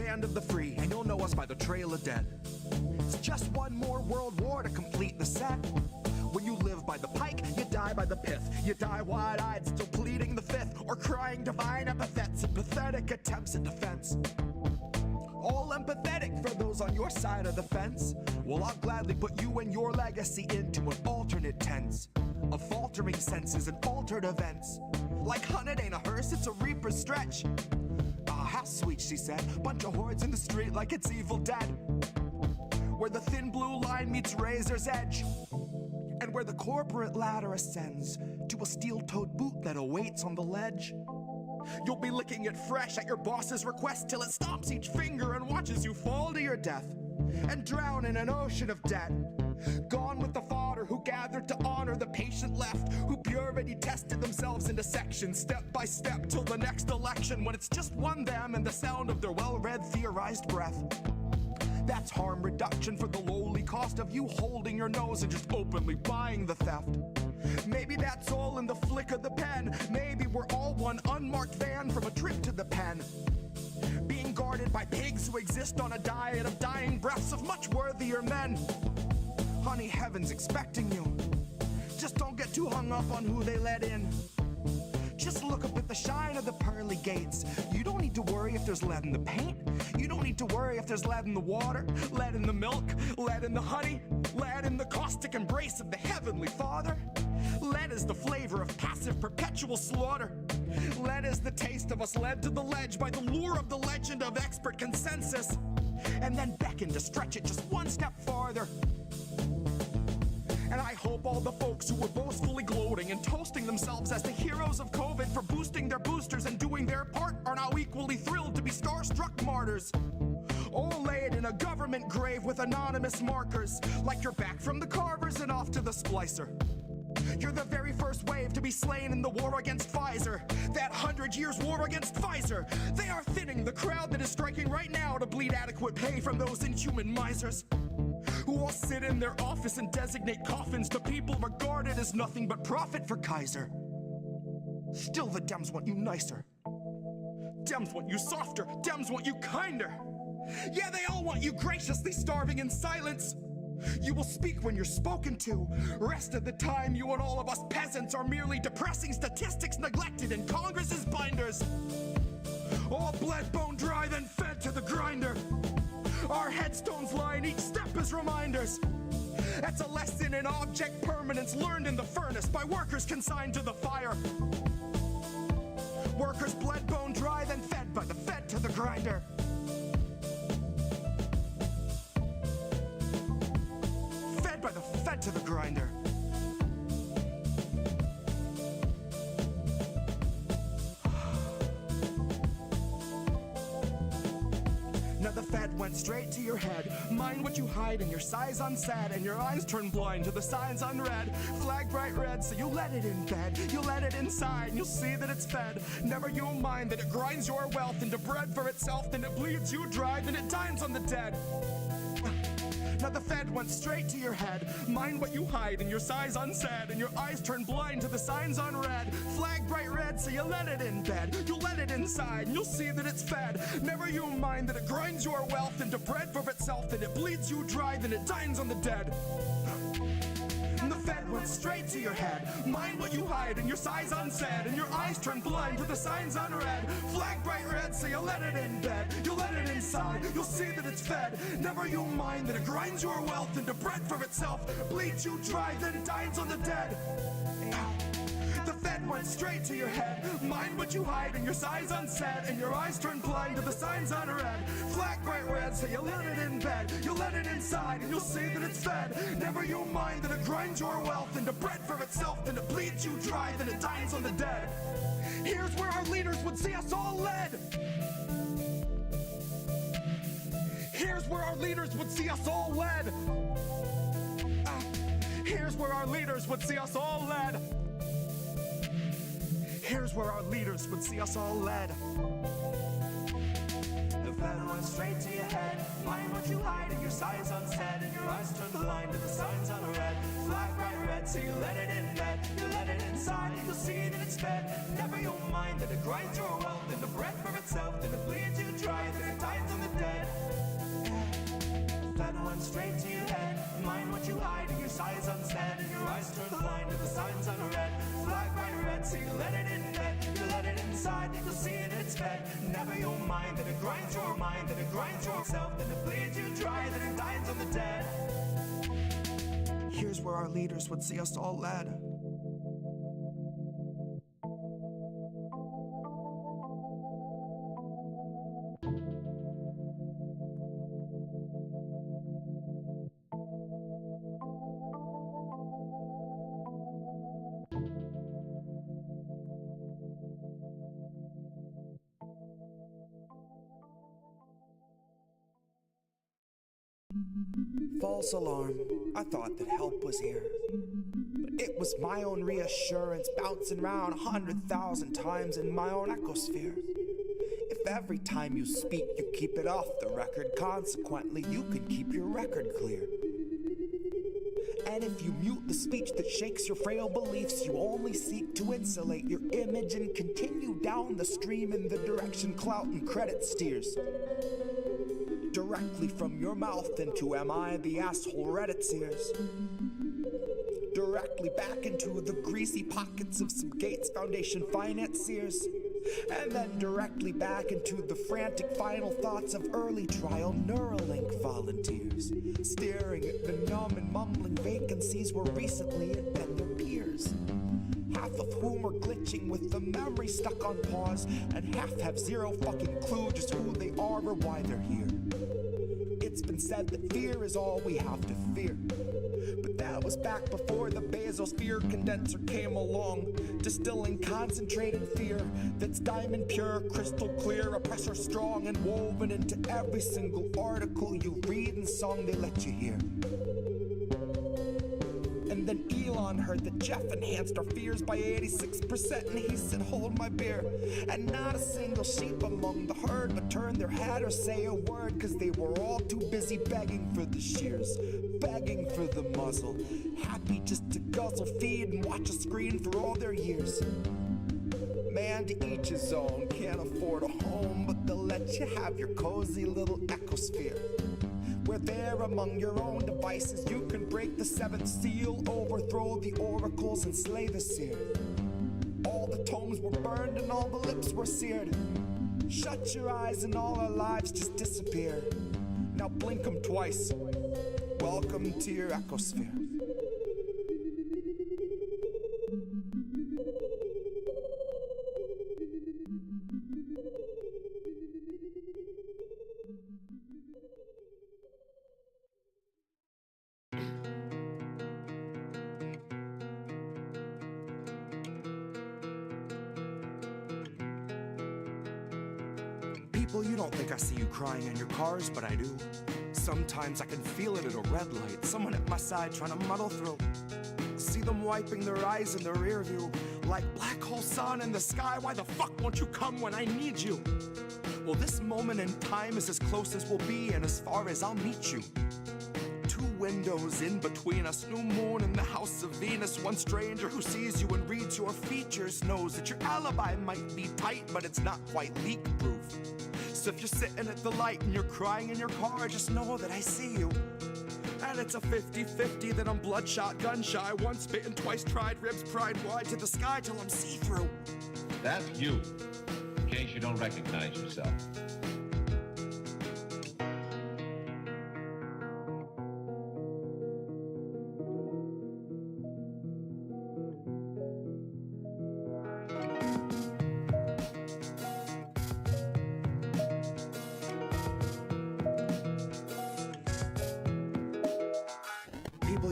land of the free, and you'll know us by the trail of dead. It's just one more world war to complete the set. When you live by the pike, you die by the pith. You die wide-eyed, still pleading the fifth, or crying divine epithets and pathetic attempts at defense. All empathetic for those on your side of the fence. Well, I'll gladly put you and your legacy into an alternate tense of faltering senses and altered events. Like hun, it ain't a hearse, it's a reaper's stretch. Ah, how sweet, she said. Bunch of hordes in the street like it's Evil Dead, where the thin blue line meets razor's edge, and where the corporate ladder ascends to a steel-toed boot that awaits on the ledge. You'll be licking it fresh at your boss's request till it stomps each finger and watches you fall to your death and drown in an ocean of debt. Gone with the fodder who gathered to honor the patient left, who purity tested themselves into sections, step by step, till the next election, when it's just one them and the sound of their well-read theorized breath. That's harm reduction for the lowly cost of you holding your nose and just openly buying the theft. Maybe that's all in the flick of the pen. Maybe we're all one unmarked van from a trip to the pen, being guarded by pigs who exist on a diet of dying breaths of much worthier men. Honey, heaven's expecting you. Just don't get too hung up on who they let in. Just look up at the shine of the pearly gates. You don't need to worry if there's lead in the paint. You don't need to worry if there's lead in the water, lead in the milk, lead in the honey, lead in the caustic embrace of the Heavenly Father. Lead is the flavor of passive perpetual slaughter. Lead is the taste of us led to the ledge by the lure of the legend of expert consensus, and then beckon to stretch it just one step farther. And I hope all the folks who were boastfully gloating and toasting themselves as the heroes of COVID for boosting their boosters and doing their part are now equally thrilled to be starstruck martyrs, all laid in a government grave with anonymous markers, like you're back from the carvers and off to the splicer. You're the very first wave to be slain in the war against Pfizer, that 100 years war against Pfizer. They are thinning the crowd that is striking right now to bleed adequate pay from those inhuman misers, who all sit in their office and designate coffins to people regarded as nothing but profit for Kaiser. Still, the Dems want you nicer. Dems want you softer. Dems want you kinder. Yeah, they all want you graciously starving in silence. You will speak when you're spoken to. Rest of the time, you and all of us peasants are merely depressing statistics neglected in Congress's binders. All bled, bone dry, then fed to the grinder. Our headstones line each step as reminders. That's a lesson in object permanence learned in the furnace by workers consigned to the fire. Workers bled, bone dry, then fed by the fed to the grinder. Fed by the fed to the grinder. Now the Fed went straight to your head. Mind what you hide in your size unsad, and your eyes turn blind to the signs unread. Flag bright red, so you let it in bed. You let it inside, and you'll see that it's fed. Never you mind that it grinds your wealth into bread for itself, then it bleeds you dry, then it dines on the dead. Now the Fed went straight to your head. Mind what you hide in your size unsaid, and your eyes turn blind to the signs unread. Flag bright red, so you let it in bed. You'll let it inside, and you'll see that it's fed. Never you mind that it grinds your wealth into bread for itself, then it bleeds you dry, then it dines on the dead. And the Fed went straight to your head. Mind what you hide in your size unsaid, and your eyes turn blind to the signs unread. Flag bright red, so you let it in bed. You'll let it inside, you'll see that it's fed. Never you mind that it grinds your wealth into bread for itself, bleeds you dry, then dines on the dead. The Fed went straight to your head. Mind what you hide in your size unsaid, and your eyes turn blind to the signs unread. Flag bright red, so you let it in bed. You'll let it inside, and you'll see that it's fed. Never you mind that it grinds your wealth into bread for itself, then it bleeds you dry, then it dines on the dead. Here's where our leaders would see us all led. Here's where our leaders would see us all led. Here's where our leaders would see us all led. Here's where our leaders would see us all led. The Fed went straight to your head. Mind what you hide in your size unsaid, and your eyes turn blind to the signs unread. Flag bright red, so you let it in bed. You let it inside, and you'll see that it's fed. fed. Never you'll mind that it grinds your wealth into bread for itself, that it bleeds you dry, that it dines on the dead. That one straight to your head. Mind what you hide and your size unsaid, and your eyes turn blind to the signs unread. Flag by red, so you let it in bed, you let it inside, you'll see it, it's fed. Never you'll mind that it grinds your mind, that it grinds yourself, that it bleeds you dry, that it dines on the dead. Here's where our leaders would see us all led. False alarm. I thought that help was here. But it was my own reassurance bouncing round 100,000 times in my own ecosphere. If every time you speak you keep it off the record, consequently you can keep your record clear. And if you mute the speech that shakes your frail beliefs, you only seek to insulate your image and continue down the stream in the direction clout and credit steers. Directly from your mouth into am I the asshole Reddit's ears. Directly back into the greasy pockets of some Gates Foundation financiers. And then directly back into the frantic final thoughts of early trial Neuralink volunteers, staring at the numb and mumbling vacancies where recently had been their peers. Half of whom are glitching with the memory stuck on pause, and half have zero fucking clue just who they are or why they're here. It's been said that fear is all we have to fear, but that was back before the Basosphere condenser came along, distilling concentrated fear that's diamond pure, crystal clear, oppressor strong, and woven into every single article you read and song they let you hear. And then Elon heard that Jeff enhanced our fears by 86%, and he said, hold my beer. And not a single sheep among the herd would turn their head or say a word, cause they were all too busy begging for the shears, begging for the muzzle, happy just to guzzle, feed, and watch a screen for all their years. Man, to each his own, can't afford a home, but they'll let you have your cozy little ecosphere, where there among your own devices you can break the seventh seal, overthrow the oracles, and slay the seer. All the tomes were burned and all the lips were seared. Shut your eyes and all our lives just disappear. Now blink them twice. Welcome to your ecosphere. You don't think I see you crying in your cars, but I do. Sometimes I can feel it at a red light, someone at my side trying to muddle through. See them wiping their eyes in the rear view, like black hole sun in the sky, why the fuck won't you come when I need you? Well, this moment in time is as close as we'll be and as far as I'll meet you. Two windows in between us, new moon in the house of Venus. One stranger who sees you and reads your features knows that your alibi might be tight, but it's not quite leak-proof. So if you're sitting at the light and you're crying in your car, just know that I see you. And it's a 50-50 that I'm bloodshot, gun shy, once bitten, twice tried, ribs pride wide to the sky till I'm see-through. That's you, in case you don't recognize yourself.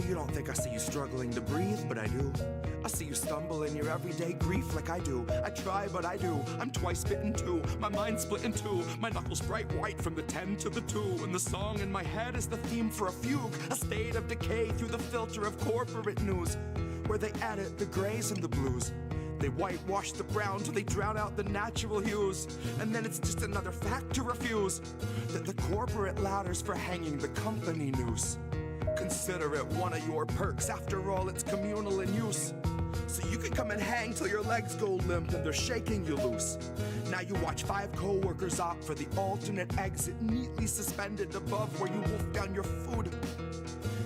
You don't think I see you struggling to breathe, but I do. I see you stumble in your everyday grief like I do. I try, but I do. I'm twice bitten too. My mind's split in two. My knuckles bright white from the 10 to the 2. And the song in my head is the theme for a fugue. A state of decay through the filter of corporate news, where they edit the grays and the blues. They whitewash the brown till they drown out the natural hues. And then it's just another fact to refuse, that the corporate ladders for hanging the company noose. Consider it one of your perks, after all it's communal in use. So you can come and hang till your legs go limp and they're shaking you loose. Now you watch 5 co-workers opt for the alternate exit, neatly suspended above where you wolf down your food.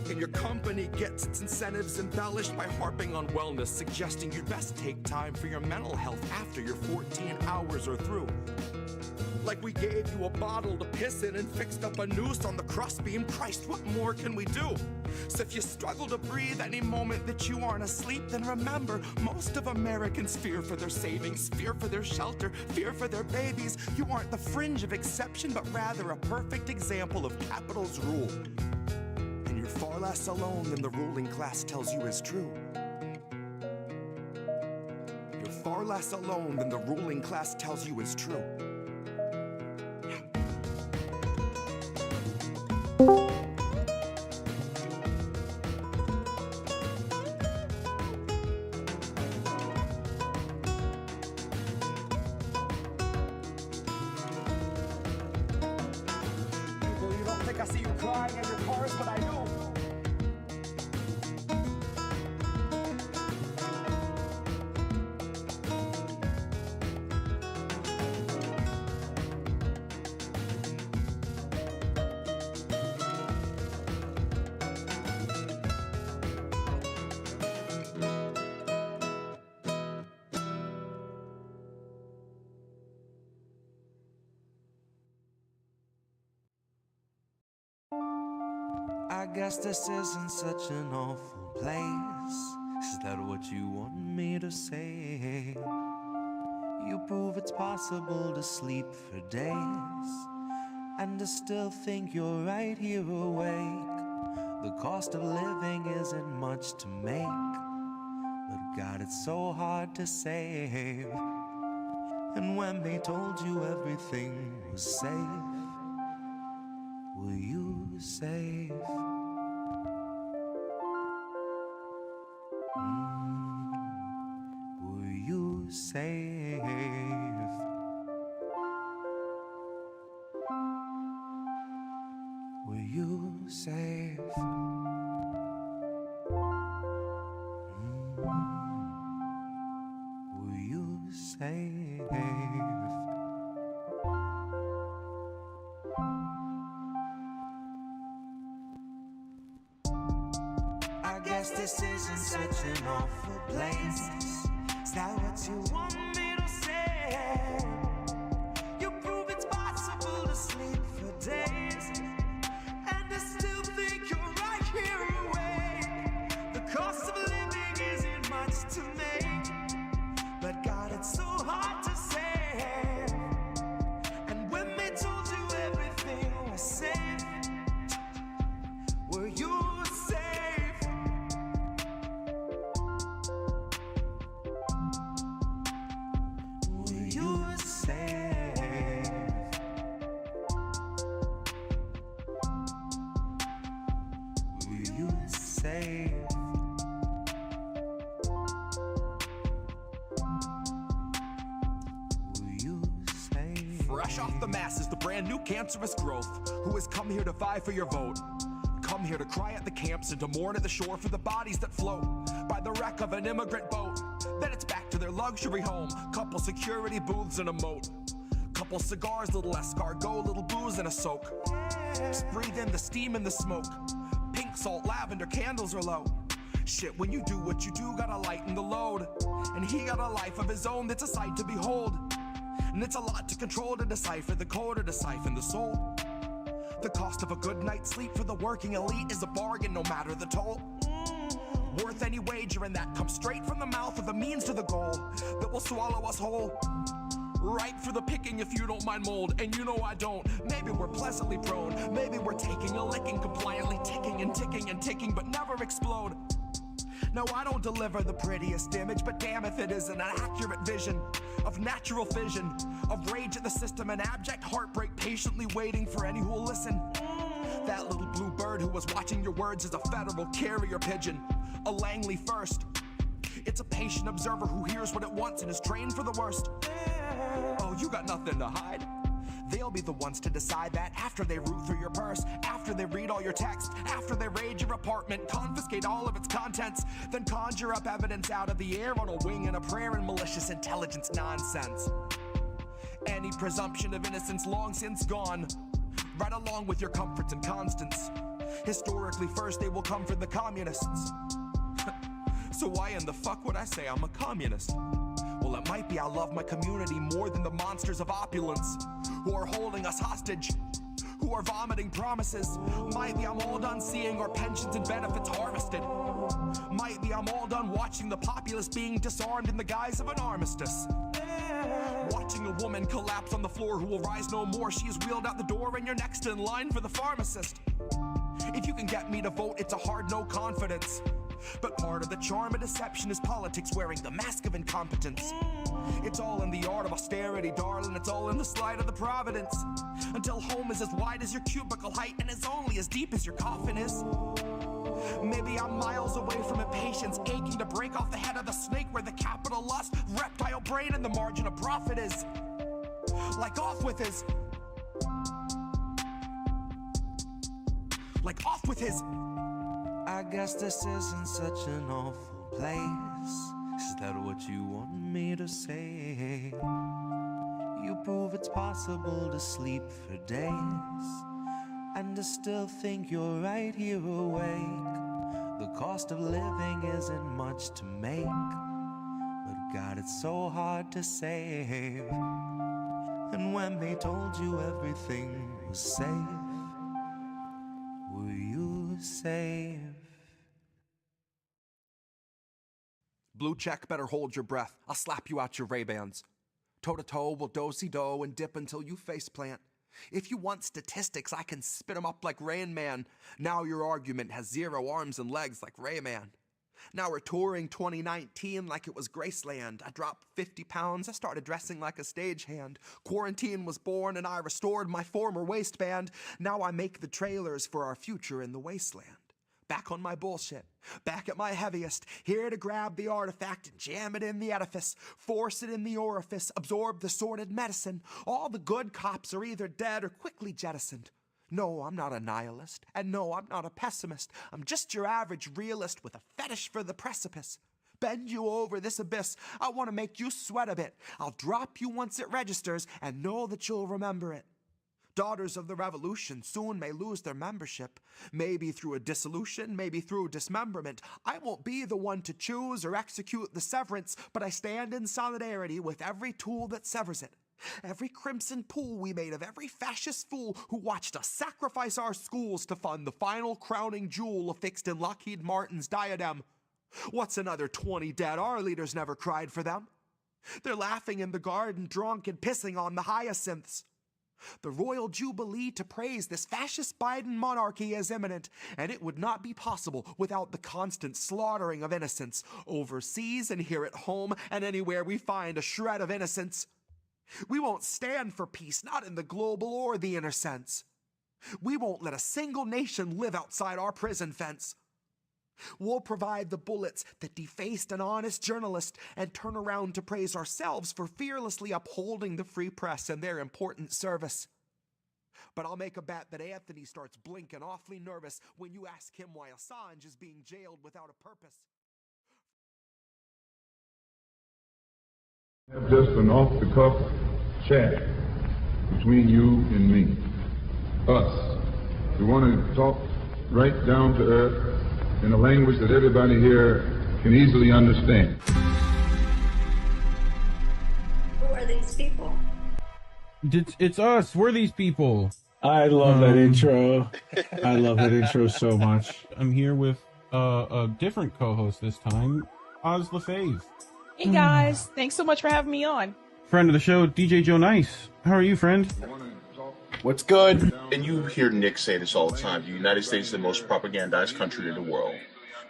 And your company gets its incentives embellished by harping on wellness, suggesting you'd best take time for your mental health after your 14 hours are through. Like we gave you a bottle to piss in and fixed up a noose on the crossbeam. Christ, what more can we do? So if you struggle to breathe any moment that you aren't asleep, then remember, most of Americans fear for their savings, fear for their shelter, fear for their babies. You aren't the fringe of exception, but rather a perfect example of capital's rule. And you're far less alone than the ruling class tells you is true. You're far less alone than the ruling class tells you is true. I see you crying in your cars, but I know. I guess this isn't such an awful place. Is that what you want me to say? You prove it's possible to sleep for days and to still think you're right here awake. The cost of living isn't much to make, but God, it's so hard to save. And when they told you everything was safe, were you safe? Were you safe? Were you safe? Were you safe? I guess this isn't such an awful place. Is that what you want me to say? You prove it's possible to sleep for days and to still think you're right here awake. The cost of living isn't much to make, but God, it's so hard to say. And when they told you everything was safe, were you safe? Were you safe? Were you safe? Were you safe? Fresh off the masses, the brand new cancerous growth, who has come here to vie for your vote. Come here to cry at the camps and to mourn at the shore for the bodies that float by the wreck of an immigrant boat. Then it's back to their luxury home, couple security booths and a moat. Couple cigars, little escargot, little booze and a soak. Just breathe in the steam and the smoke. Pink salt, lavender, candles are low. Shit, when you do what you do, gotta lighten the load. And he got a life of his own that's a sight to behold. And it's a lot to control, to decipher the code or to siphon the soul. The cost of a good night's sleep for the working elite is a bargain, no matter the toll. Worth any wager, and that comes straight from the mouth of the means to the goal that will swallow us whole. Ripe for the picking if you don't mind mold, and you know I don't. Maybe we're pleasantly prone, maybe we're taking a licking, compliantly ticking and ticking and ticking, but never explode. No, I don't deliver the prettiest image, but damn if it isn't an accurate vision of natural fission, of rage at the system and abject heartbreak, patiently waiting for any who'll listen. That little blue bird who was watching your words is a federal carrier pigeon, a Langley first. It's a patient observer who hears what it wants and is trained for the worst. Oh, you got nothing to hide. They'll be the ones to decide that after they root through your purse, after they read all your text, after they raid your apartment, confiscate all of its contents, then conjure up evidence out of the air on a wing and a prayer and malicious intelligence nonsense. Any presumption of innocence long since gone, right along with your comforts and constants. Historically, first they will come for the communists. So why in the fuck would I say I'm a communist? Well, it might be I love my community more than the monsters of opulence who are holding us hostage, who are vomiting promises. Might be I'm all done seeing our pensions and benefits harvested. Might be I'm all done watching the populace being disarmed in the guise of an armistice. Watching a woman collapse on the floor who will rise no more. She is wheeled out the door and you're next in line for the pharmacist. If you can get me to vote, it's a hard no confidence. But part of the charm of deception is politics wearing the mask of incompetence. It's all in the art of austerity, darling. It's all in the slide of the providence. Until home is as wide as your cubicle height and is only as deep as your coffin is. Maybe I'm miles away from impatience, aching to break off the head of the snake where the capital lust, reptile brain, and the margin of profit is. Like off with his. Like off with his. I guess this isn't such an awful place. Is that what you want me to say? You prove it's possible to sleep for days and to still think you're right here awake. The cost of living isn't much to make, but God, it's so hard to save. And when they told you everything was safe, were you safe? Blue check, better hold your breath. I'll slap you out your Ray-Bans. Toe-to-toe, we'll do-si-do and dip until you faceplant. If you want statistics, I can spit them up like Rain Man. Now your argument has 0 arms and legs like Rayman. Now we're touring 2019 like it was Graceland. I dropped 50 pounds, I started dressing like a stagehand. Quarantine was born and I restored my former waistband. Now I make the trailers for our future in the wasteland. Back on my bullshit, back at my heaviest, here to grab the artifact and jam it in the edifice, force it in the orifice, absorb the sordid medicine. All the good cops are either dead or quickly jettisoned. No, I'm not a nihilist, and no, I'm not a pessimist. I'm just your average realist with a fetish for the precipice. Bend you over this abyss, I want to make you sweat a bit. I'll drop you once it registers and know that you'll remember it. Daughters of the Revolution soon may lose their membership, maybe through a dissolution, maybe through dismemberment. I won't be the one to choose or execute the severance, but I stand in solidarity with every tool that severs it. Every crimson pool we made of every fascist fool who watched us sacrifice our schools to fund the final crowning jewel affixed in Lockheed Martin's diadem. What's another 20 dead? Our leaders never cried for them. They're laughing in the garden, drunk and pissing on the hyacinths. The royal jubilee to praise this fascist Biden monarchy is imminent, and it would not be possible without the constant slaughtering of innocents, overseas and here at home and anywhere we find a shred of innocence. We won't stand for peace, not in the global or the inner sense. We won't let a single nation live outside our prison fence. We'll provide the bullets that defaced an honest journalist and turn around to praise ourselves for fearlessly upholding the free press and their important service. But I'll make a bet that Anthony starts blinking awfully nervous when you ask him why Assange is being jailed without a purpose. Have just an off-the-cuff chat between you and me. Us. We want to talk right down to earth in a language that everybody here can easily understand. Who are these people? It's us. We're these people. I love that intro. I love that intro so much. I'm here with a different co-host this time, Oz LaFave. Hey guys, thanks so much for having me on. Friend of the show, DJ Joe Nice. How are you, friend? What's good? And you hear Nick say this all the time. The United States is the most propagandized country in the world.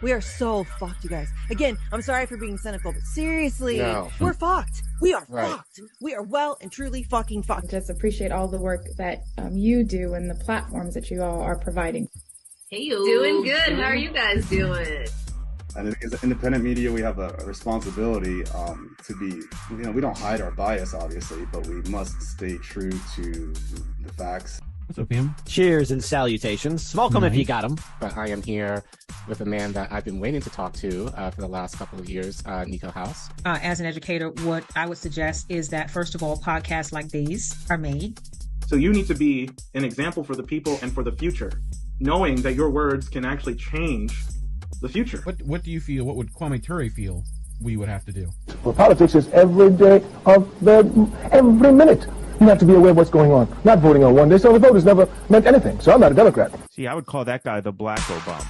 We are so fucked, you guys. Again, I'm sorry for being cynical, but seriously, we're fucked. We are fucked. We are well and truly fucking fucked. Just appreciate all the work that you do and the platforms that you all are providing. Hey, you. Doing good. How are you guys doing? And as independent media, we have a responsibility to be, we don't hide our bias, obviously, but we must stay true to the facts. What's up, Pam? Cheers and salutations. Welcome if you got them. But I am here with a man that I've been waiting to talk to for the last couple of years, Nico House. As an educator, what I would suggest is that, first of all, podcasts like these are made. So you need to be an example for the people and for the future, knowing that your words can actually change the future. What do you feel? What would Kwame Ture feel we would have to do? Well, politics is every day of every minute. You have to be aware of what's going on. Not voting on one day, so the vote has never meant anything. So I'm not a Democrat. See, I would call that guy the Black Obama.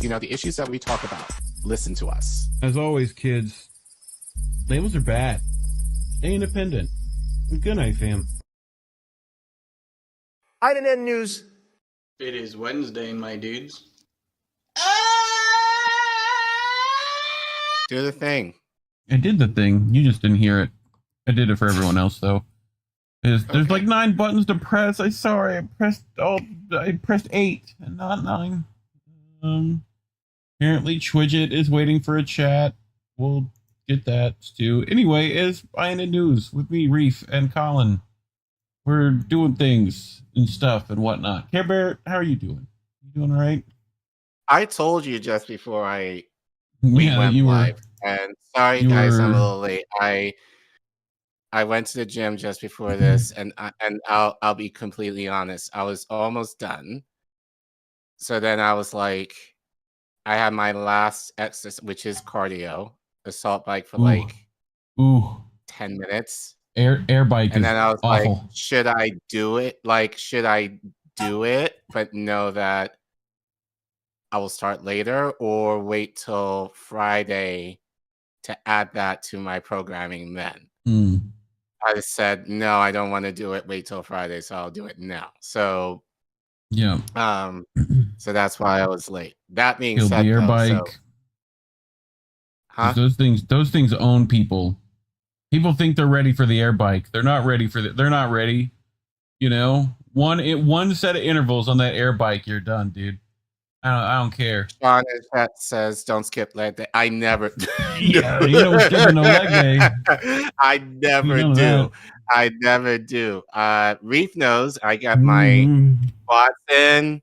No. The issues that we talk about, listen to us. As always, kids, labels are bad. Stay independent. Good night, fam. INN News. It is Wednesday, my dudes. Do the thing. I did the thing. You just didn't hear it. I did it for everyone else, though. There's like 9 buttons to press. I'm sorry. I pressed 8 and not 9. Apparently, Twidget is waiting for a chat. We'll get that too. Anyway, it's INN News with me, Reef, and Collin. We're doing things and stuff and whatnot. Care Bear, how are you doing? You doing all right? I told you just before we went live. And sorry, guys, I'm a little late. I went to the gym just before this, and I'll be completely honest. I was almost done. So then I was like, I had my last exercise, which is cardio, assault bike for 10 minutes. Air bike, and then I was awful. like, should I do it? Should I do it, but know that I will start later, or wait till Friday to add that to my programming then? I just said, no, I don't want to do it. Wait till Friday, so I'll do it now. So, yeah. So that's why I was late. That being Kill said, the air bike. Those things own people. People think they're ready for the air bike. They're not ready for They're not ready. One set of intervals on that air bike, you're done, dude. I don't care. Sean in chat says, don't skip leg day. I never. Yeah, skipping the leg day. I never do. That. I never do. Reef knows I get my squats in.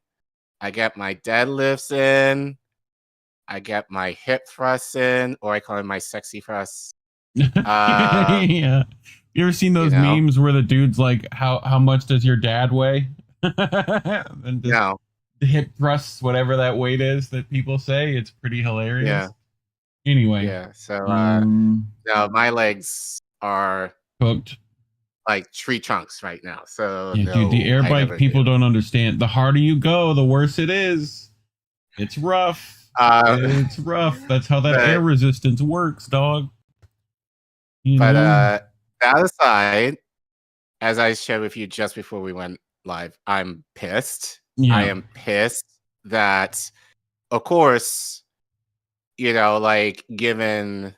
I get my deadlifts in. I get my hip thrusts in, or I call it my sexy thrusts. Yeah. You ever seen those memes where the dude's like, how much does your dad weigh? No. The hip thrusts, whatever that weight is that people say, it's pretty hilarious. Yeah. Anyway. Yeah. So no, my legs are cooked like tree trunks right now. So yeah, dude, the air bike people don't understand. The harder you go, the worse it is. It's rough. It's rough. That's how that air resistance works, dog. That aside, as I shared with you just before we went live, I'm pissed. Yeah. I am pissed that, of course, given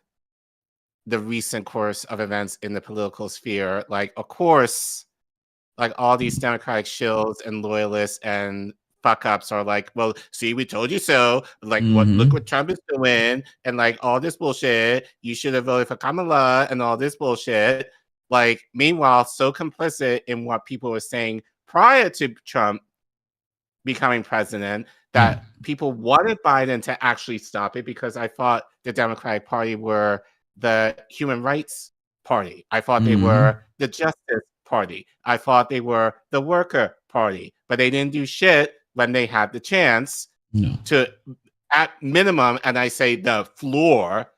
the recent course of events in the political sphere, of course, all these Democratic shills and loyalists and fuck ups are like, well, see, we told you so. Look what Trump is doing, and all this bullshit. You should have voted for Kamala and all this bullshit. Meanwhile, so complicit in what people were saying prior to Trump becoming president that people wanted Biden to actually stop it, because I thought the Democratic Party were the human rights party. I thought they were the justice party. I thought they were the worker party, but they didn't do shit when they had the chance to, at minimum, and I say the floor,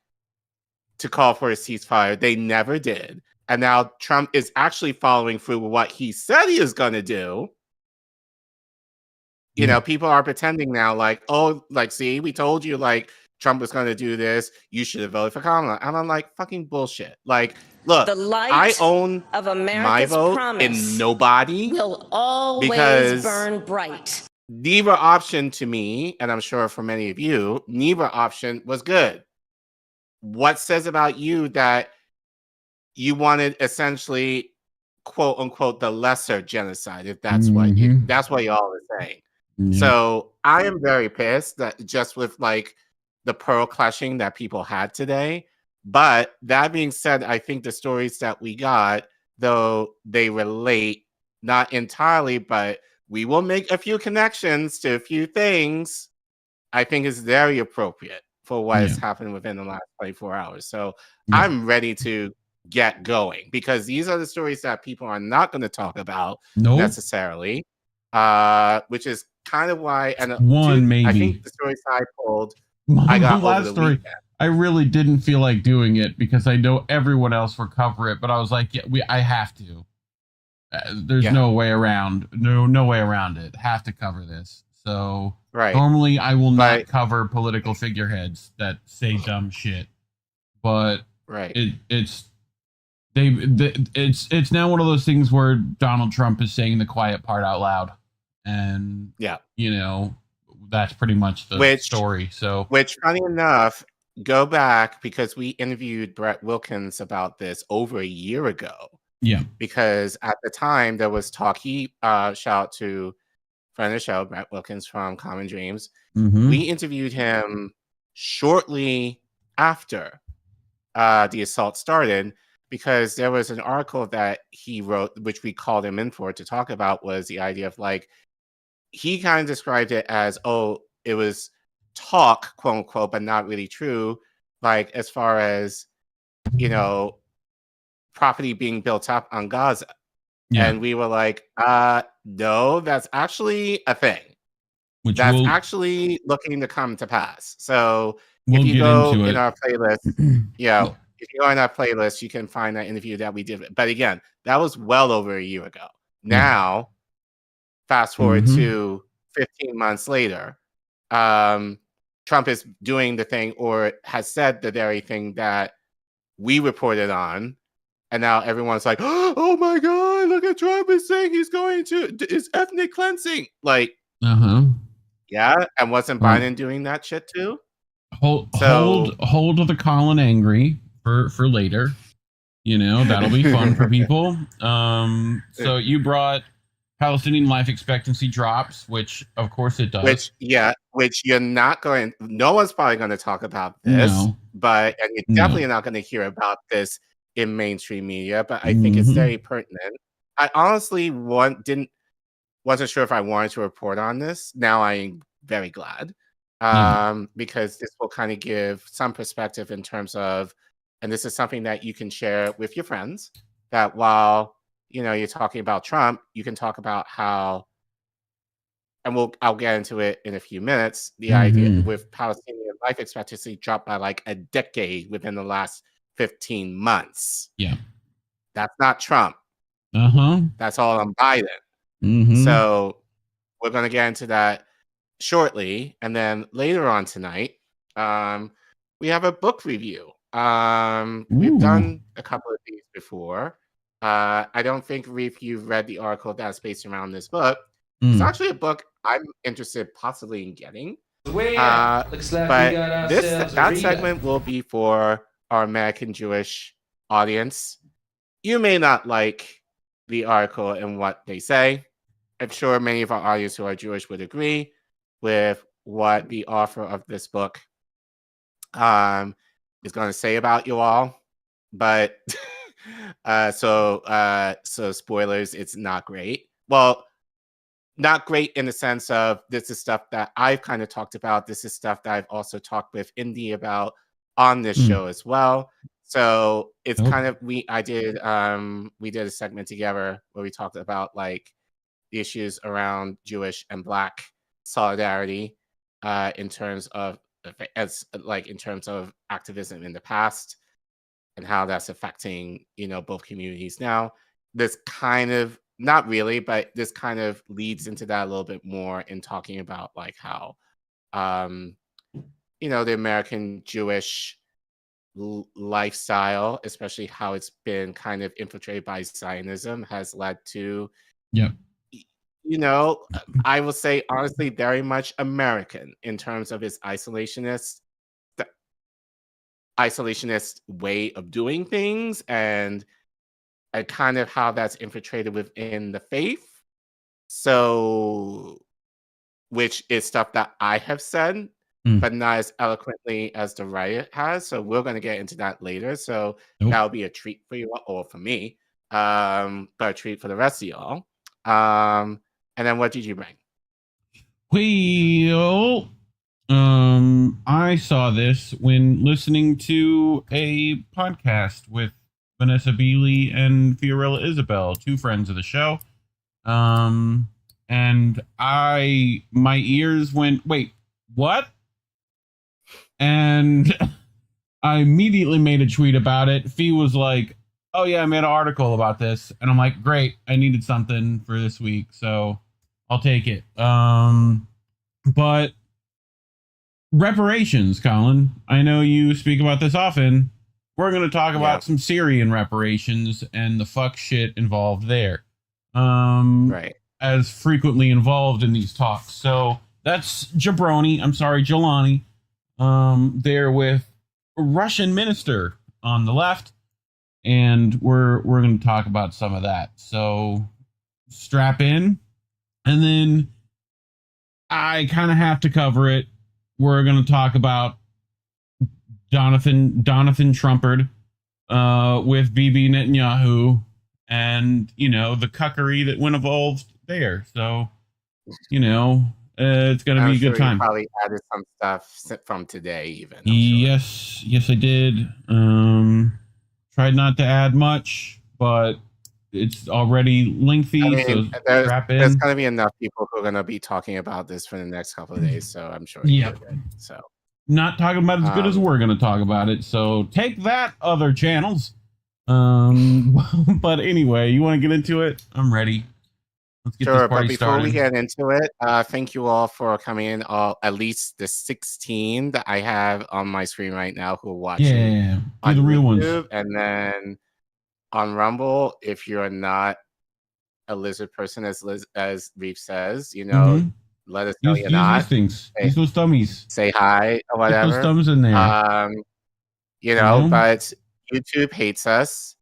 to call for a ceasefire. They never did. And now Trump is actually following through with what he said he is going to do. People are pretending now see, we told you Trump was going to do this. You should have voted for Kamala. And I'm like, fucking bullshit. Look, the light I own of America's my vote promise in nobody will always because burn bright. Neither option to me, and I'm sure for many of you, neither option was good. What says about you that you wanted essentially, quote unquote, the lesser genocide, if that's what y'all are saying. So I am very pissed that just with like the pearl clutching that people had today. But that being said, I think the stories that we got, though they relate not entirely, but we will make a few connections to a few things, I think is very appropriate for what has happened within the last 24 hours. So I'm ready to get going because these are the stories that people are not going to talk about necessarily, which is kind of why. And maybe. I think the stories I pulled, I got the last over the story, weekend. I really didn't feel like doing it because I know everyone else will cover it, but I was like, I have to. There's no way around. No way around it. Have to cover this. So normally I will not cover political figureheads that say dumb shit, but it's now one of those things where Donald Trump is saying the quiet part out loud, and that's pretty much the story. So, which funny enough, go back because we interviewed Brett Wilkins about this over a year ago. Yeah, because at the time there was talk. He shout out to friend of the show, Brett Wilkins from Common Dreams. We interviewed him shortly after the assault started because there was an article that he wrote, which we called him in for to talk about, was the idea of like, he kind of described it as, it was talk, quote unquote, but not really true. Like as far as, property being built up on Gaza. And we were like, no, that's actually a thing. That's actually looking to come to pass. So if you go in our playlist, if you go in our playlist, you can find that interview that we did. But again, that was well over a year ago. Now, fast forward to 15 months later, Trump is doing the thing or has said the very thing that we reported on. And now everyone's like, oh my God, look at Trump is saying he's going to, it's ethnic cleansing. Like, yeah. And wasn't Biden doing that shit too? Hold the Collin angry for later. That'll be fun for people. So you brought Palestinian life expectancy drops, which of course it does. Which you're not going, no one's probably going to talk about this, and you're definitely not going to hear about this in mainstream media, but I think it's very pertinent. I honestly wasn't sure if I wanted to report on this. Now I'm very glad because this will kind of give some perspective in terms of, and this is something that you can share with your friends, that while you're talking about Trump, you can talk about how, and I'll get into it in a few minutes, the idea with Palestinian life expectancy dropped by like a decade within the last 15 months. Yeah. That's not Trump. That's all on Biden. So we're going to get into that shortly. And then later on tonight, we have a book review. We've done a couple of these before. I don't think, Reef, you've read the article that's based around this book. It's actually a book I'm interested possibly in getting. But that segment will be for our American Jewish audience. You may not like the article and what they say. I'm sure many of our audience who are Jewish would agree with what the author of this book is going to say about you all. But so spoilers, it's not great. Well, not great in the sense of this is stuff that I've kind of talked about. This is stuff that I've also talked with Indy about on this show as well. So it's kind of, we did a segment together where we talked about like the issues around Jewish and Black solidarity in terms of activism in the past and how that's affecting both communities now. This kind of, not really, but this kind of leads into that a little bit more in talking about like how the American Jewish lifestyle, especially how it's been kind of infiltrated by Zionism, has led to, I will say honestly, very much American in terms of its isolationist way of doing things and kind of how that's infiltrated within the faith. So which is stuff that I have said, but not as eloquently as the riot has. So we're going to get into that later. So that'll be a treat for you, or for me, but a treat for the rest of y'all. And then what did you bring? Well, I saw this when listening to a podcast with Vanessa Beeley and Fiorella Isabel, two friends of the show. And my ears went, wait, what? And I immediately made a tweet about it. Fee was like, oh yeah, I made an article about this. And I'm like, great, I needed something for this week, so I'll take it. But reparations, Collin, I know you speak about this often. We're going to talk about some Syrian reparations and the fuck shit involved there. Right. As frequently involved in these talks. So that's Jelani, there with a Russian minister on the left. And we're going to talk about some of that. So strap in. And then I kind of have to cover it. We're going to talk about Jonathan Trumpard with Bibi Netanyahu and, the cuckery that went involved there. So, it's going to be a good time. You probably added some stuff from today even. Yes, I did. Tried not to add much, but it's already lengthy. So there's going to be enough people who are going to be talking about this for the next couple of days. So I'm sure. Yeah. So not talking about it as good as we're going to talk about it. So take that, other channels. But anyway, you want to get into it? I'm ready. Let's get this party before started. we get into it, thank you all for coming in. At least the 16 that I have on my screen right now who are watching on the real YouTube, ones. and then on Rumble. If you're not a lizard person, as Reef says, let us know you're not. Use things. Use those dummies. Say hi or whatever. Get those thumbs in there. But YouTube hates us.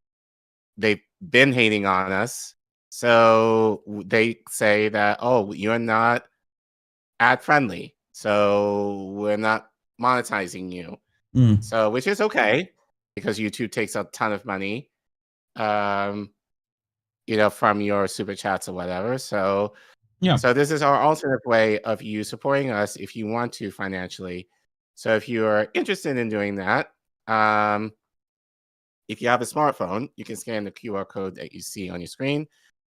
They've been hating on us. So they say that, you're not ad friendly, so we're not monetizing you. So, which is okay because YouTube takes a ton of money, from your super chats or whatever. So, so this is our alternate way of you supporting us if you want to financially. So if you're interested in doing that, if you have a smartphone, you can scan the QR code that you see on your screen.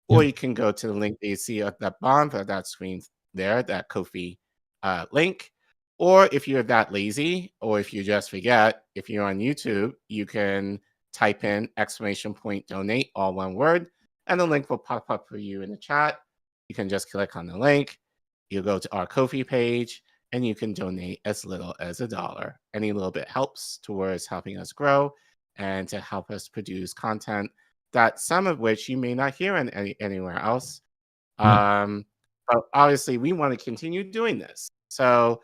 Or you can go to the link that you see at the bottom of that screen there, that Ko-fi link. Or if you're that lazy, or if you just forget, if you're on YouTube, you can type in !donate, all one word, and the link will pop up for you in the chat. You can just click on the link. You'll go to our Ko-fi page, and you can donate as little as $1. Any little bit helps towards helping us grow and to help us produce content that some of which you may not hear anywhere else. But obviously, we want to continue doing this. So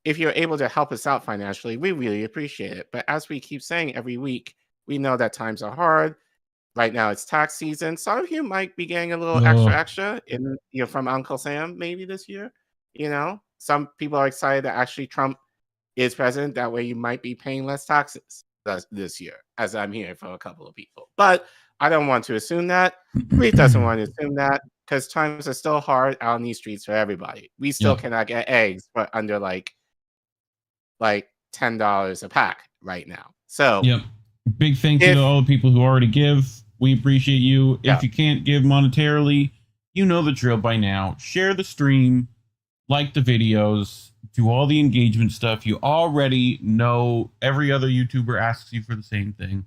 if you're able to help us out financially, we really appreciate it. But as we keep saying every week, we know that times are hard. Right now, it's tax season. Some of you might be getting a little extra from Uncle Sam maybe this year. Some people are excited that actually Trump is president. That way you might be paying less taxes this year, as I'm hearing from a couple of people. But I don't want to assume that. Reef doesn't want to assume that because times are still hard out in these streets for everybody. We still cannot get eggs for under like $10 a pack right now. So big thank you to all the people who already give. We appreciate you. If you can't give monetarily, you know the drill by now. Share the stream, like the videos, do all the engagement stuff. You already know every other YouTuber asks you for the same thing.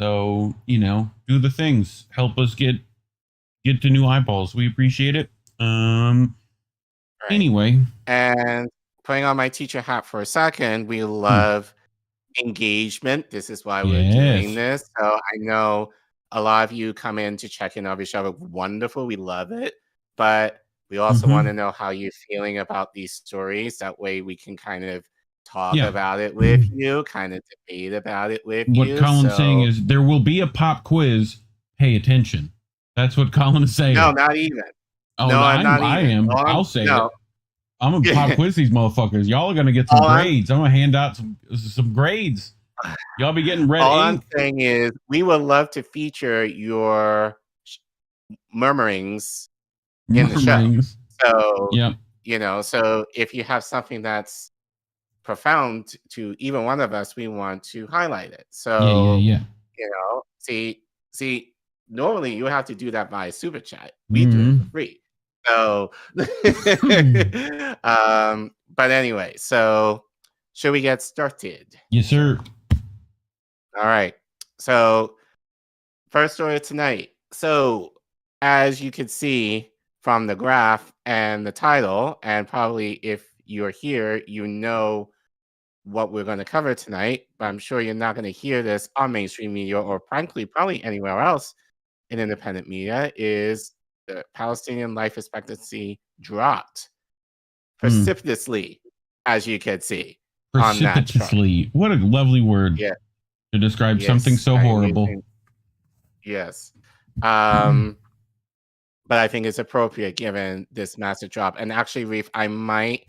So, do the things. Help us get to new eyeballs. We appreciate it. Anyway. And putting on my teacher hat for a second, we love engagement. This is why we're doing this. So I know a lot of you come in to check in on your show. Wonderful. We love it. But we also want to know how you're feeling about these stories. That way we can kind of talk about it with you, kind of debate about it with you. What Collin's saying is there will be a pop quiz. Pay attention. That's what Collin is saying. No, not even. Oh, no, I am. I'll say it. I'm gonna pop quiz these motherfuckers. Y'all are gonna get some grades. I'm gonna hand out some grades. Y'all be getting red all ink. I'm saying is we would love to feature your murmurings in the show. So, you know, so if you have something that's profound to even one of us, we want to highlight it. So, yeah. You know, see, normally you have to do that via super chat. We do it for free. So, but anyway, so should we get started? Yes, sir. All right. So, first story tonight. So, as you can see from the graph and the title, and probably if you're here, you know what we're going to cover tonight, but I'm sure you're not going to hear this on mainstream media or frankly, probably anywhere else in independent media, is the Palestinian life expectancy dropped precipitously, as you can see. Precipitously. What a lovely word to describe something so horrible. Yes. But I think it's appropriate given this massive drop. And actually, Reef, I might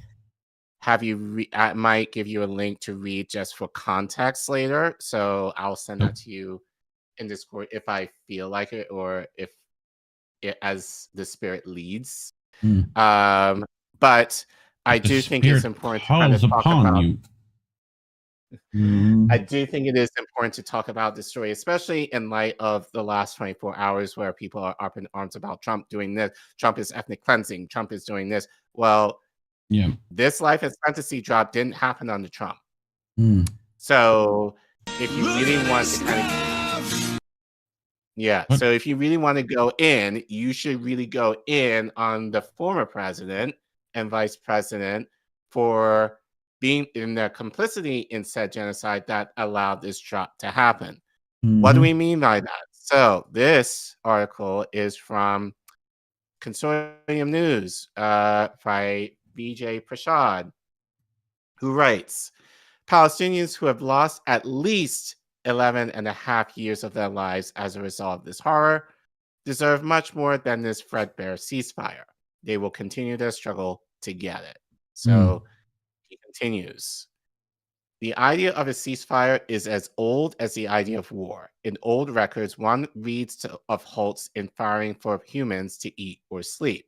have you I might give you a link to read just for context later. So I'll send that to you in Discord if I feel like it or if it as the spirit leads. But I do think it's important to kind of talk about you. I do think it is important to talk about this story, especially in light of the last 24 hours where people are up in arms about Trump doing this. Trump is ethnic cleansing. Trump is doing this. Well, this life expectancy drop didn't happen under Trump. So if you really want to kind of, so if you really want to go in, you should really go in on the former president and vice president for being in their complicity in said genocide that allowed this drop to happen. What do we mean by that? So this article is from Consortium News by Vijay Prashad, who writes, Palestinians who have lost at least 11 and a half years of their lives as a result of this horror deserve much more than this threadbare ceasefire. They will continue their struggle to get it. So he continues. The idea of a ceasefire is as old as the idea of war. In old records, one reads of halts in firing for humans to eat or sleep.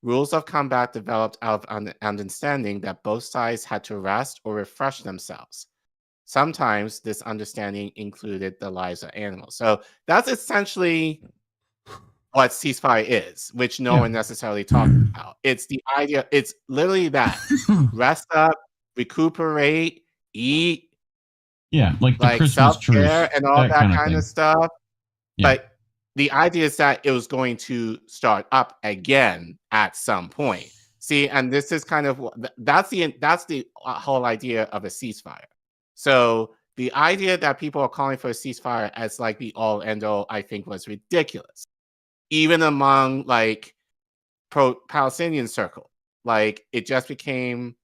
Rules of combat developed out of an understanding that both sides had to rest or refresh themselves. Sometimes this understanding included the lives of animals. So that's essentially what ceasefire is, which no one necessarily talks about. It's the idea, it's literally that. Rest up, recuperate, eat. Like the Christmas self-care and all that kind of stuff. Yeah. But the idea is that it was going to start up again at some point. See, and this is kind of that's the whole idea of a ceasefire. So the idea that people are calling for a ceasefire as like the all end all, I think, was ridiculous, even among like pro-Palestinian circle. Like it just became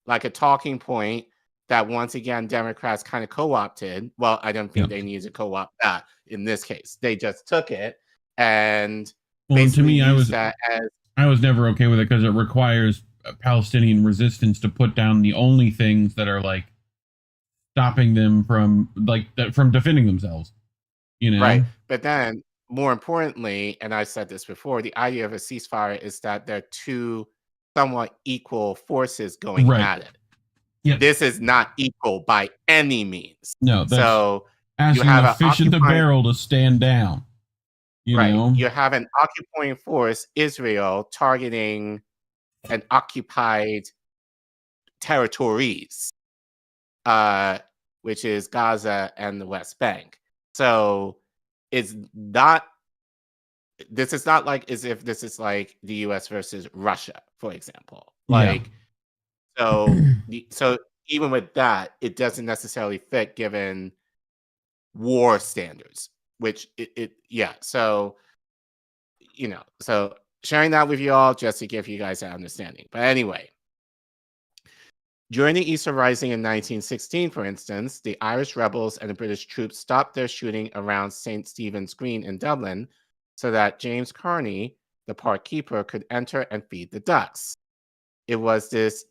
like a talking point that once again Democrats kind of co-opted. Well, I don't think they needed to co-opt that in this case. They just took it and to me, I was that as I was never okay with it because it requires Palestinian resistance to put down the only things that are like stopping them from from defending themselves. You know, right? But then, more importantly, and I said this before, the idea of a ceasefire is that there are two somewhat equal forces going at it. Yeah. This is not equal by any means. No, that's so asking you have a fish in the barrel to stand down. You know? You have an occupying force, Israel, targeting an occupied territories, which is Gaza and the West Bank. So it's not. This is not like as if this is like the U.S. versus Russia, for example. So even with that, it doesn't necessarily fit given war standards, which So, so sharing that with you all just to give you guys an understanding. But anyway, during the Easter Rising in 1916, for instance, the Irish rebels and the British troops stopped their shooting around St. Stephen's Green in Dublin so that James Carney, the park keeper, could enter and feed the ducks. it was this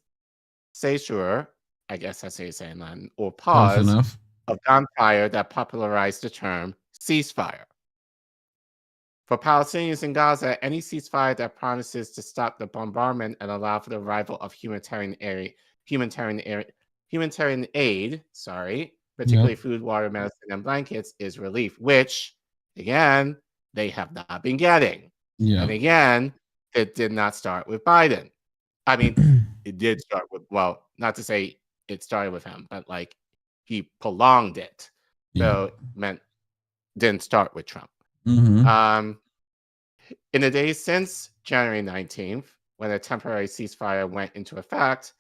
cessure, I guess that's how you say it, or Close pause enough. of gunfire that popularized the term ceasefire. For Palestinians in Gaza, any ceasefire that promises to stop the bombardment and allow for the arrival of humanitarian aid, particularly food, water, medicine, and blankets, is relief, which, again, they have not been getting. Yeah. And again, it did not start with Biden. I mean, it did start with, well, not to say it started with him, but like he prolonged it. So it meant didn't start with Trump. Mm-hmm. In the days since January 19th, when a temporary ceasefire went into effect,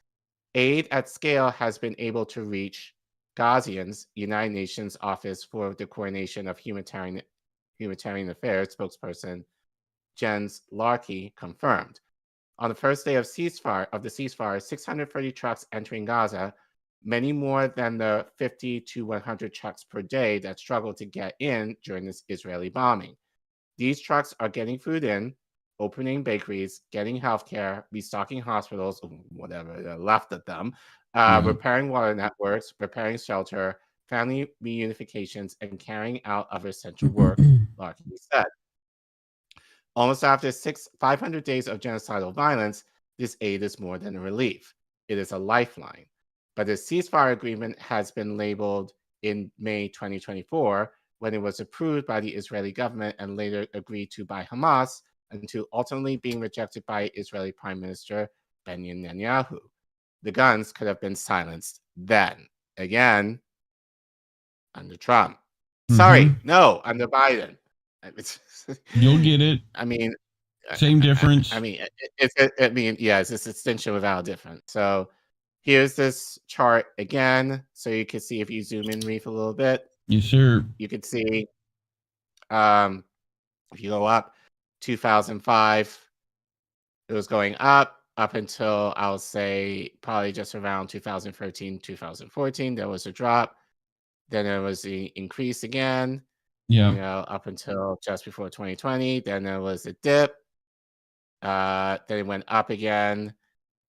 aid at scale has been able to reach Gazians, United Nations Office for the Coordination of Humanitarian Affairs spokesperson Jens Larkey confirmed. On the first day of the ceasefire, 630 trucks entering Gaza, many more than the 50 to 100 trucks per day that struggled to get in during this Israeli bombing. These trucks are getting food in, opening bakeries, getting healthcare, restocking hospitals, whatever left of them, repairing water networks, repairing shelter, family reunifications, and carrying out other essential work, Larkey said. Almost after 500 days of genocidal violence, this aid is more than a relief. It is a lifeline. But the ceasefire agreement has been labeled in May 2024, when it was approved by the Israeli government and later agreed to by Hamas, until ultimately being rejected by Israeli Prime Minister Benjamin Netanyahu. The guns could have been silenced then. Again, under Trump. Sorry, no, under Biden. You'll get it. I mean, same difference. I mean, it's this extension without a difference. So here's this chart again, so you can see if you zoom in, Reef, a little bit. Yes, sir. You can see, if you go up, 2005, it was going up until I'll say probably just around 2013, 2014. There was a drop. Then there was the increase again. Yeah. Up until just before 2020. Then there was a dip. Then it went up again.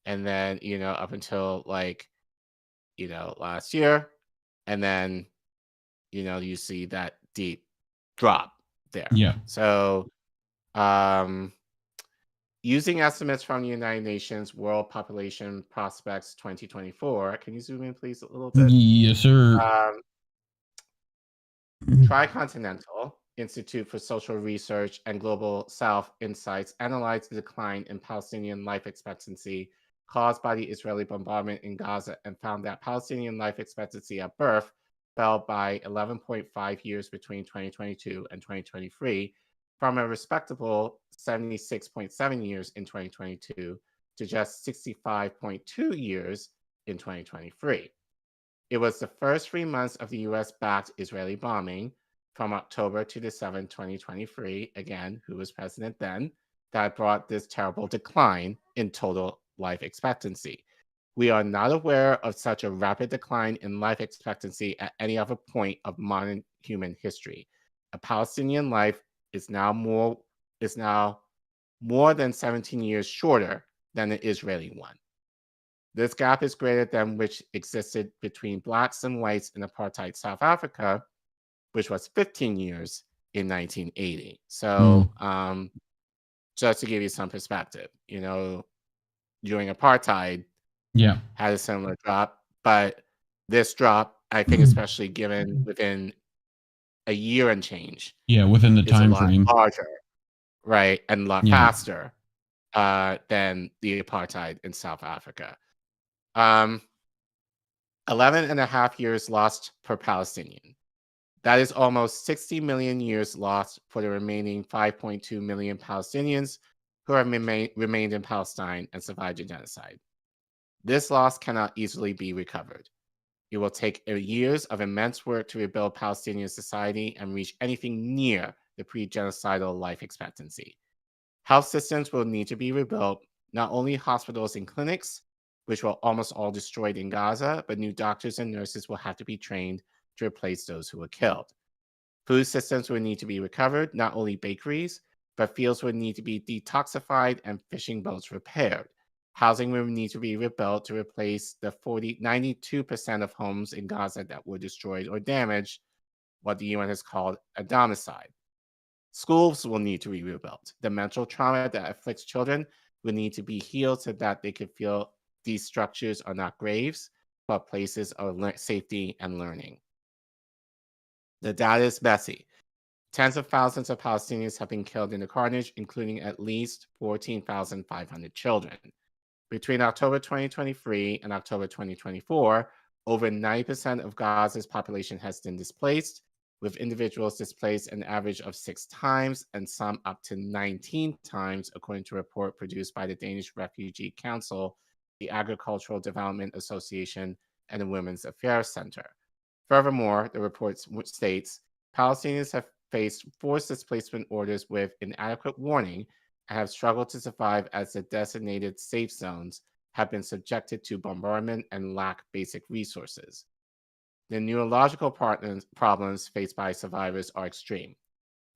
And then, up until last year. And then, you see that deep drop there. Yeah. So, using estimates from the United Nations World Population Prospects 2024, can you zoom in, please, a little bit? Yes, sir. Tricontinental Institute for Social Research and Global South Insights analyzed the decline in Palestinian life expectancy caused by the Israeli bombardment in Gaza and found that Palestinian life expectancy at birth fell by 11.5 years between 2022 and 2023, from a respectable 76.7 years in 2022 to just 65.2 years in 2023. It was the first 3 months of the US-backed Israeli bombing from October to December 2023, again, who was president then, that brought this terrible decline in total life expectancy. We are not aware of such a rapid decline in life expectancy at any other point of modern human history. A Palestinian life is now more than 17 years shorter than an Israeli one. This gap is greater than which existed between blacks and whites in apartheid South Africa, which was 15 years in 1980. So just to give you some perspective, during apartheid, had a similar drop, but this drop, I think, especially given within a year and change, within the time frame, larger, right, and a lot faster than the apartheid in South Africa. 11.5 years lost per Palestinian. That is almost 60 million years lost for the remaining 5.2 million Palestinians who have remained in Palestine and survived the genocide. This loss cannot easily be recovered. It will take years of immense work to rebuild Palestinian society and reach anything near the pre-genocidal life expectancy. Health systems will need to be rebuilt, not only hospitals and clinics, which were almost all destroyed in Gaza, but new doctors and nurses will have to be trained to replace those who were killed. Food systems will need to be recovered, not only bakeries, but fields will need to be detoxified and fishing boats repaired. Housing will need to be rebuilt to replace the 92% of homes in Gaza that were destroyed or damaged, what the UN has called a domicide. Schools will need to be rebuilt. The mental trauma that afflicts children will need to be healed so that they can feel these structures are not graves, but places of safety and learning. The data is messy. Tens of thousands of Palestinians have been killed in the carnage, including at least 14,500 children. Between October 2023 and October 2024, over 90% of Gaza's population has been displaced, with individuals displaced an average of 6 times and some up to 19 times, according to a report produced by the Danish Refugee Council, the Agricultural Development Association, and the Women's Affairs Center. Furthermore, the report states Palestinians have faced forced displacement orders with inadequate warning and have struggled to survive as the designated safe zones have been subjected to bombardment and lack basic resources. The neurological problems faced by survivors are extreme.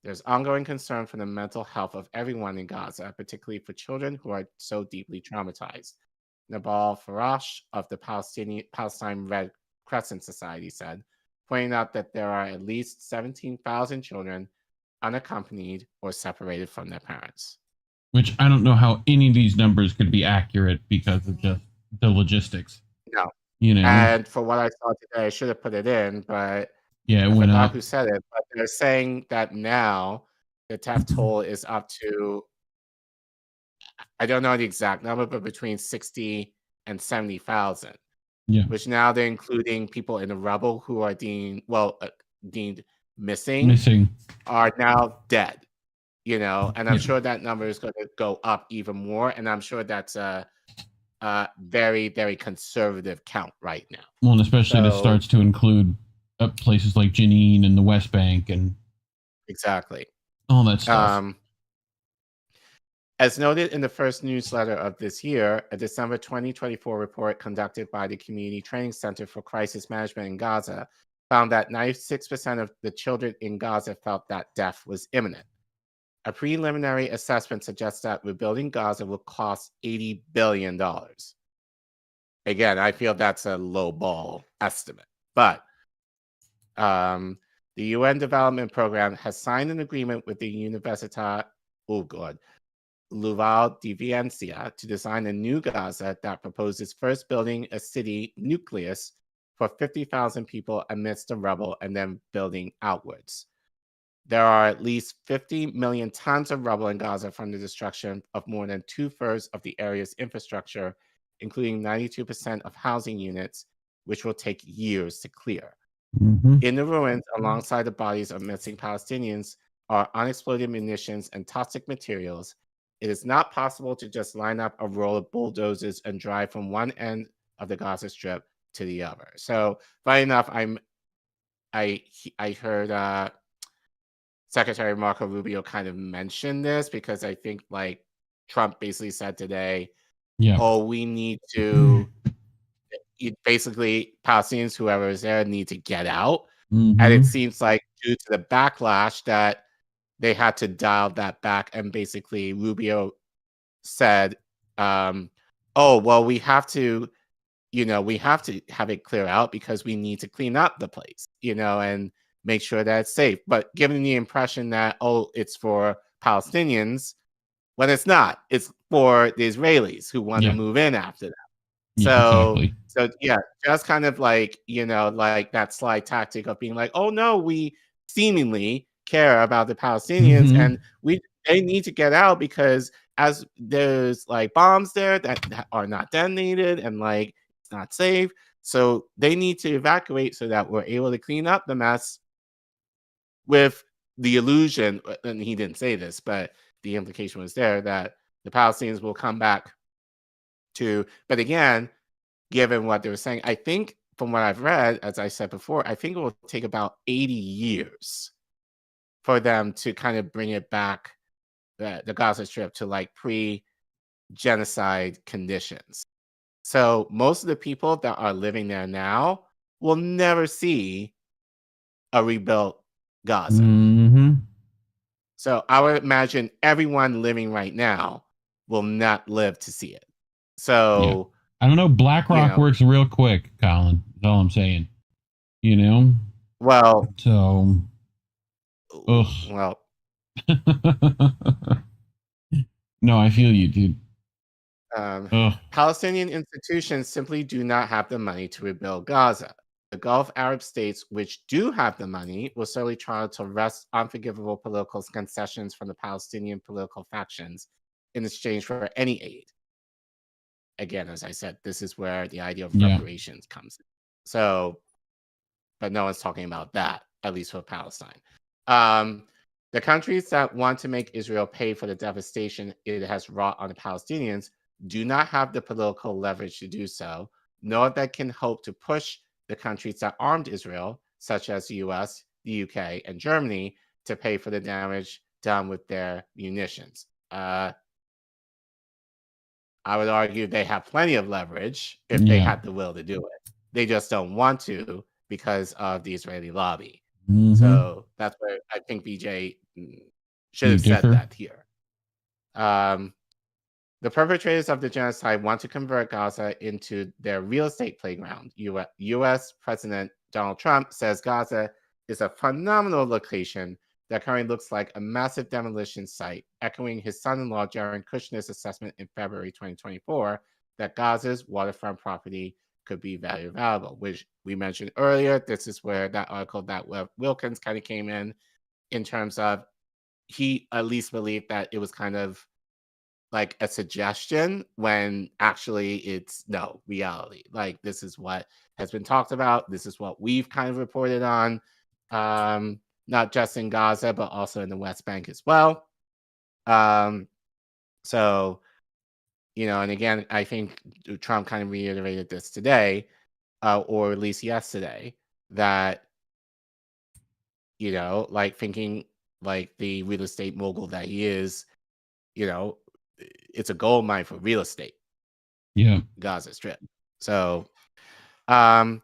There's ongoing concern for the mental health of everyone in Gaza, particularly for children who are so deeply traumatized. Nabal Farash of the Palestine Red Crescent Society said, pointing out that there are at least 17,000 children unaccompanied or separated from their parents. Which I don't know how any of these numbers could be accurate because of just the logistics. No. You know, and for what I saw today, I should have put it in, but yeah, it I went forgot up. who said it. But they're saying that now the death toll is up to, I don't know the exact number, but between 60 and 70,000. Yeah. Which now they're including people in the rubble who are deemed missing, are now dead. You know, and I'm sure that number is going to go up even more. And I'm sure that's a very, very conservative count right now. Well, and especially if it starts to include places like Jenin and the West Bank and exactly all that stuff. As noted in the first newsletter of this year, a December 2024 report conducted by the Community Training Center for Crisis Management in Gaza found that 96% of the children in Gaza felt that death was imminent. A preliminary assessment suggests that rebuilding Gaza will cost $80 billion. Again, I feel that's a low ball estimate. But the UN Development Program has signed an agreement with the Universitat Luval de Valencia to design a new Gaza that proposes first building a city nucleus for 50,000 people amidst the rubble and then building outwards. There are at least 50 million tons of rubble in Gaza from the destruction of more than 2/3 of the area's infrastructure, including 92% of housing units, which will take years to clear. In the ruins, alongside the bodies of missing Palestinians, are unexploded munitions and toxic materials. It is not possible to just line up a row of bulldozers and drive from one end of the Gaza Strip to the other. So, funny enough, I heard Secretary Marco Rubio kind of mentioned this because I think like Trump basically said today, we need to basically Palestinians, whoever is there, need to get out. And it seems like due to the backlash that they had to dial that back. And basically Rubio said, we have to, we have to have it clear out because we need to clean up the place, and make sure that it's safe. But giving the impression that, it's for Palestinians, when it's not. It's for the Israelis who want to move in after that. So just kind of like, like that sly tactic of being like, oh no, we seemingly care about the Palestinians and they need to get out because as there's like bombs there that are not detonated and like it's not safe. So they need to evacuate so that we're able to clean up the mess with the illusion, and he didn't say this, but the implication was there that the Palestinians will come back to, but again, given what they were saying, I think from what I've read, as I said before, I think it will take about 80 years for them to kind of bring it back, the Gaza Strip, to like pre-genocide conditions. So most of the people that are living there now will never see a rebuilt Gaza. So I would imagine everyone living right now will not live to see it. So I don't know. BlackRock works real quick, Colin. That's all I'm saying. You know. Well. So. Ugh. Well. No, I feel you, dude. Palestinian institutions simply do not have the money to rebuild Gaza. The Gulf Arab states, which do have the money, will certainly try to wrest unforgivable political concessions from the Palestinian political factions in exchange for any aid. Again, as I said, this is where the idea of reparations comes in. So, but no one's talking about that, at least for Palestine. The countries that want to make Israel pay for the devastation it has wrought on the Palestinians do not have the political leverage to do so, nor that can hope to push the countries that armed Israel, such as the US, the UK, and Germany, to pay for the damage done with their munitions. I would argue they have plenty of leverage if they had the will to do it. They just don't want to because of the Israeli lobby. So that's where I think Vijay should have said that here. The perpetrators of the genocide want to convert Gaza into their real estate playground. U.S. President Donald Trump says Gaza is a phenomenal location that currently looks like a massive demolition site, echoing his son-in-law Jared Kushner's assessment in February 2024 that Gaza's waterfront property could be valuable, which we mentioned earlier. This is where that article that Wilkins kind of came in terms of he at least believed that it was kind of like a suggestion when actually it's no reality. Like this is what has been talked about. This is what we've kind of reported on, not just in Gaza, but also in the West Bank as well. So, you know, and again, I think Trump kind of reiterated this today, or at least yesterday, that, you know, like thinking like the real estate mogul that he is, you know, it's a gold mine for real estate. Yeah. Gaza Strip. So last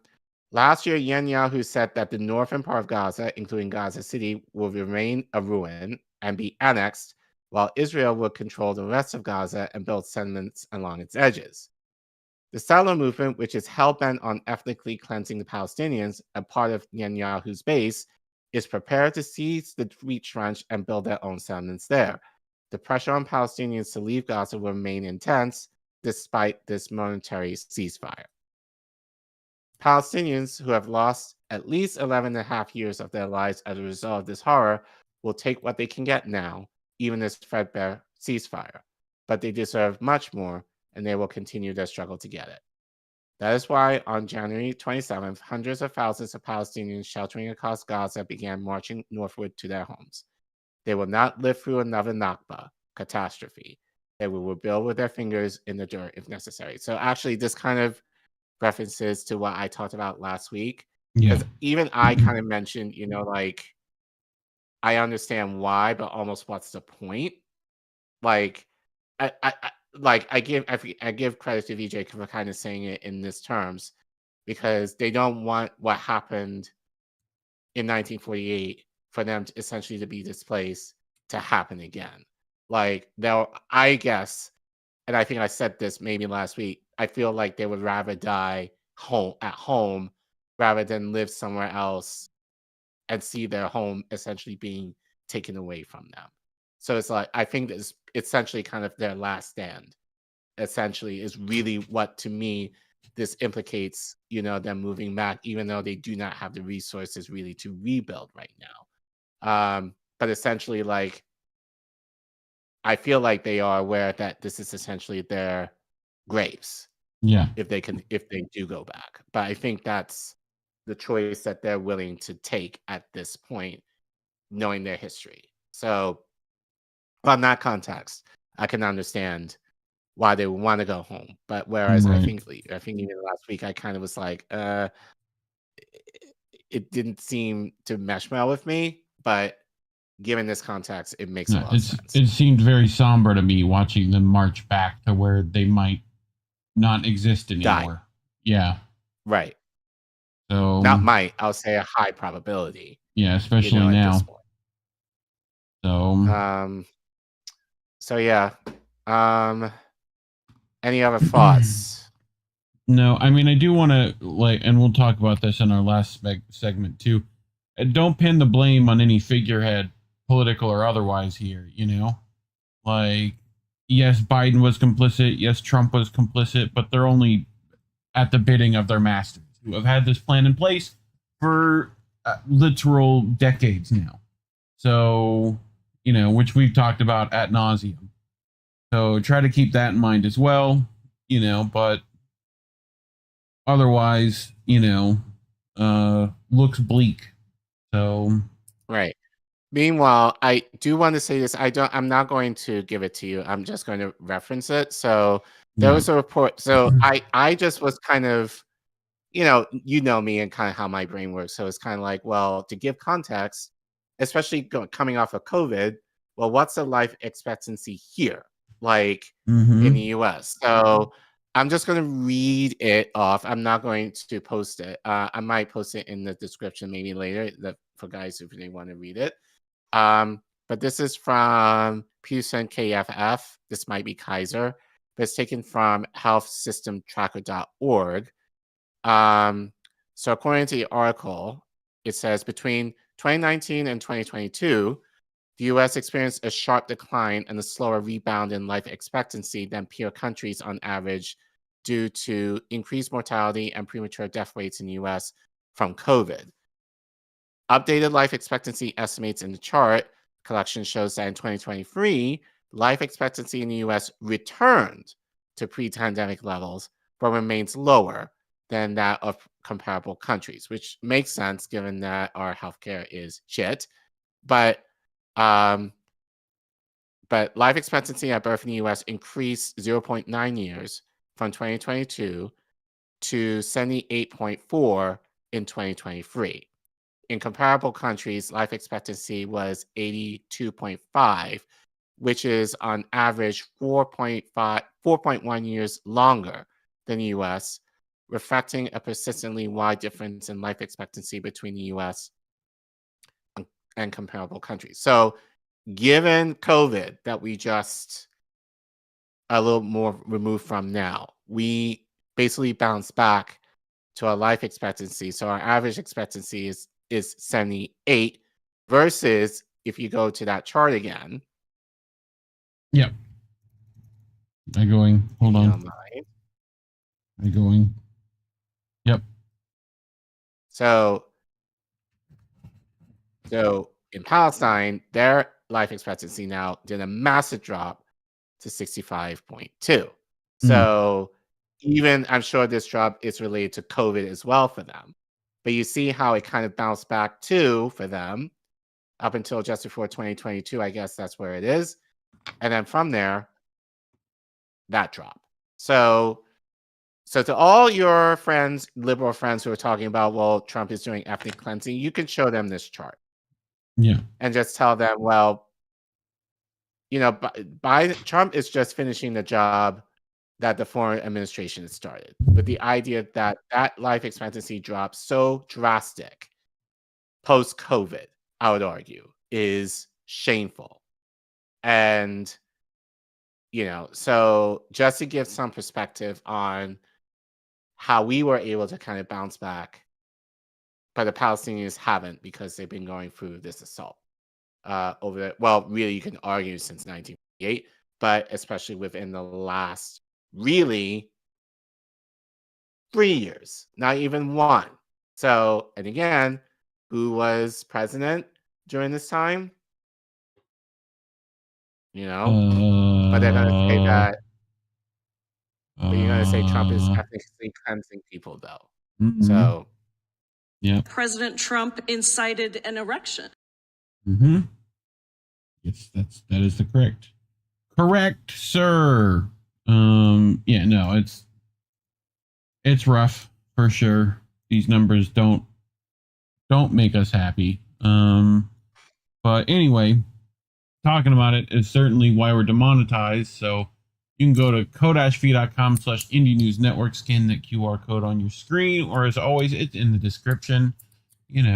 year, Netanyahu said that the northern part of Gaza, including Gaza City, will remain a ruin and be annexed, while Israel will control the rest of Gaza and build settlements along its edges. The settler movement, which is hell-bent on ethnically cleansing the Palestinians, a part of Netanyahu's base, is prepared to seize the wheat trench and build their own settlements there. The pressure on Palestinians to leave Gaza will remain intense despite this momentary ceasefire. Palestinians who have lost at least 11 and a half years of their lives as a result of this horror will take what they can get now, even this threadbare ceasefire. But they deserve much more, and they will continue their struggle to get it. That is why on January 27th, hundreds of thousands of Palestinians sheltering across Gaza began marching northward to their homes. They will not live through another Nakba catastrophe. They will rebuild with their fingers in the dirt if necessary. So actually, this kind of references to what I talked about last week. Because even I kind of mentioned, you know, like, I understand why, but almost what's the point? Like, I give credit to Vijay for kind of saying it in this terms, because they don't want what happened in 1948 for them to essentially to be displaced to happen again. Like I guess, and I think I said this maybe last week, I feel like they would rather die at home rather than live somewhere else and see their home essentially being taken away from them. So it's like, I think it's essentially kind of their last stand, essentially, is really what, to me, this implicates, you know, them moving back, even though they do not have the resources really to rebuild right now. But essentially, like, I feel like they are aware that this is essentially their graves. Yeah. If they do go back. But I think that's the choice that they're willing to take at this point, knowing their history. So from that context, I can understand why they would want to go home. But whereas I think even last week I kind of was like, it didn't seem to mesh well with me, but given this context, it makes a lot of sense. It seemed very somber to me watching them march back to where they might not exist anymore. Yeah. Right. So not might, I'll say a high probability. Yeah, especially now. So so yeah. Any other thoughts? No, I mean, I do want to, and we'll talk about this in our last segment too. Don't pin the blame on any figurehead, political or otherwise here, yes, Biden was complicit. Yes, Trump was complicit, but they're only at the bidding of their masters who have had this plan in place for literal decades now. So, which we've talked about ad nauseum. So try to keep that in mind as well, but otherwise, looks bleak. So. Right. Meanwhile, I do want to say this. I'm not going to give it to you. I'm just going to reference it. So there was a report. So I just was kind of, me and kind of how my brain works. So it's kind of like, well, to give context, especially coming off of COVID, well, what's the life expectancy here? In the US. So I'm just going to read it off. I'm not going to post it. I might post it in the description maybe later for guys if they want to read it. But this is from Peterson KFF. This might be Kaiser, but it's taken from healthsystemtracker.org. So according to the article, it says between 2019 and 2022, the U.S. experienced a sharp decline and a slower rebound in life expectancy than peer countries on average due to increased mortality and premature death rates in the U.S. from COVID. Updated life expectancy estimates in the chart collection shows that in 2023, life expectancy in the U.S. returned to pre-pandemic levels, but remains lower than that of comparable countries, which makes sense given that our healthcare is shit. But life expectancy at birth in the U.S. increased 0.9 years from 2022 to 78.4 in 2023. In comparable countries, life expectancy was 82.5, which is on average 4.1 years longer than the U.S., reflecting a persistently wide difference in life expectancy between the U.S. and comparable countries. So given COVID that we just a little more removed from now, we basically bounced back to our life expectancy. So our average expectancy is 78 versus if you go to that chart again. Yep. Hold on. Yep. So in Palestine, their life expectancy now did a massive drop to 65.2. So even I'm sure this drop is related to COVID as well for them. But you see how it kind of bounced back too for them up until just before 2022. I guess that's where it is. And then from there, that drop. So to all your friends, liberal friends who are talking about, well, Trump is doing ethnic cleansing, you can show them this chart. Yeah. And just tell them, well, Trump is just finishing the job that the foreign administration has started, with the idea that life expectancy drop so drastic post-COVID, I would argue, is shameful. And, so just to give some perspective on how we were able to kind of bounce back, but the Palestinians haven't because they've been going through this assault really, you can argue since 1948, but especially within the last really 3 years, not even one. So, and again, who was president during this time? But they're going to say that, but you're going to say Trump is ethnically cleansing people, though. So, yeah. President Trump incited an erection. Yes, that is the correct, sir. Yeah, no, it's rough for sure. These numbers don't make us happy. But anyway, talking about it is certainly why we're demonetized. So you can go to ko-fi.com/indienewsnetwork, scan that QR code on your screen, or as always, it's in the description. Give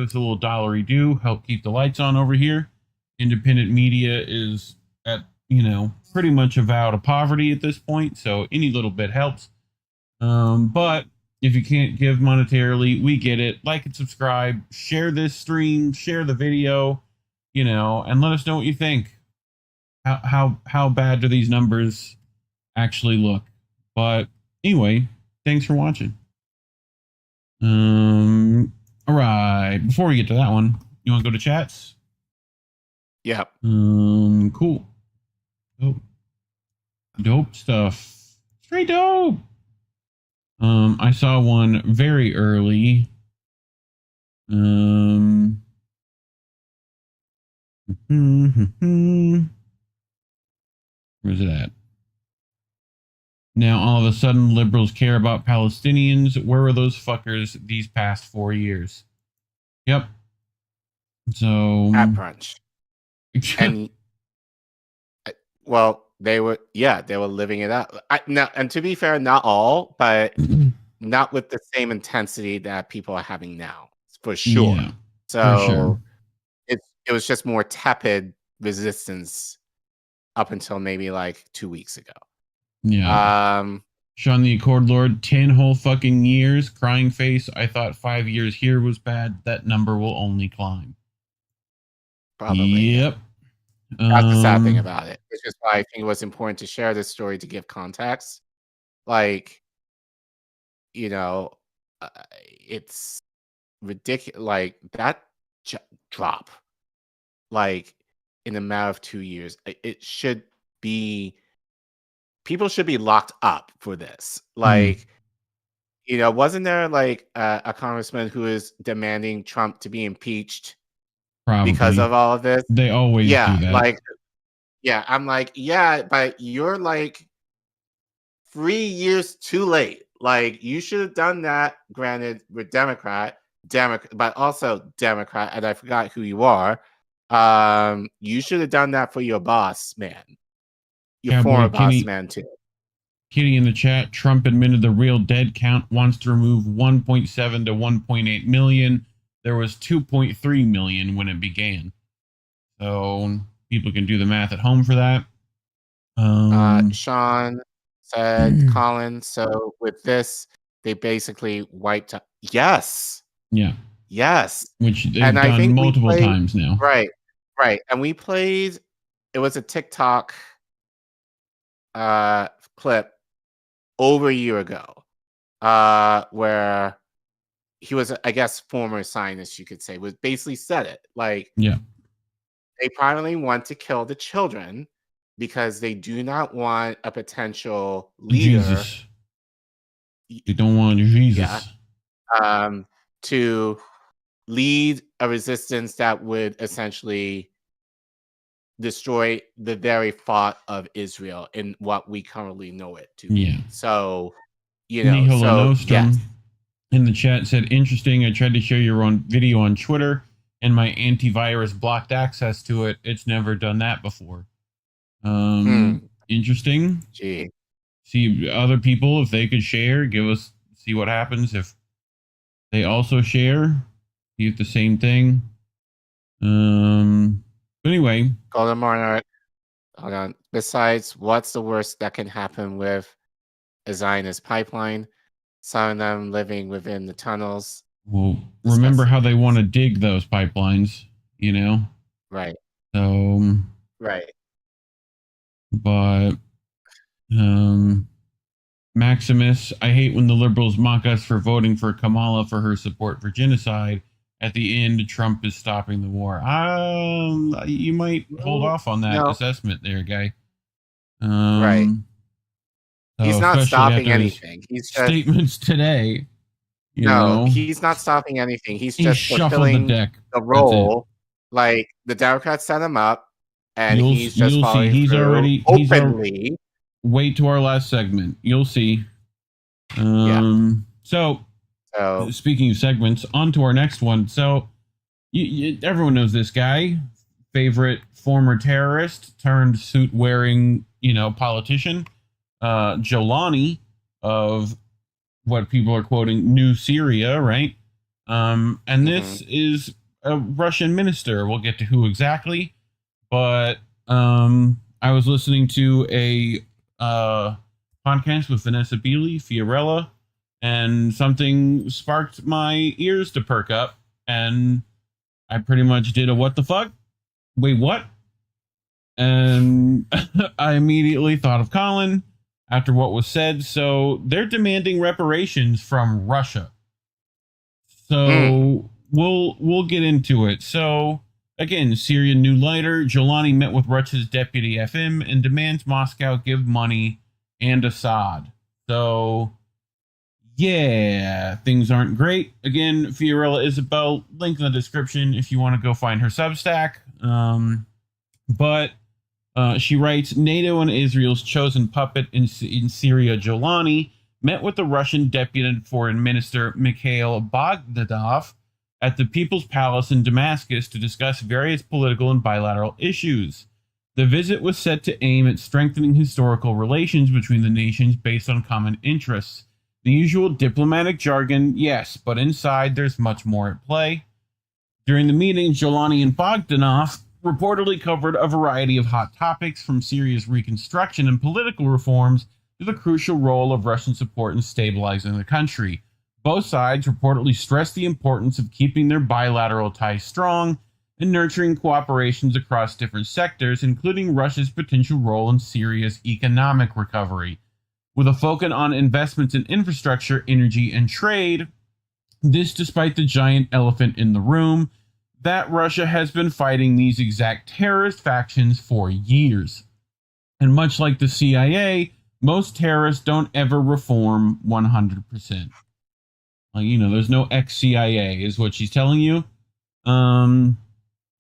us a little $1 due, help keep the lights on over here. Independent media is at pretty much a vow to poverty at this point. So any little bit helps. But if you can't give monetarily, we get it. Like and subscribe, share this stream, share the video, and let us know what you think. How bad do these numbers actually look? But anyway, thanks for watching. All right. Before we get to that one, you want to go to chats? Yeah. Cool. Dope stuff. Straight dope. I saw one very early. Where's it at? Now, all of a sudden, liberals care about Palestinians. Where were those fuckers these past 4 years? Yep. So... At brunch. And, well, they were living it up. And to be fair, not all, but not with the same intensity that people are having now, for sure. Yeah, so for sure. It was just more tepid resistance up until maybe like 2 weeks ago. Yeah. Sean the Accord Lord, 10 whole fucking years, crying face. I thought 5 years here was bad. That number will only climb. Probably. Yep. That's the sad thing about it. It's just why I think it was important to share this story to give context. Like, it's ridiculous. Like that drop, like in a matter of 2 years, it should be. People should be locked up for this. Like, wasn't there like a congressman who is demanding Trump to be impeached? Probably. Because of all of this? They always do that. I'm like, but you're like 3 years too late. Like, you should have done that, granted, with Democrat, but also Democrat, and I forgot who you are. You should have done that for your boss, man. Your former boss, man, too. Kitty in the chat, Trump admitted the real dead count, wants to remove 1.7 to 1.8 million. There was 2.3 million when it began. So people can do the math at home for that. Sean said, Collin, so with this, they basically wiped out. Yes. Yeah. Yes. Which they've done multiple times now. Right. And we played, it was a TikTok clip over a year ago where he was, I guess, former scientist, you could say, was basically said it. Like, they probably want to kill the children because they do not want a potential leader. Jesus. They don't want Jesus. Yeah, to lead a resistance that would essentially destroy the very thought of Israel in what we currently know it to be. Yeah. So, Nihil Nostrum yes. in the chat said, interesting. I tried to share your own video on Twitter and my antivirus blocked access to it. It's never done that before. Interesting. Gee. See other people, if they could share, see what happens if they also share. See if the same thing. But anyway. Golden Monarch. Hold on. Besides, what's the worst that can happen with a Zionist pipeline? Some of them living within the tunnels. Well, remember how they want to dig those pipelines, Right. So. Right. But Maximus, I hate when the liberals mock us for voting for Kamala for her support for genocide. At the end, Trump is stopping the war. You might hold off on that assessment there, guy. Right. So he's not stopping anything. He's just, statements today. He's not stopping anything. He's just fulfilling the role. Like, the Democrats set him up, and he's just following he's through already openly. Wait to our last segment. You'll see. So, speaking of segments, on to our next one. So, everyone knows this guy. Favorite former terrorist turned suit-wearing, politician. Jolani of what people are quoting New Syria, right? And this is a Russian minister. We'll get to who exactly. But I was listening to a podcast with Vanessa Beeley, Fiorella, and something sparked my ears to perk up, and I pretty much did a what the fuck? Wait, what? And I immediately thought of Collin after what was said. So they're demanding reparations from Russia. So we'll get into it. So again, Syrian new leader Jolani met with Russia's deputy FM and demands Moscow give money and Assad. So yeah, things aren't great. Again, Fiorella Isabel, link in the description if you want to go find her Substack. But she writes, NATO and Israel's chosen puppet in Syria, Jolani, met with the Russian Deputy Foreign Minister Mikhail Bogdanov at the People's Palace in Damascus to discuss various political and bilateral issues. The visit was set to aim at strengthening historical relations between the nations based on common interests. The usual diplomatic jargon, yes, but inside there's much more at play. During the meeting, Jolani and Bogdanov reportedly covered a variety of hot topics from Syria's reconstruction and political reforms to the crucial role of Russian support in stabilizing the country. Both sides reportedly stressed the importance of keeping their bilateral ties strong and nurturing cooperations across different sectors, including Russia's potential role in Syria's economic recovery. With a focus on investments in infrastructure, energy, and trade, this despite the giant elephant in the room, that Russia has been fighting these exact terrorist factions for years. And much like the CIA, most terrorists don't ever reform 100%. Like, you know, there's no ex-CIA, is what she's telling you.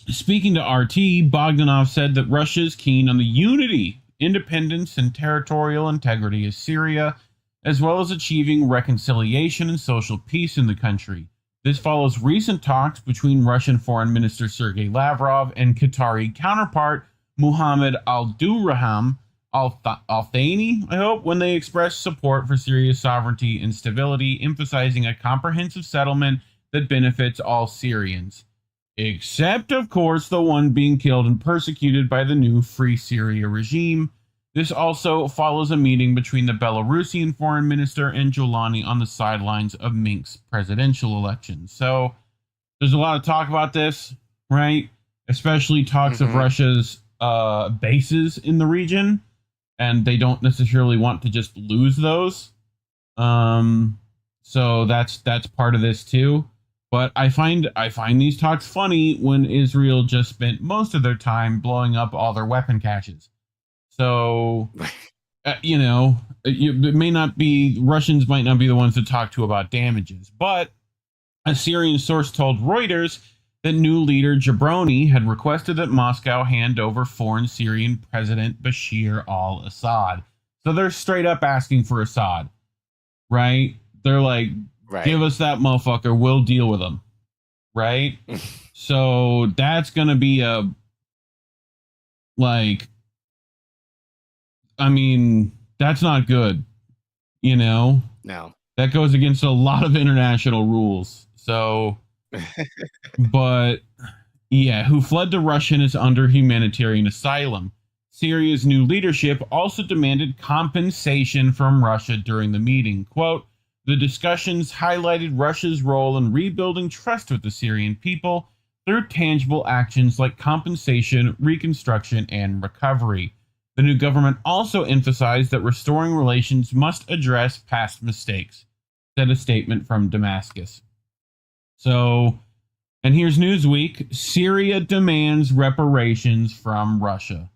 Speaking to RT, Bogdanov said that Russia is keen on the unity, independence, and territorial integrity of Syria, as well as achieving reconciliation and social peace in the country. This follows recent talks between Russian Foreign Minister Sergei Lavrov and Qatari counterpart Mohammed Al-Durraham Al-Thani, I hope, when they expressed support for Syria's sovereignty and stability, emphasizing a comprehensive settlement that benefits all Syrians. Except, of course, the one being killed and persecuted by the new Free Syria regime. This also follows a meeting between the Belarusian foreign minister and Jolani on the sidelines of Minsk's presidential election. So there's a lot of talk about this, right? Especially talks of Russia's bases in the region, and they don't necessarily want to just lose those. So that's part of this too. But I find these talks funny when Israel just spent most of their time blowing up all their weapon caches. So, you know, it may not be, Russians might not be the ones to talk to about damages. But a Syrian source told Reuters that new leader Jabroni had requested that Moscow hand over foreign Syrian President Bashar al-Assad. So they're straight up asking for Assad, right? They're like, give us that motherfucker, we'll deal with him, right? So that's going to be a, like, I mean, that's not good, you know? No. That goes against a lot of international rules. So, but yeah, who fled to Russia and is under humanitarian asylum. Syria's new leadership also demanded compensation from Russia during the meeting. Quote, the discussions highlighted Russia's role in rebuilding trust with the Syrian people through tangible actions like compensation, reconstruction, and recovery. The new government also emphasized that restoring relations must address past mistakes, said a statement from Damascus. So, and here's Newsweek, Syria demands reparations from Russia.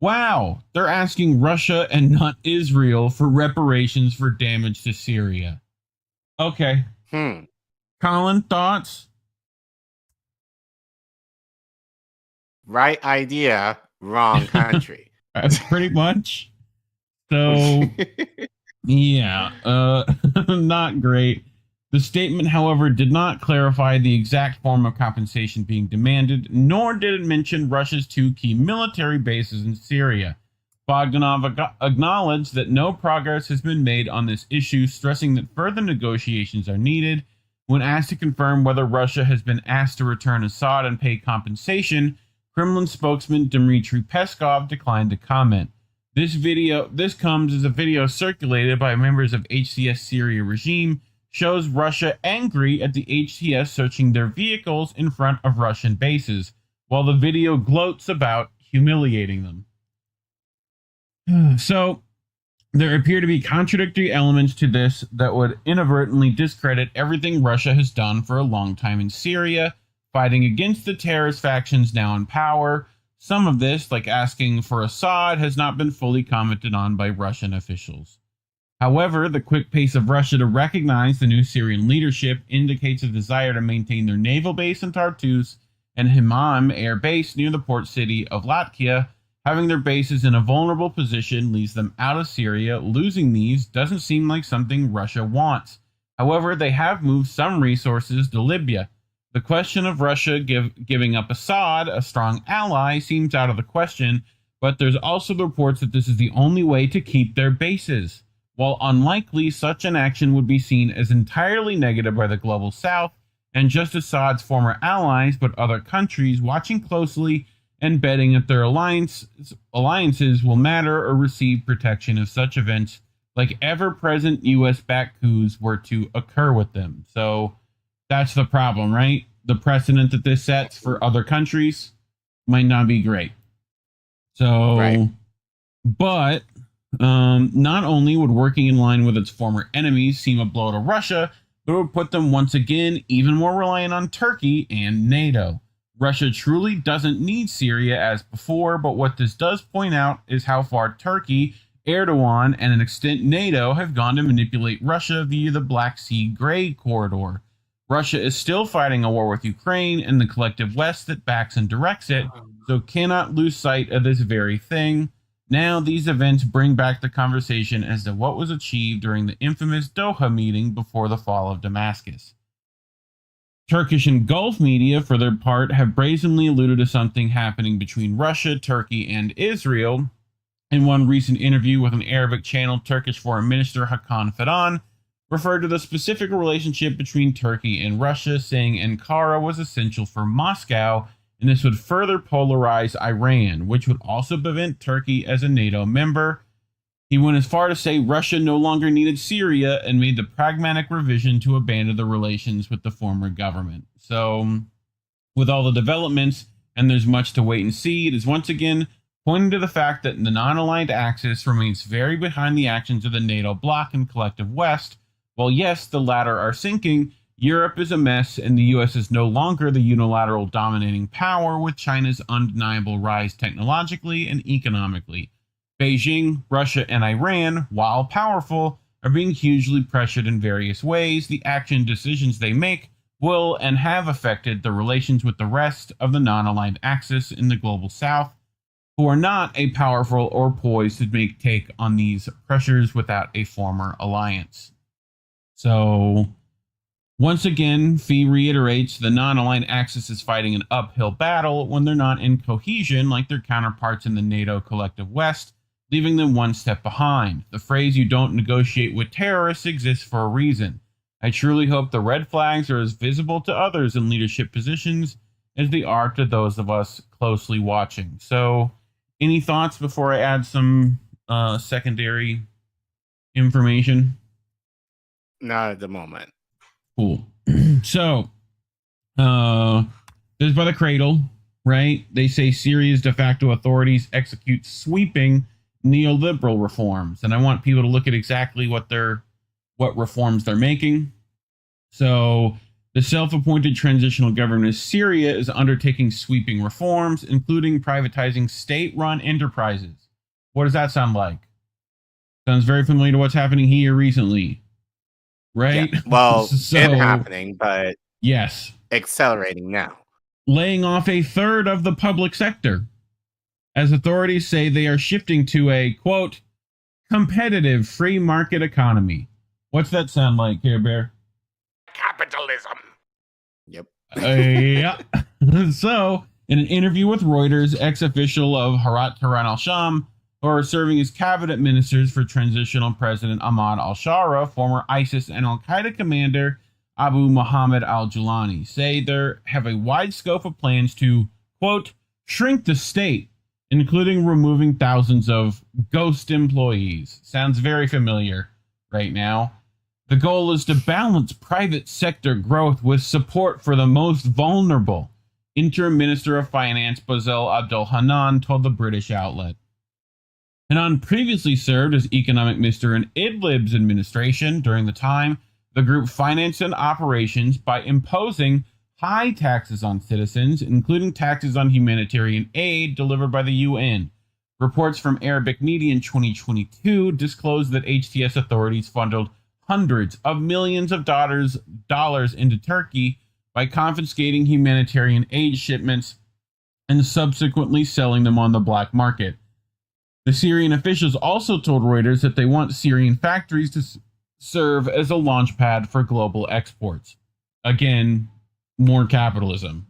Wow, they're asking Russia and not Israel for reparations for damage to Syria. Okay. Collin, thoughts? Right idea, wrong country. Pretty much. So, yeah, not great. The statement, however, did not clarify the exact form of compensation being demanded, nor did it mention Russia's two key military bases in Syria. Bogdanov acknowledged that no progress has been made on this issue, stressing that further negotiations are needed. When asked to confirm whether Russia has been asked to return Assad and pay compensation, Kremlin spokesman Dmitry Peskov declined to comment. This comes as a video circulated by members of HTS Syria regime shows Russia angry at the HTS searching their vehicles in front of Russian bases, while the video gloats about humiliating them. So, there appear to be contradictory elements to this that would inadvertently discredit everything Russia has done for a long time in Syria, fighting against the terrorist factions now in power. Some of this, like asking for Assad, has not been fully commented on by Russian officials. However, the quick pace of Russia to recognize the new Syrian leadership indicates a desire to maintain their naval base in Tartus and Himam air base near the port city of Latakia. Having their bases in a vulnerable position leaves them out of Syria. Losing these doesn't seem like something Russia wants. However, they have moved some resources to Libya. The question of Russia giving up Assad, a strong ally, seems out of the question, but there's also the reports that this is the only way to keep their bases. While unlikely, such an action would be seen as entirely negative by the global south, and just Assad's former allies, but other countries watching closely and betting that their alliances will matter or receive protection if such events like ever-present U.S.-backed coups were to occur with them. So that's the problem, right? The precedent that this sets for other countries might not be great. So, right. But not only would working in line with its former enemies seem a blow to Russia, but it would put them once again even more reliant on Turkey and NATO. Russia truly doesn't need Syria as before, but what this does point out is how far Turkey, Erdogan, and an extent NATO have gone to manipulate Russia via the Black Sea Gray Corridor. Russia is still fighting a war with Ukraine and the collective West that backs and directs it, so cannot lose sight of this very thing. Now, these events bring back the conversation as to what was achieved during the infamous Doha meeting before the fall of Damascus. Turkish and Gulf media, for their part, have brazenly alluded to something happening between Russia, Turkey, and Israel. In one recent interview with an Arabic channel, Turkish Foreign Minister Hakan Fidan referred to the specific relationship between Turkey and Russia, saying Ankara was essential for Moscow, and this would further polarize Iran, which would also prevent Turkey as a NATO member. He went as far to say Russia no longer needed Syria and made the pragmatic revision to abandon the relations with the former government. So, with all the developments, and there's much to wait and see, it is once again pointing to the fact that the non-aligned axis remains very behind the actions of the NATO bloc and collective West. While yes, the latter are sinking, Europe is a mess, and the US is no longer the unilateral dominating power, with China's undeniable rise technologically and economically. Beijing, Russia, and Iran, while powerful, are being hugely pressured in various ways. The action decisions they make will and have affected the relations with the rest of the non-aligned axis in the global south, who are not a powerful or poised to take on these pressures without a former alliance. So, once again, Fee reiterates the non-aligned axis is fighting an uphill battle when they're not in cohesion like their counterparts in the NATO collective West, leaving them one step behind. The phrase "you don't negotiate with terrorists" exists for a reason. I truly hope the red flags are as visible to others in leadership positions as they are to those of us closely watching. So, any thoughts before I add some secondary information? Not at the moment. Cool. So, this is by the Cradle, right? They say Syria's de facto authorities execute sweeping neoliberal reforms, and I want people to look at exactly what reforms they're making. So, the self-appointed transitional government of Syria is undertaking sweeping reforms, including privatizing state-run enterprises. What does that sound like? Sounds very familiar to what's happening here recently, right? Yeah, well, So, it's happening, but yes, accelerating now. Laying off a third of the public sector, as authorities say they are shifting to a, quote, competitive free market economy. What's that sound like, Care Bear? Capitalism. Yep. Yeah. So, in an interview with Reuters, ex-official of Harat Tehran al-Sham, who are serving as cabinet ministers for transitional President Ahmad al-Shara, former ISIS and al-Qaeda commander Abu Muhammad al-Julani, say they have a wide scope of plans to, quote, shrink the state, including removing thousands of ghost employees. Sounds very familiar right now. The goal is to balance private sector growth with support for the most vulnerable, Interim Minister of Finance Basil Abdul Hanan told the British outlet. Hanan previously served as economic minister in Idlib's administration. During the time, the group financed an operations by imposing high taxes on citizens, including taxes on humanitarian aid delivered by the UN. Reports from Arabic media in 2022 disclosed that HTS authorities funneled hundreds of millions of dollars into Turkey by confiscating humanitarian aid shipments and subsequently selling them on the black market. The Syrian officials also told Reuters that they want Syrian factories to serve as a launchpad for global exports. Again, more capitalism,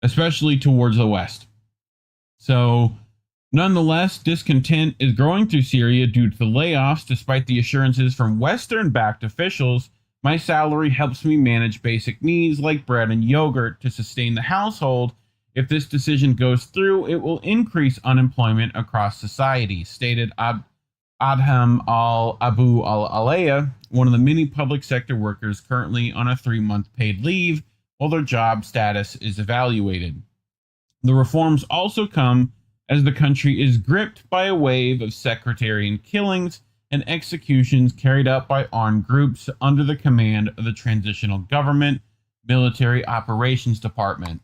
especially towards the West. So, nonetheless, discontent is growing through Syria due to the layoffs, despite the assurances from Western-backed officials. My salary helps me manage basic needs like bread and yogurt to sustain the household. If this decision goes through, it will increase unemployment across society, stated Adham Al-Abu Al-Alaya, one of the many public sector workers currently on a 3-month paid leave while their job status is evaluated. The reforms also come as the country is gripped by a wave of sectarian killings and executions carried out by armed groups under the command of the Transitional Government Military Operations Department.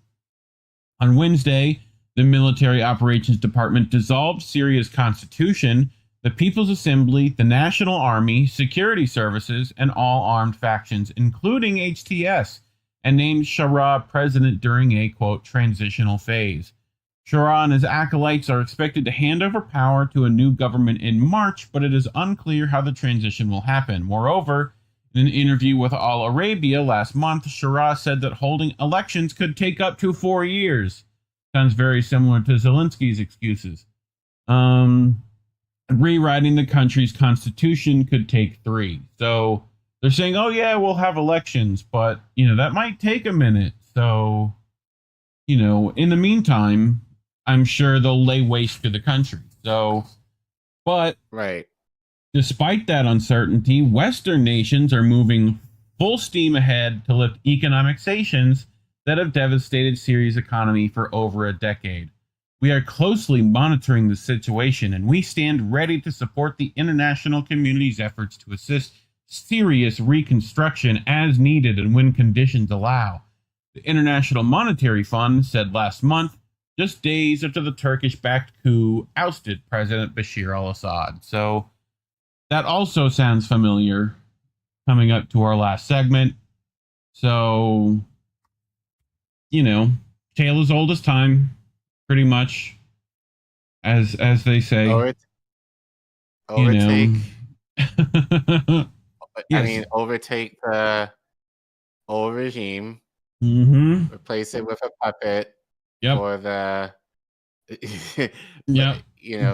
On Wednesday, the Military Operations Department dissolved Syria's constitution, the People's Assembly, the National Army, security services, and all armed factions, including HTS, and named Shara president during a, quote, transitional phase. Shara and his acolytes are expected to hand over power to a new government in March, but it is unclear how the transition will happen. Moreover, in an interview with Al Arabia last month, Shara said that holding elections could take up to 4 years. Sounds very similar to Zelensky's excuses. Rewriting the country's constitution could take 3. So they're saying, oh yeah, we'll have elections, but, that might take a minute. So, in the meantime, I'm sure they'll lay waste to the country. So, but right. Despite that uncertainty, Western nations are moving full steam ahead to lift economic sanctions that have devastated Syria's economy for over a decade. We are closely monitoring the situation, and we stand ready to support the international community's efforts to assist Syria's reconstruction as needed and when conditions allow, the International Monetary Fund said last month, just days after the Turkish-backed coup ousted President Bashar al-Assad. So that also sounds familiar coming up to our last segment. So, tale as old as time, pretty much, as they say. Overtake. Yes. Overtake the old regime, replace it with a puppet for the,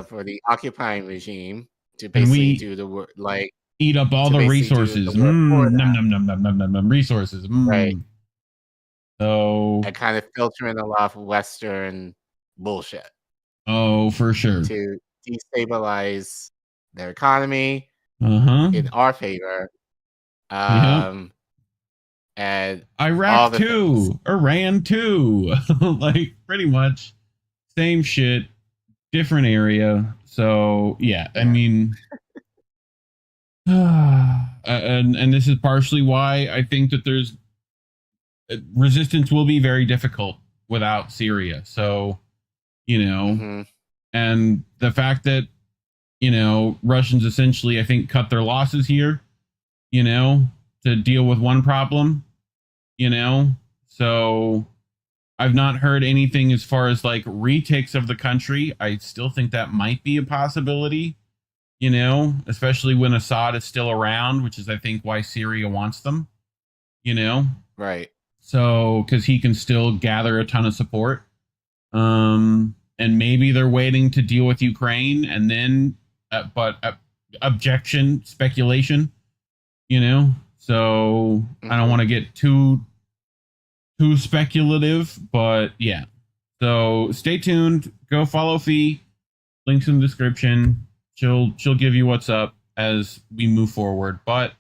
for the occupying regime to basically do the work, eat up all the resources. Resources. Right. So and kind of filtering a lot of Western bullshit. Oh, for sure. To destabilize their economy in our favor. And Iraq too, Iran too, pretty much same shit, different area. So yeah. I mean, and this is partially why I think that there's resistance will be very difficult without Syria. So, and the fact that, Russians essentially, I think, cut their losses here, to deal with one problem, so I've not heard anything as far as retakes of the country. I still think that might be a possibility, especially when Assad is still around, which is, I think, why Syria wants them, Right. So, because he can still gather a ton of support. And maybe they're waiting to deal with Ukraine and then, objection, speculation, So I don't want to get too speculative, but yeah. So stay tuned. Go follow Fee. Links in the description. She'll give you what's up as we move forward. But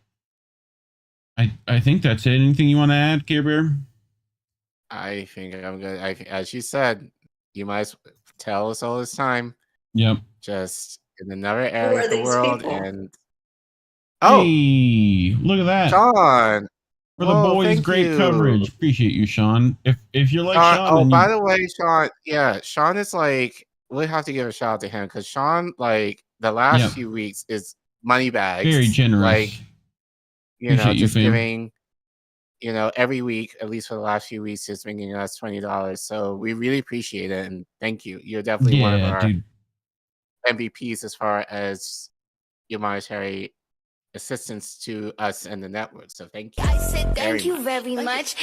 I think that's it. Anything you want to add, Care Bear? I think I'm good. As you said, you might as well tell us all this time. Yep. Just in another area of the world. people? And hey, look at that. Sean. For the boys, great coverage. Appreciate you, Sean. If you're like Sean. Oh, by the way, Sean, yeah, Sean is like, we have to give a shout out to him because Sean, like, the last few weeks is money bags. Very generous. Like, you Appreciate know, you, just fam. giving, you know, every week, at least for the last few weeks, just bringing us $20. So we really appreciate it. And thank you. You're definitely one of our MVPs as far as your monetary assistance to us and the network. So thank you. I said thank you very much.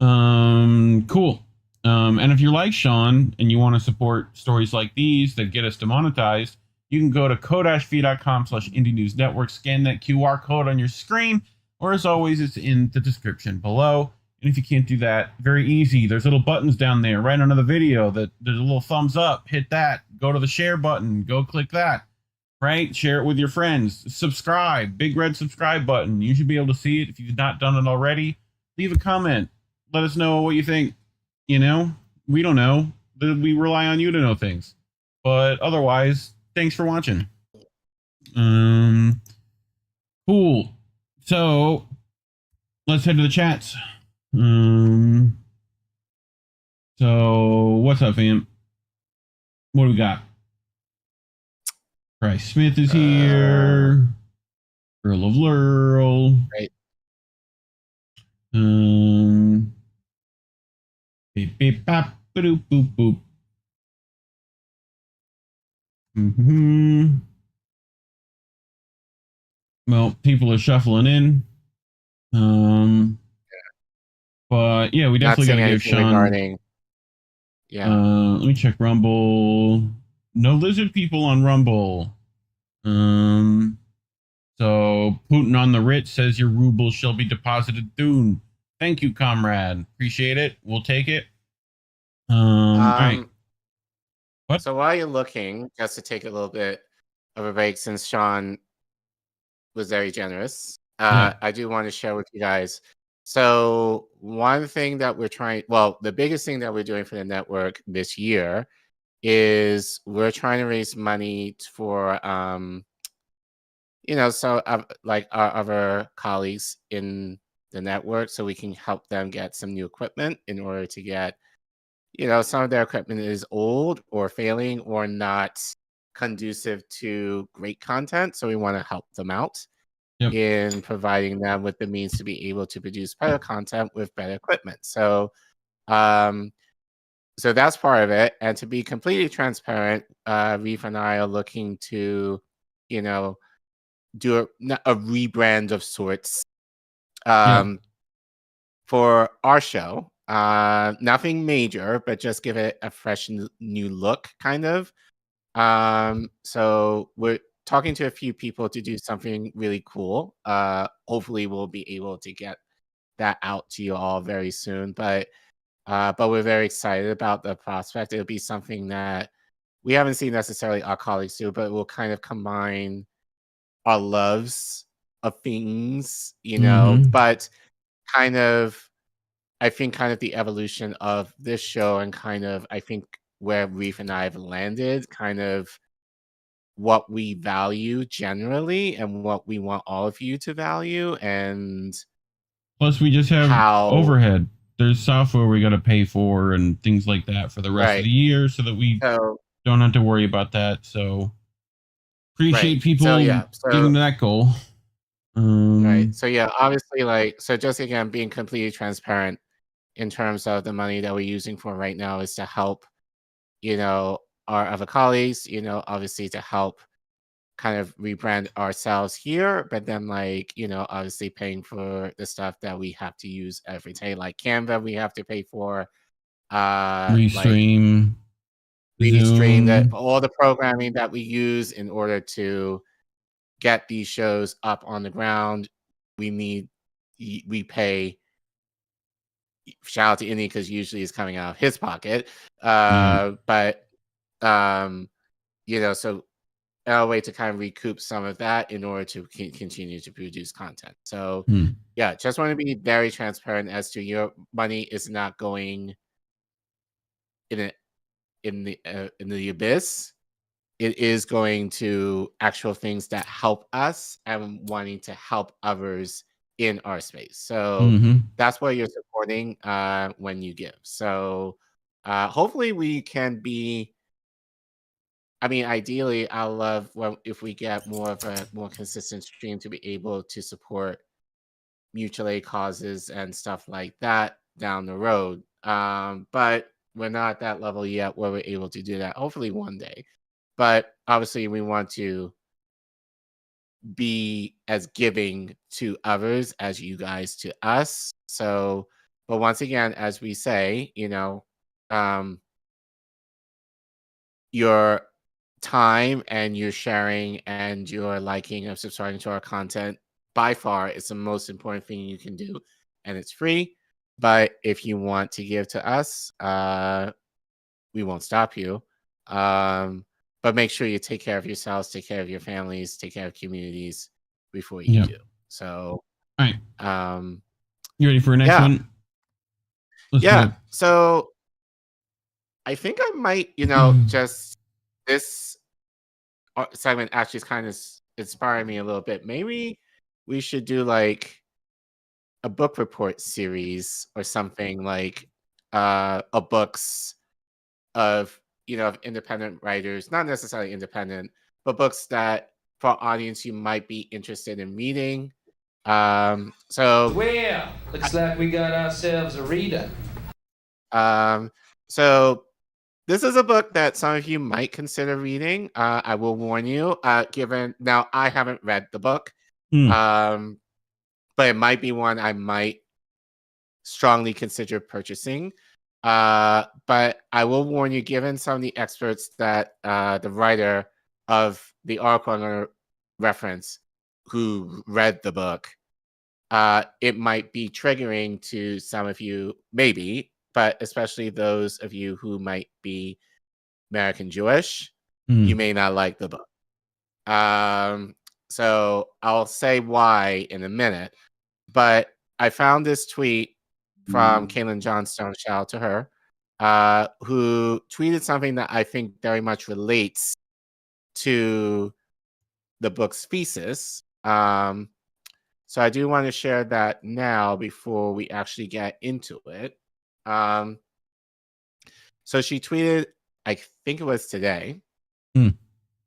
Cool. And if you're like Sean and you want to support stories like these that get us demonetized, you can go to co-fi.com/indienewsnetwork, scan that QR code on your screen, or as always, it's in the description below. And if you can't do that, very easy. There's little buttons down there right under the video that there's a little thumbs up. Hit that. Go to the share button. Go click that. Right? Share it with your friends. Subscribe. Big red subscribe button. You should be able to see it if you've not done it already. Leave a comment. Let us know what you think. You know, we don't know. We rely on you to know things. But otherwise, thanks for watching. Cool. So let's head to the chats. So what's up, fam? What do we got? Bryce Smith is here. Earl of Lurl. Right. Beep beep bop boop boop boop. Well, people are shuffling in. But yeah, we definitely gotta give Sean. Regarding... Yeah. Let me check Rumble. No lizard people on Rumble. So Putin on the Ritz says your rubles shall be deposited soon. Thank you, comrade. Appreciate it. We'll take it. All right. What? So while you're looking, just to take a little bit of a break, since Sean was very generous, I do want to share with you guys. So one thing that we're trying, well, the biggest thing that we're doing for the network this year is we're trying to raise money for, you know, so like our other colleagues in the network, so we can help them get some new equipment in order to get, you know, some of their equipment is old or failing or not conducive to great content. So we want to help them out in providing them with the means to be able to produce better content with better equipment. So, so that's part of it. And to be completely transparent, Reef and I are looking to, you know, do a rebrand of sorts for our show. Nothing major, but just give it a fresh new look, kind of. So we're talking to a few people to do something really cool. Hopefully we'll be able to get that out to you all very soon. But we're very excited about the prospect. It'll be something that we haven't seen necessarily our colleagues do, but we'll kind of combine our loves of things, you know, but kind of, I think kind of the evolution of this show and kind of, I think where Reef and I have landed, kind of what we value generally and what we want all of you to value. And plus we just have overhead. There's software we got to pay for and things like that for the rest of the year so that we don't have to worry about that. So appreciate people getting to that goal. Right. So yeah, obviously, like, so just again, being completely transparent in terms of the money that we're using for right now is to help, you know, our other colleagues, you know, obviously to help kind of rebrand ourselves here, but then like, you know, obviously paying for the stuff that we have to use every day, like Canva we have to pay for, Restream, Restream, that all the programming that we use in order to get these shows up on the ground. We pay shout out to Indy because usually it's coming out of his pocket. But so a way to kind of recoup some of that in order to continue to produce content. So yeah, just want to be very transparent as to your money is not going in the abyss. It is going to actual things that help us and wanting to help others in our space. So that's what you're supporting when you give. So hopefully we can be. I mean, ideally, I love if we get more of a more consistent stream to be able to support mutual aid causes and stuff like that down the road. But we're not at that level yet where we're able to do that. Hopefully one day. But obviously, we want to be as giving to others as you guys to us. So, but once again, as we say, your time and your sharing and your liking of subscribing to our content by far is the most important thing you can do, and it's free. But if you want to give to us, we won't stop you. But make sure you take care of yourselves, take care of your families, take care of communities before you do. So, all right. You ready for the next one? Let's so I think I might, just this segment actually is kind of inspiring me a little bit. Maybe we should do like a book report series or something, like a books of of independent writers, not necessarily independent, but books that for our audience you might be interested in reading. So looks like we got ourselves a reader. So this is a book that some of you might consider reading. I will warn you, given now I haven't read the book, but it might be one I might strongly consider purchasing. But I will warn you, given some of the experts that the writer of the article I'm going to reference who read the book, it might be triggering to some of you, maybe, but especially those of you who might be American Jewish, you may not like the book. So I'll say why in a minute. But I found this tweet from Caitlin Johnstone, shout out to her, who tweeted something that I think very much relates to the book's thesis. So I do want to share that now before we actually get into it. So she tweeted, I think it was today,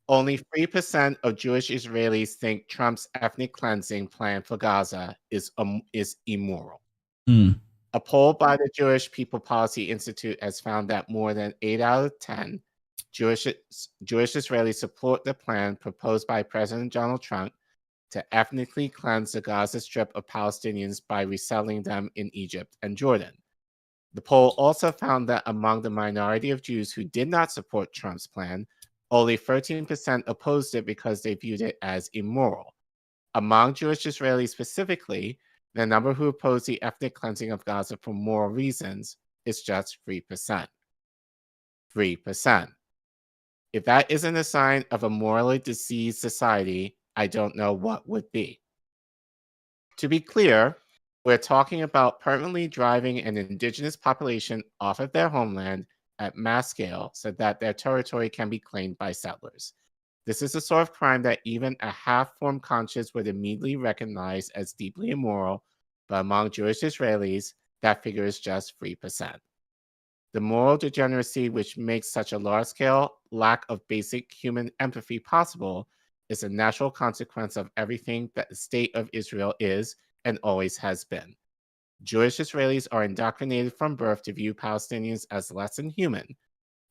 only 3% of Jewish Israelis think Trump's ethnic cleansing plan for Gaza is immoral. A poll by the Jewish People Policy Institute has found that more than 8 out of 10 Jewish Israelis support the plan proposed by President Donald Trump to ethnically cleanse the Gaza Strip of Palestinians by resettling them in Egypt and Jordan. The poll also found that among the minority of Jews who did not support Trump's plan, only 13% opposed it because they viewed it as immoral. Among Jewish Israelis specifically, the number who oppose the ethnic cleansing of Gaza for moral reasons is just 3%. 3%. If that isn't a sign of a morally diseased society, I don't know what would be. To be clear, we're talking about permanently driving an indigenous population off of their homeland at mass scale so that their territory can be claimed by settlers. This is the sort of crime that even a half-formed conscience would immediately recognize as deeply immoral, but among Jewish Israelis, that figure is just 3%. The moral degeneracy which makes such a large-scale lack of basic human empathy possible is a natural consequence of everything that the state of Israel is and always has been. Jewish Israelis are indoctrinated from birth to view Palestinians as less than human,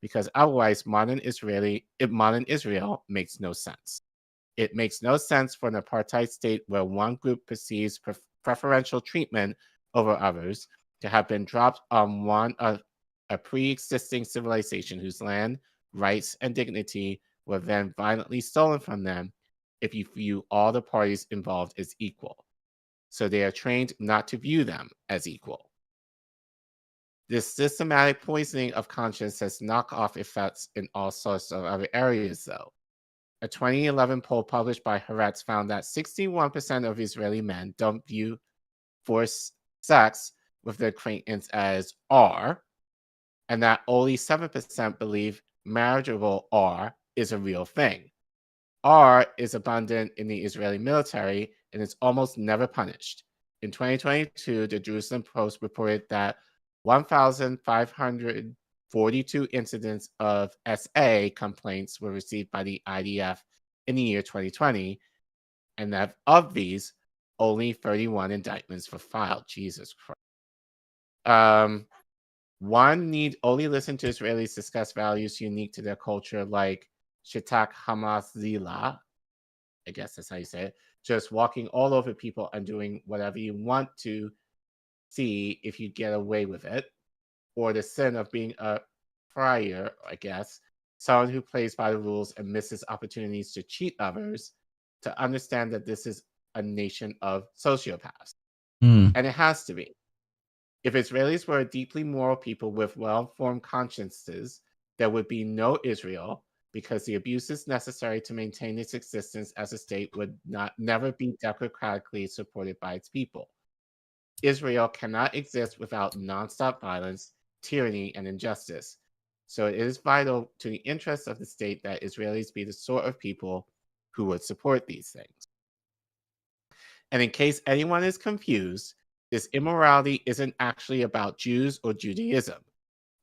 because otherwise modern Israel makes no sense. It makes no sense for an apartheid state where one group perceives preferential treatment over others to have been dropped on one of a pre-existing civilization whose land, rights, and dignity were then violently stolen from them if you view all the parties involved as equal. So they are trained not to view them as equal. This systematic poisoning of conscience has knock-off effects in all sorts of other areas, though. A 2011 poll published by Haaretz found that 61% of Israeli men don't view forced sex with their acquaintance as R, and that only 7% believe marriageable R is a real thing. R is abundant in the Israeli military and is almost never punished. In 2022, the Jerusalem Post reported that 1,542 incidents of SA complaints were received by the IDF in the year 2020, and that of these, only 31 indictments were filed. Jesus Christ. One need only listen to Israelis discuss values unique to their culture, like Shitak Hamas Zila, I guess that's how you say it, just walking all over people and doing whatever you want to see if you get away with it, or the sin of being a friar, I guess, someone who plays by the rules and misses opportunities to cheat others, to understand that this is a nation of sociopaths. And it has to be. If Israelis were a deeply moral people with well-formed consciences, there would be no Israel, because the abuses necessary to maintain its existence as a state would never be democratically supported by its people. Israel cannot exist without nonstop violence, tyranny, and injustice. So it is vital to the interests of the state that Israelis be the sort of people who would support these things. And in case anyone is confused, this immorality isn't actually about Jews or Judaism.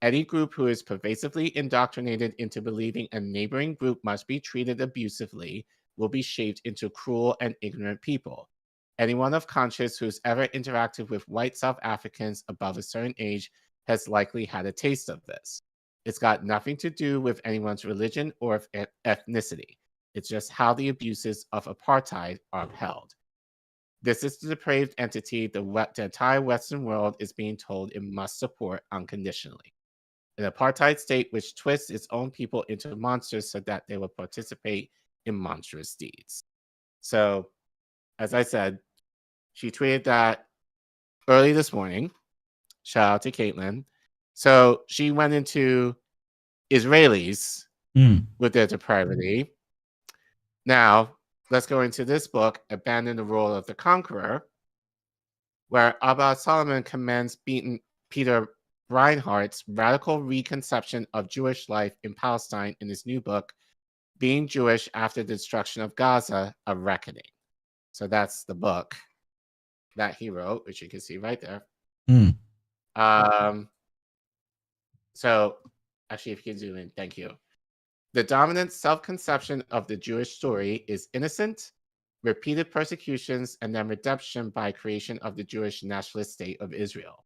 Any group who is pervasively indoctrinated into believing a neighboring group must be treated abusively will be shaped into cruel and ignorant people. Anyone of conscience who's ever interacted with white South Africans above a certain age has likely had a taste of this. It's got nothing to do with anyone's religion or ethnicity. It's just how the abuses of apartheid are upheld. This is the depraved entity the entire Western world is being told it must support unconditionally. An apartheid state which twists its own people into monsters so that they will participate in monstrous deeds. So, as I said, she tweeted that early this morning. Shout out to Caitlin. So she went into Israelis with their depravity. Now, let's go into this book, Abandon the Role of the Conqueror, where Abba Solomon commends Peter Beinart's radical reconception of Jewish life in Palestine in his new book, Being Jewish After the Destruction of Gaza, A Reckoning. So that's the book that he wrote, which you can see right there. So, actually, if you can zoom in, thank you. The dominant self-conception of the Jewish story is innocent, repeated persecutions, and then redemption by creation of the Jewish nationalist state of Israel.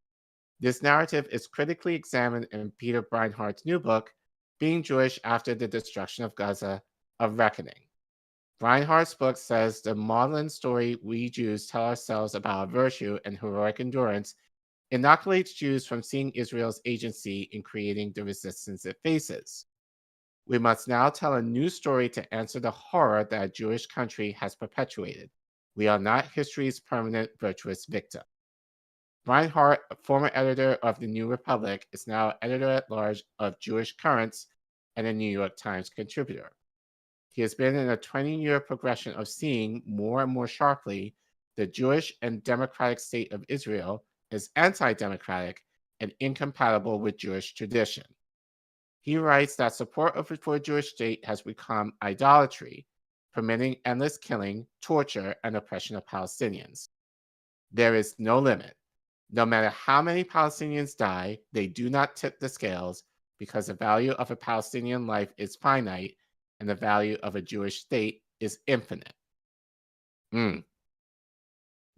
This narrative is critically examined in Peter Beinart's new book, Being Jewish After the Destruction of Gaza, A Reckoning. Beinart's book says the maudlin story we Jews tell ourselves about our virtue and heroic endurance inoculates Jews from seeing Israel's agency in creating the resistance it faces. We must now tell a new story to answer the horror that a Jewish country has perpetuated. We are not history's permanent virtuous victim. Beinart, a former editor of the New Republic, is now editor-at-large of Jewish Currents and a New York Times contributor. He has been in a 20-year progression of seeing more and more sharply the Jewish and democratic state of Israel as anti-democratic and incompatible with Jewish tradition. He writes that support for a Jewish state has become idolatry, permitting endless killing, torture, and oppression of Palestinians. There is no limit. No matter how many Palestinians die, they do not tip the scales because the value of a Palestinian life is finite and the value of a Jewish state is infinite.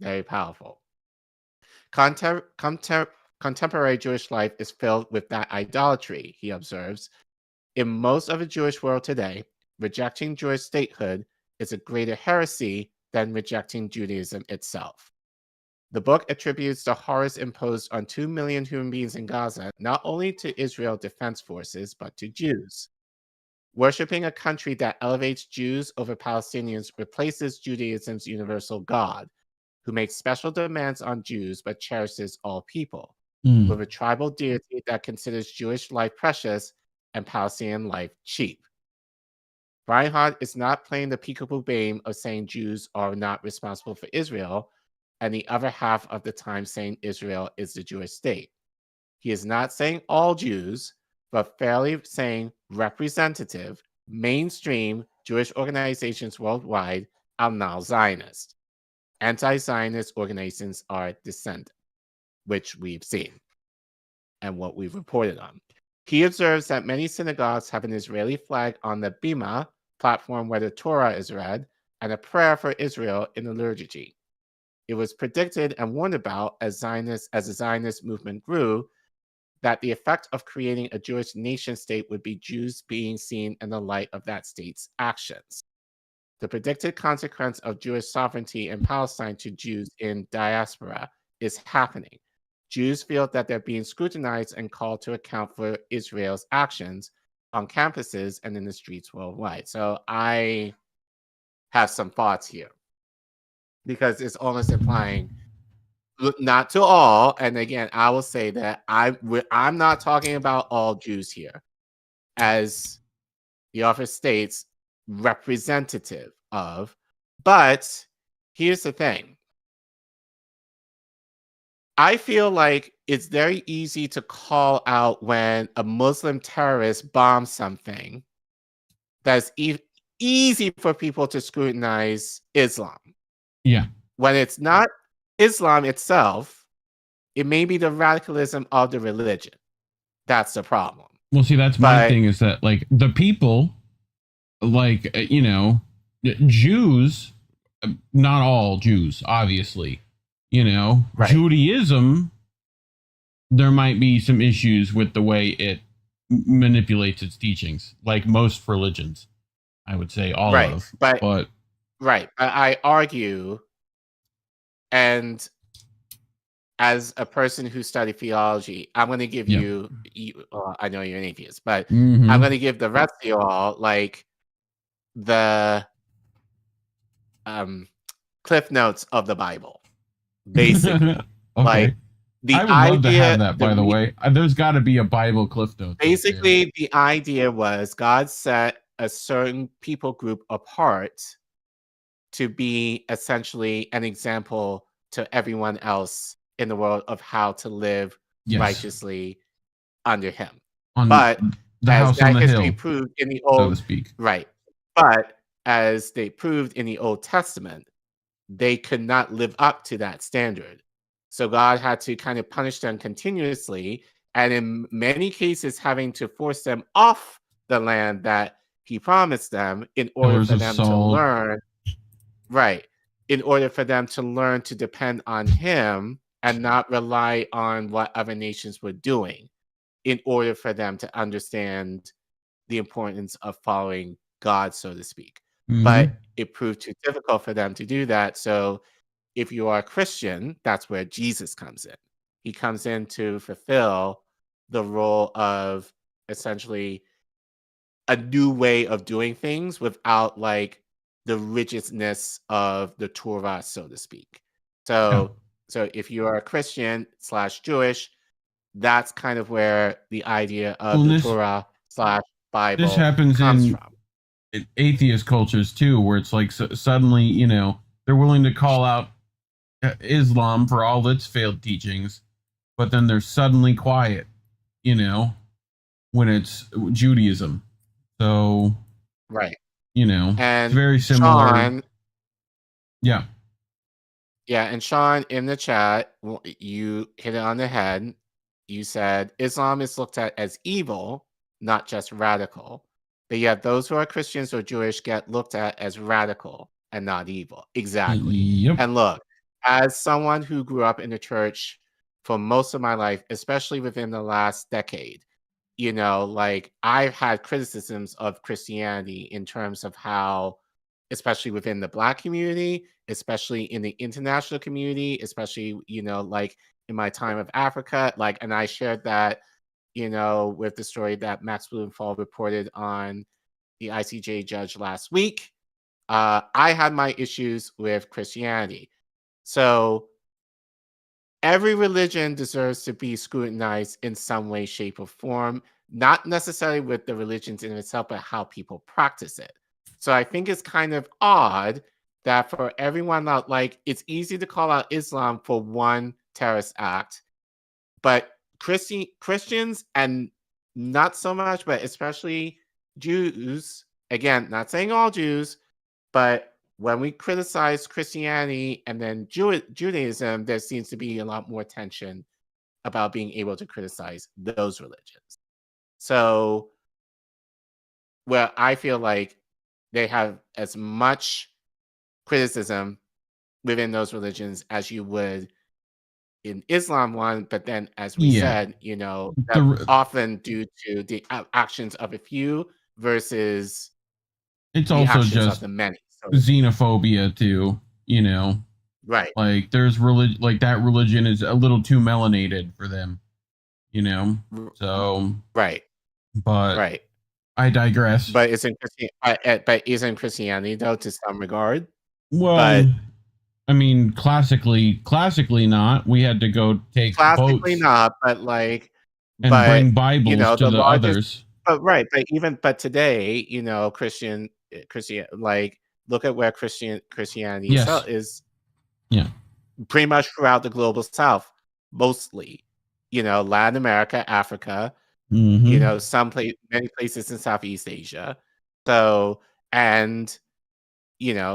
Very powerful. Contemporary Jewish life is filled with that idolatry, he observes. In most of the Jewish world today, rejecting Jewish statehood is a greater heresy than rejecting Judaism itself. The book attributes the horrors imposed on 2 million human beings in Gaza not only to Israel Defense Forces, but to Jews. Worshipping a country that elevates Jews over Palestinians replaces Judaism's universal God, who makes special demands on Jews but cherishes all people. with a tribal deity that considers Jewish life precious and Palestinian life cheap. Beinart is not playing the peekaboo game of saying Jews are not responsible for Israel, and the other half of the time saying Israel is the Jewish state. He is not saying all Jews, but fairly saying representative, mainstream Jewish organizations worldwide are now Zionist. Anti-Zionist organizations are descendant, which we've seen and what we've reported on. He observes that many synagogues have an Israeli flag on the bima, platform where the Torah is read, and a prayer for Israel in the liturgy. It was predicted and warned about as the Zionist movement grew that the effect of creating a Jewish nation state would be Jews being seen in the light of that state's actions. The predicted consequence of Jewish sovereignty in Palestine to Jews in diaspora is happening. Jews feel that they're being scrutinized and called to account for Israel's actions on campuses and in the streets worldwide. So I have some thoughts here because it's almost implying not to all. And again, I will say that I'm not talking about all Jews here, as the author states, representative of. But here's the thing. I feel like it's very easy to call out when a Muslim terrorist bombs something. That's easy for people to scrutinize Islam. Yeah. When it's not Islam itself, it may be the radicalism of the religion. That's the problem. Well, see, that's my thing is that, like, the people, like, Jews, not all Jews, obviously, right. Judaism, there might be some issues with the way it manipulates its teachings, like most religions, I would say all right. of. But right. I argue, and as a person who studied theology, I'm going to give you I know you're an atheist, but I'm going to give the rest of you all like the Cliff Notes of the Bible, basically. Okay. Like the I would idea, love to have that, by the way. There's got to be a Bible Cliff Notes. Basically, the idea was God set a certain people group apart to be essentially an example to everyone else in the world of how to live righteously under him. But the as house that on the history hill, proved in the old, so to speak. Right. But as they proved in the Old Testament, they could not live up to that standard. So God had to kind of punish them continuously, and in many cases having to force them off the land that he promised them in order for them to learn. Right. In order for them to learn to depend on him and not rely on what other nations were doing, in order for them to understand the importance of following God, so to speak. But it proved too difficult for them to do that. So if you are a Christian, that's where Jesus comes in. He comes in to fulfill the role of essentially a new way of doing things without like the rigidness of the Torah, so to speak. So if you are a Christian / Jewish, that's kind of where the idea of the Torah / Bible comes from. Atheist cultures too, where it's like suddenly, they're willing to call out Islam for all its failed teachings, but then they're suddenly quiet, when it's Judaism. So, right. And it's very similar. Sean, yeah. And Sean, in the chat, you hit it on the head. You said Islam is looked at as evil, not just radical. But yet those who are Christians or Jewish get looked at as radical and not evil. Exactly. Yep. And look, as someone who grew up in the church for most of my life, especially within the last decade, like I've had criticisms of Christianity in terms of how, especially within the Black community, especially in the international community, especially, like in my time of Africa, and I shared that, with the story that Max Blumenthal reported on the ICJ judge last week. I had my issues with Christianity. So every religion deserves to be scrutinized in some way, shape, or form, not necessarily with the religions in itself, but how people practice it. So I think it's kind of odd that for everyone out, like, it's easy to call out Islam for one terrorist act, but Christians, and not so much, but especially Jews, again, not saying all Jews, but when we criticize Christianity and then Judaism, there seems to be a lot more tension about being able to criticize those religions. So, well, I feel like they have as much criticism within those religions as you would in Islam one, but then, as we said, that's often due to the actions of a few versus it's the also actions just of the many. So, xenophobia too, right? Like there's religion, like that religion is a little too melanated for them, So right, but right. I digress. But isn't Christianity though to some regard? Well, but, I mean, classically not. We had to go take classically boats not, but like, and bring Bibles to the others. But today, Christian, like, look at where Christianity is. Yeah, pretty much throughout the global South, mostly, Latin America, Africa, many places in Southeast Asia. So, and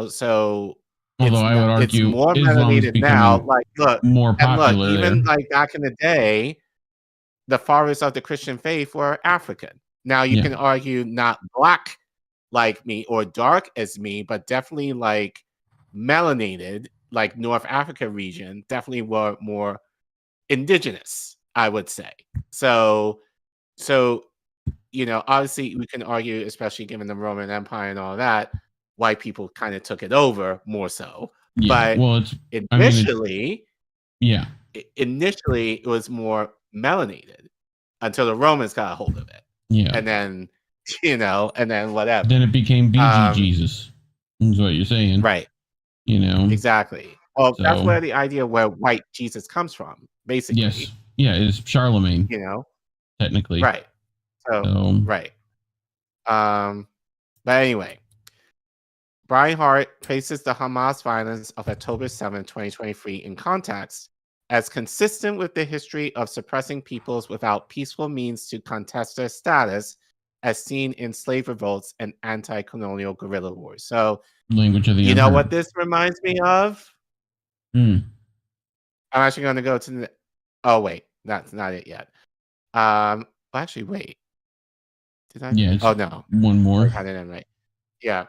so. Although I would argue it's more Islam's melanated now. Like, look, more popular. Even like back in the day, the fathers of the Christian faith were African. Now you can argue not black like me or dark as me, but definitely like melanated, like North Africa region, definitely were more indigenous, I would say. So obviously we can argue, especially given the Roman Empire and all that, white people kind of took it over more so. But initially it was more melanated until the Romans got a hold of it. Yeah. And then, and then whatever. Then it became BG Jesus. Is what you're saying. Right. Exactly. Well, that's where the idea where white Jesus comes from, basically. Yes. Yeah, it's Charlemagne. Technically. Right. So right. But anyway, Beinart places the Hamas violence of October 7, 2023 in context as consistent with the history of suppressing peoples without peaceful means to contest their status, as seen in slave revolts and anti-colonial guerrilla wars. So, language of the you know what this reminds me of? I'm actually going to go to the. Oh wait, that's not it yet. Actually, wait. Did I? Yeah. Oh no. One more. I had it in right. Yeah.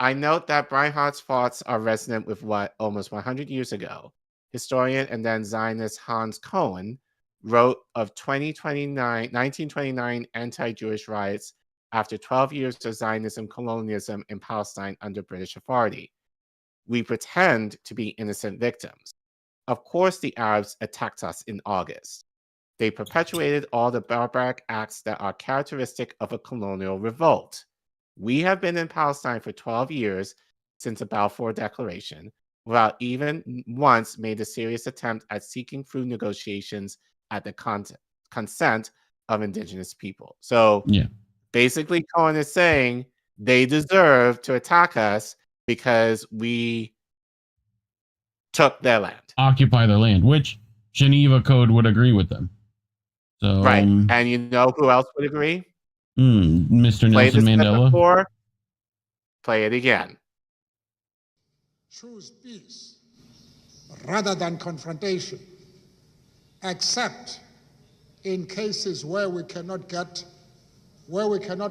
I note that Beinart's thoughts are resonant with what almost 100 years ago, historian and then Zionist Hans Cohen wrote of 1929 anti-Jewish riots after 12 years of Zionism colonialism in Palestine under British authority. We pretend to be innocent victims. Of course, the Arabs attacked us in August. They perpetuated all the barbaric acts that are characteristic of a colonial revolt. We have been in Palestine for 12 years since the Balfour Declaration, without even once made a serious attempt at seeking through negotiations at the consent of indigenous people. So basically, Cohen is saying they deserve to attack us because we took their land. Occupy their land, which Geneva Code would agree with them. So, right. And you know who else would agree? Mr. Nelson Mandela. Before, play it again. Choose peace rather than confrontation, except in cases where we cannot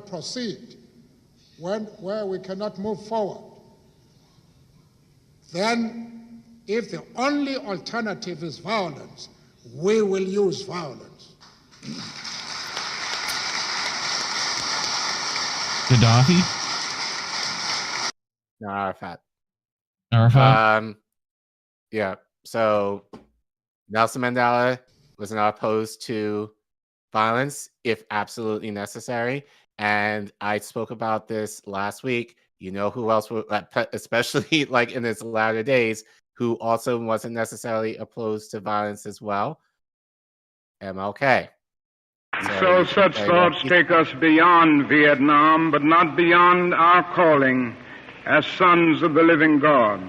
proceed, where we cannot move forward. Then, if the only alternative is violence, we will use violence. Gaddafi? No, Arafat. Yeah. So Nelson Mandela was not opposed to violence if absolutely necessary. And I spoke about this last week. You know who else would, especially like in his latter days, who also wasn't necessarily opposed to violence as well. MLK. So such thoughts take us beyond Vietnam, but not beyond our calling as sons of the living God.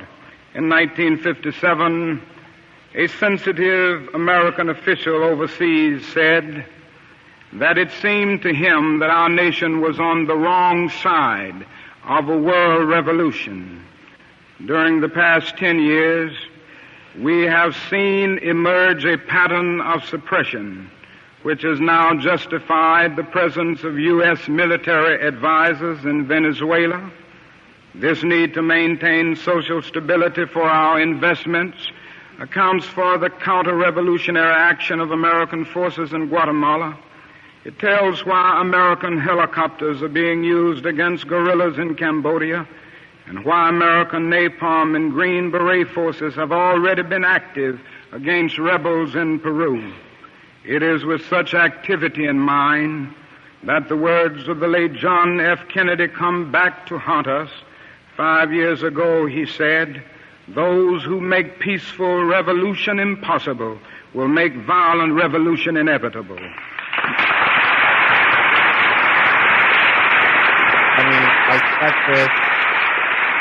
In 1957, a sensitive American official overseas said that it seemed to him that our nation was on the wrong side of a world revolution. During the past 10 years, we have seen emerge a pattern of suppression which has now justified the presence of U.S. military advisors in Venezuela. This need to maintain social stability for our investments accounts for the counter-revolutionary action of American forces in Guatemala. It tells why American helicopters are being used against guerrillas in Cambodia, and why American napalm and Green Beret forces have already been active against rebels in Peru. It is with such activity in mind that the words of the late John F. Kennedy come back to haunt us. 5 years ago, he said, "Those who make peaceful revolution impossible will make violent revolution inevitable."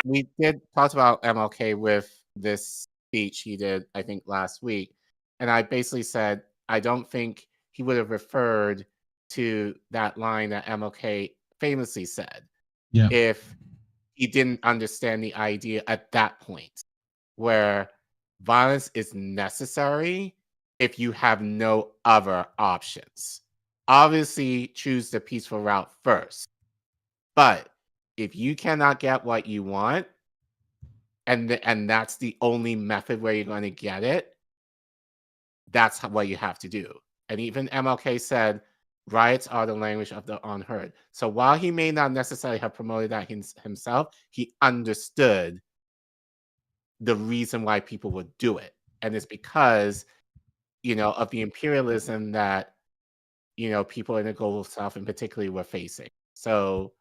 We did talk about MLK with this speech he did, I think, last week. And I basically said, I don't think he would have referred to that line that MLK famously said if he didn't understand the idea at that point, where violence is necessary if you have no other options. Obviously, choose the peaceful route first. But if you cannot get what you want, and that's the only method where you're going to get it, that's what you have to do. And even MLK said, riots are the language of the unheard. So while he may not necessarily have promoted that himself, he understood the reason why people would do it. And it's because, of the imperialism that, people in the global south in particular were facing. So,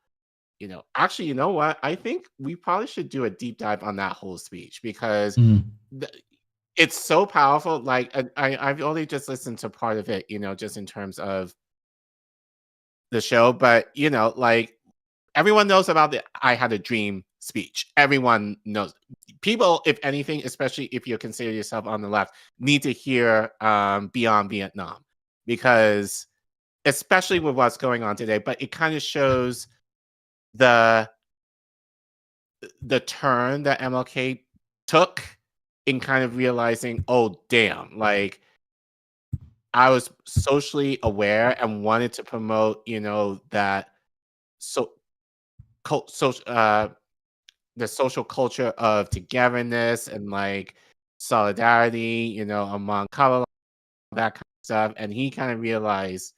actually, you know what? I think we probably should do a deep dive on that whole speech because it's so powerful. Like, I've only just listened to part of it, just in terms of the show. But, like, everyone knows about the I Had a Dream speech. Everyone knows. People, if anything, especially if you consider yourself on the left, need to hear Beyond Vietnam because, especially with what's going on today, but it kind of shows the turn that MLK took in kind of realizing, oh, damn, like I was socially aware and wanted to promote, that the social culture of togetherness and like solidarity, among color, that kind of stuff. And he kind of realized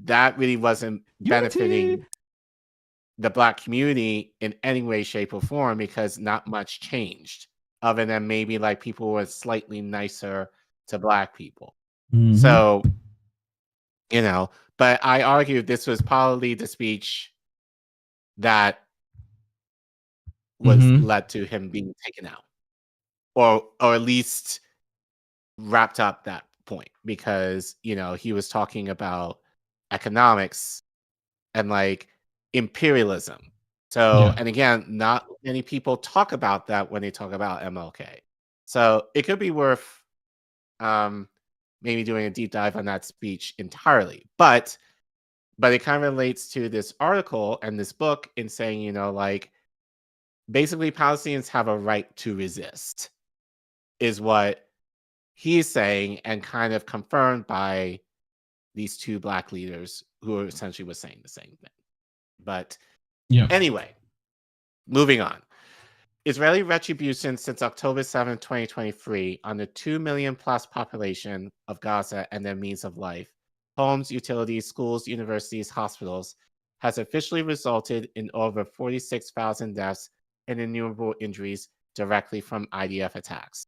that really wasn't benefiting the Black community in any way, shape, or form because not much changed other than maybe like people were slightly nicer to Black people. So, but I argue this was probably the speech that was led to him being taken out or at least wrapped up that point because, he was talking about economics and like imperialism. So, and again, not many people talk about that when they talk about MLK. So it could be worth maybe doing a deep dive on that speech entirely. But it kind of relates to this article and this book in saying, like basically Palestinians have a right to resist is what he's saying and kind of confirmed by these two Black leaders who essentially were saying the same thing. But anyway, moving on. Israeli retribution since October 7, 2023 on the 2 million plus population of Gaza and their means of life, homes, utilities, schools, universities, hospitals, has officially resulted in over 46,000 deaths and innumerable injuries directly from IDF attacks.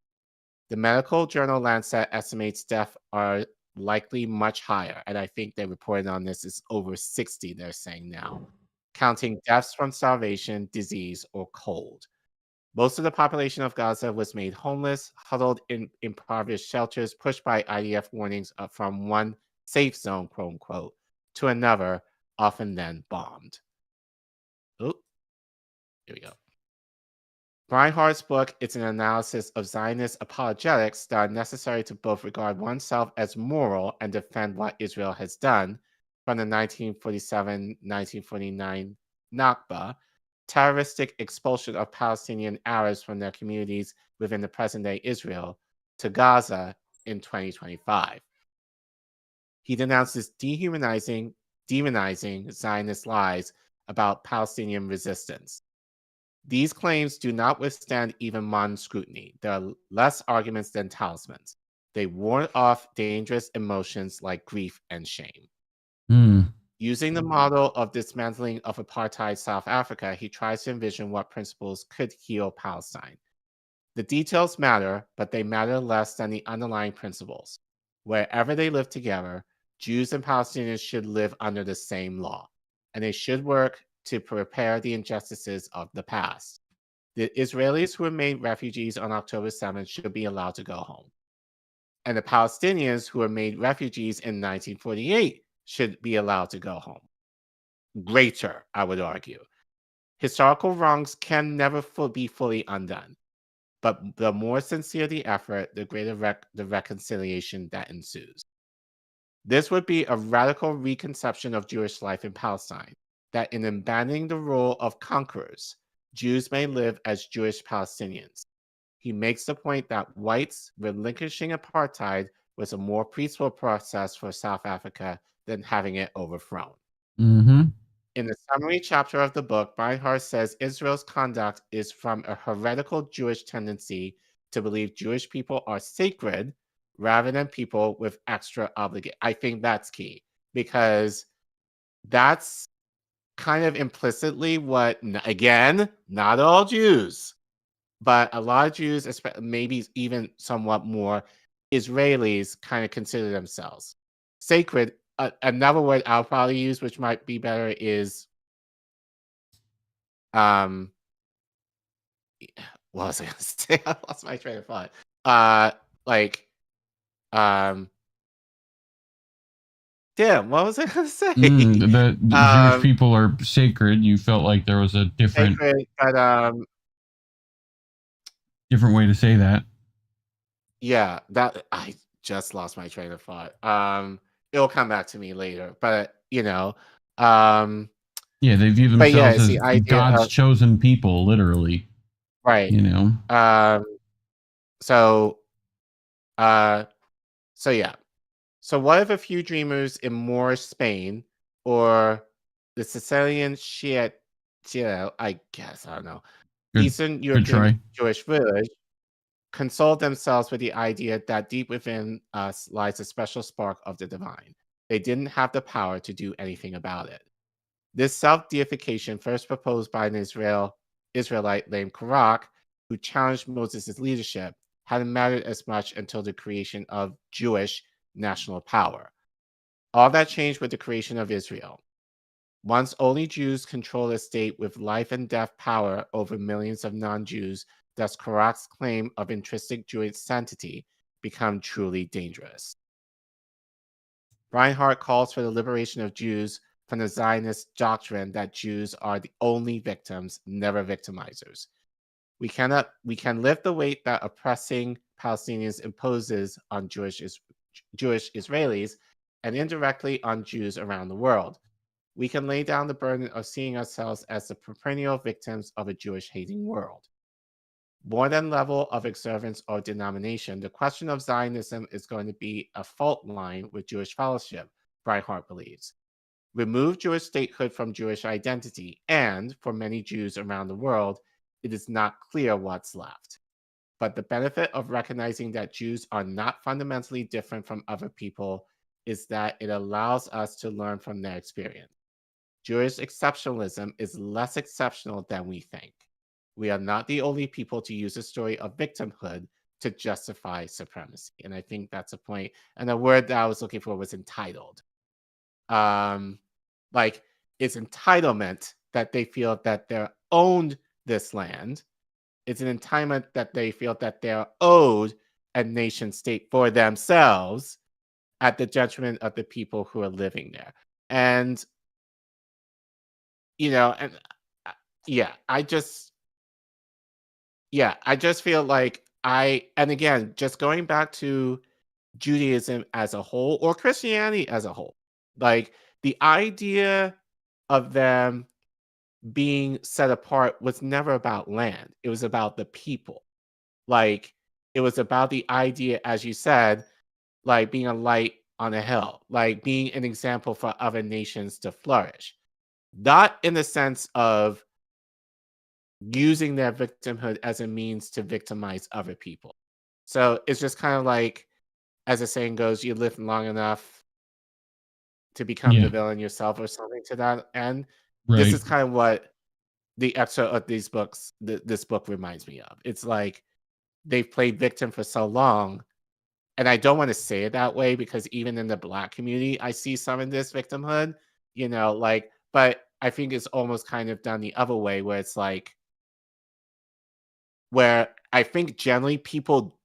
The medical journal Lancet estimates deaths are likely much higher, and I think they reported on this is over 60, they're saying now, counting deaths from starvation, disease, or cold. Most of the population of Gaza was made homeless, huddled in impoverished shelters, pushed by IDF warnings from one safe zone, quote unquote, to another, often then bombed. Oh, here we go. Beinart's book is an analysis of Zionist apologetics that are necessary to both regard oneself as moral and defend what Israel has done, from the 1947-1949 Nakba, terroristic expulsion of Palestinian Arabs from their communities within the present-day Israel, to Gaza in 2025. He denounces demonizing Zionist lies about Palestinian resistance. These claims do not withstand even modern scrutiny. They are less arguments than talismans. They ward off dangerous emotions like grief and shame. Using the model of dismantling of apartheid South Africa, he tries to envision what principles could heal Palestine. The details matter, but they matter less than the underlying principles. Wherever they live together, Jews and Palestinians should live under the same law, and they should work to repair the injustices of the past. The Israelis who were made refugees on October 7th should be allowed to go home. And the Palestinians who were made refugees in 1948 should be allowed to go home. Greater, I would argue. Historical wrongs can never be fully undone. But the more sincere the effort, the greater the reconciliation that ensues. This would be a radical reconception of Jewish life in Palestine, that in abandoning the role of conquerors, Jews may live as Jewish Palestinians. He makes the point that whites relinquishing apartheid was a more peaceful process for South Africa than having it overthrown. In the summary chapter of the book, Beinart says Israel's conduct is from a heretical Jewish tendency to believe Jewish people are sacred rather than people with extra obligation. I think that's key, because that's kind of implicitly what, again, not all Jews, but a lot of Jews, maybe even somewhat more Israelis, kind of consider themselves sacred. Another word I'll probably use, which might be better, is what was I going to say? I lost my train of thought. Damn, what was I going to say? The Jewish people are sacred. You felt like there was a different, sacred, but different way to say that. Yeah, that I just lost my train of thought. It'll come back to me later, but yeah, they view themselves as God's chosen people, literally. Right. So yeah. So what if a few dreamers in Moorish Spain or the Sicilian Shiite, I guess, I don't know, Eastern European Jewish village consoled themselves with the idea that deep within us lies a special spark of the divine. They didn't have the power to do anything about it. This self-deification, first proposed by an Israelite named Korach, who challenged Moses' leadership, hadn't mattered as much until the creation of Jewish national power. All that changed with the creation of Israel. Once only Jews control a state with life and death power over millions of non-Jews, thus Korach's claim of intrinsic Jewish sanctity become truly dangerous. Beinart calls for the liberation of Jews from the Zionist doctrine that Jews are the only victims, never victimizers. We can lift the weight that oppressing Palestinians imposes on Jewish Israelis and indirectly on Jews around the world. We can lay down the burden of seeing ourselves as the perennial victims of a Jewish-hating world. More than level of observance or denomination, the question of Zionism is going to be a fault line with Jewish fellowship, Beinart believes. Remove Jewish statehood from Jewish identity, and for many Jews around the world, it is not clear what's left. But the benefit of recognizing that Jews are not fundamentally different from other people is that it allows us to learn from their experience. Jewish exceptionalism is less exceptional than we think. We are not the only people to use a story of victimhood to justify supremacy. And I think that's a point. And the word that I was looking for was entitled. It's entitlement that they feel that they're owned this land It's an entitlement that they feel that they're owed a nation state for themselves at the detriment of the people who are living there. And, and I just feel like and again, just going back to Judaism as a whole or Christianity as a whole, like the idea of them being set apart was never about land. It was about the people. Like it was about the idea, as you said, like being a light on a hill, like being an example for other nations to flourish. Not in the sense of using their victimhood as a means to victimize other people. So it's just kind of like, as the saying goes, you live long enough to become the villain yourself or something to that end. Right. This is kind of what the excerpt of these books, this book reminds me of. It's like they've played victim for so long. And I don't want to say it that way because even in the Black community, I see some of this victimhood, but I think it's almost kind of done the other way where it's like, where I think generally people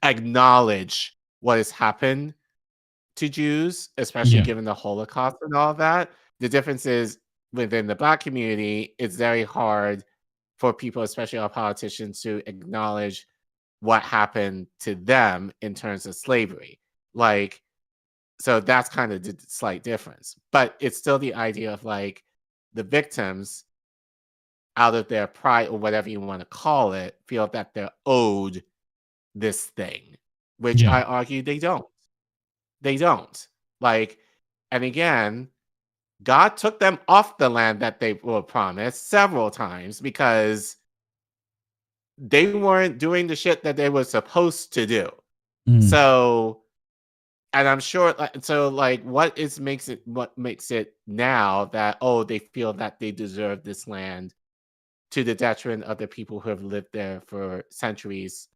acknowledge what has happened to Jews, especially given the Holocaust and all that. The difference is within the Black community, it's very hard for people, especially our politicians, to acknowledge what happened to them in terms of slavery. Like, so that's kind of the slight difference. But it's still the idea of like the victims, out of their pride or whatever you want to call it, feel that they're owed this thing, which I argue they don't. They don't. Like, and again, God took them off the land that they were promised several times because they weren't doing the shit that they were supposed to do. So, and I'm sure, what makes it now that, they feel that they deserve this land to the detriment of the people who have lived there for centuries